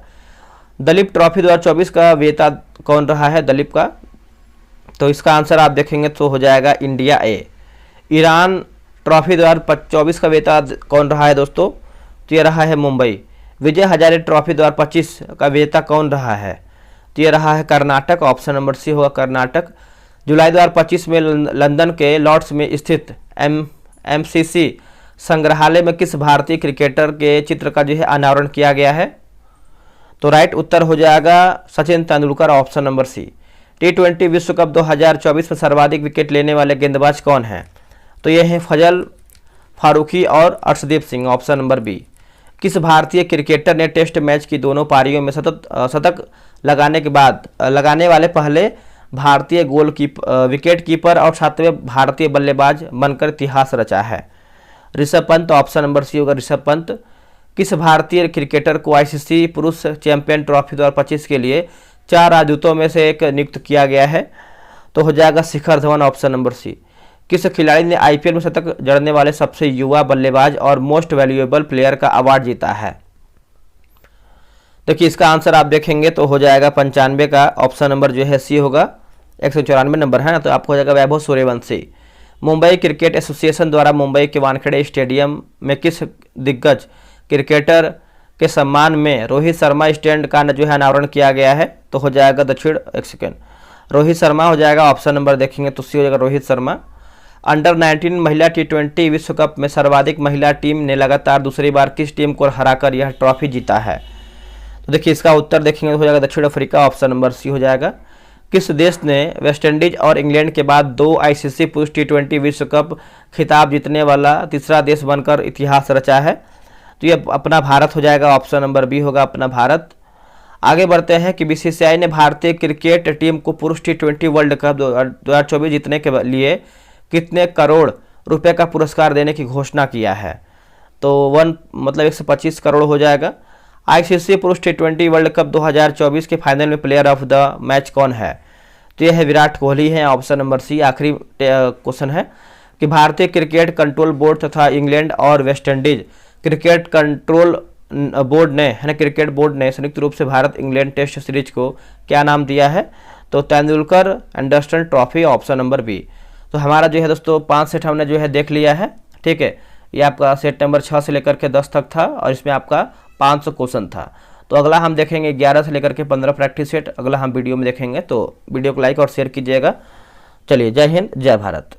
दलीप ट्रॉफी 2024 का विजेता कौन रहा है दलीप का? तो इसका आंसर आप देखेंगे तो हो जाएगा इंडिया ए। ईरान ट्रॉफी 2024 का विजेता कौन रहा है दोस्तों? तो ये रहा है मुंबई। विजय हजारे ट्रॉफी 2025 का विजेता कौन रहा है? तो ये रहा है कर्नाटक, ऑप्शन नंबर सी होगा कर्नाटक। जुलाई 2025 में लंदन के लॉर्ड्स में स्थित MCC संग्रहालय में किस भारतीय क्रिकेटर के चित्र का जो है अनावरण किया गया है? तो राइट उत्तर हो जाएगा Sachin Tendulkar, option number C. T20 विश्व कप 2024 में सर्वाधिक विकेट लेने वाले गेंदबाज कौन हैं? तो ये हैं फजल फारूकी और Arshdeep Singh, option number B. किस भारतीय क्रिकेटर ने टेस्ट मैच की दोनों पारियों में शतक लगाने वाले पहले भारतीय विकेट कीपर और 7वें भारतीय बल्लेबाज बनकर इतिहास रचा है? Rishabh Pant, option number C होगा ऋषभ पंत। किस भारतीय क्रिकेटर को ICC पुरुष चैंपियन ट्रॉफी 2025 के लिए 4 राजदूतों में से एक नियुक्त किया गया है? तो हो जाएगा शिखर धवन, ऑप्शन नंबर सी। किस खिलाड़ी ने IPL में शतक जड़ने वाले सबसे युवा बल्लेबाज और मोस्ट वैल्यूएबल प्लेयर का अवार्ड जीता है? देखिए इसका आंसर आप देखेंगे तो हो जाएगा 95 का, ऑप्शन नंबर जो है सी होगा। 194 नंबर है ना, तो आपको हो जाएगा वैभव सूर्यवंशी। मुंबई क्रिकेट एसोसिएशन द्वारा मुंबई के वानखेड़े स्टेडियम में किस दिग्गज क्रिकेटर के सम्मान में रोहित शर्मा स्टैंड का जो है अनावरण किया गया है? तो हो जाएगा रोहित शर्मा हो जाएगा, ऑप्शन नंबर देखेंगे तो सी हो जाएगा रोहित शर्मा। अंडर 19 महिला T20 विश्व कप में सर्वाधिक महिला टीम ने लगातार दूसरी बार किस टीम को हराकर यह ट्रॉफी जीता है? तो देखिए इसका उत्तर देखेंगे तो हो जाएगा दक्षिण अफ्रीका, ऑप्शन नंबर सी हो जाएगा। किस देश ने वेस्टइंडीज और इंग्लैंड के बाद 2 ICC पुरुष T20 विश्व कप खिताब जीतने वाला तीसरा देश बनकर इतिहास रचा है? तो ये अपना भारत हो जाएगा, ऑप्शन नंबर बी होगा अपना भारत। आगे बढ़ते हैं कि BCCI ने भारतीय क्रिकेट टीम को पुरुष T20 वर्ल्ड कप 2024 जीतने के लिए कितने करोड़ रुपए का पुरस्कार देने की घोषणा किया है? तो 125 करोड़ हो जाएगा। ICC पुरुष T20 वर्ल्ड कप 2024 के फाइनल में प्लेयर ऑफ द मैच कौन है? तो यह है विराट कोहली है, ऑप्शन नंबर सी। आखिरी क्वेश्चन है कि भारतीय क्रिकेट कंट्रोल बोर्ड तथा इंग्लैंड और वेस्टइंडीज क्रिकेट कंट्रोल बोर्ड ने संयुक्त रूप से भारत इंग्लैंड टेस्ट सीरीज को क्या नाम दिया है? तो Tendulkar Anderson trophy, option number B. तो हमारा जो है दोस्तों 5 सेट हमने जो है देख लिया है, ठीक है। ये आपका सेट नंबर 6 से लेकर के 10 तक था और इसमें आपका 500 क्वेश्चन था। तो अगला हम देखेंगे 11 से लेकर के 15 प्रैक्टिस सेट अगला हम वीडियो में देखेंगे। तो वीडियो को लाइक और शेयर कीजिएगा। चलिए, जय हिंद, जय भारत।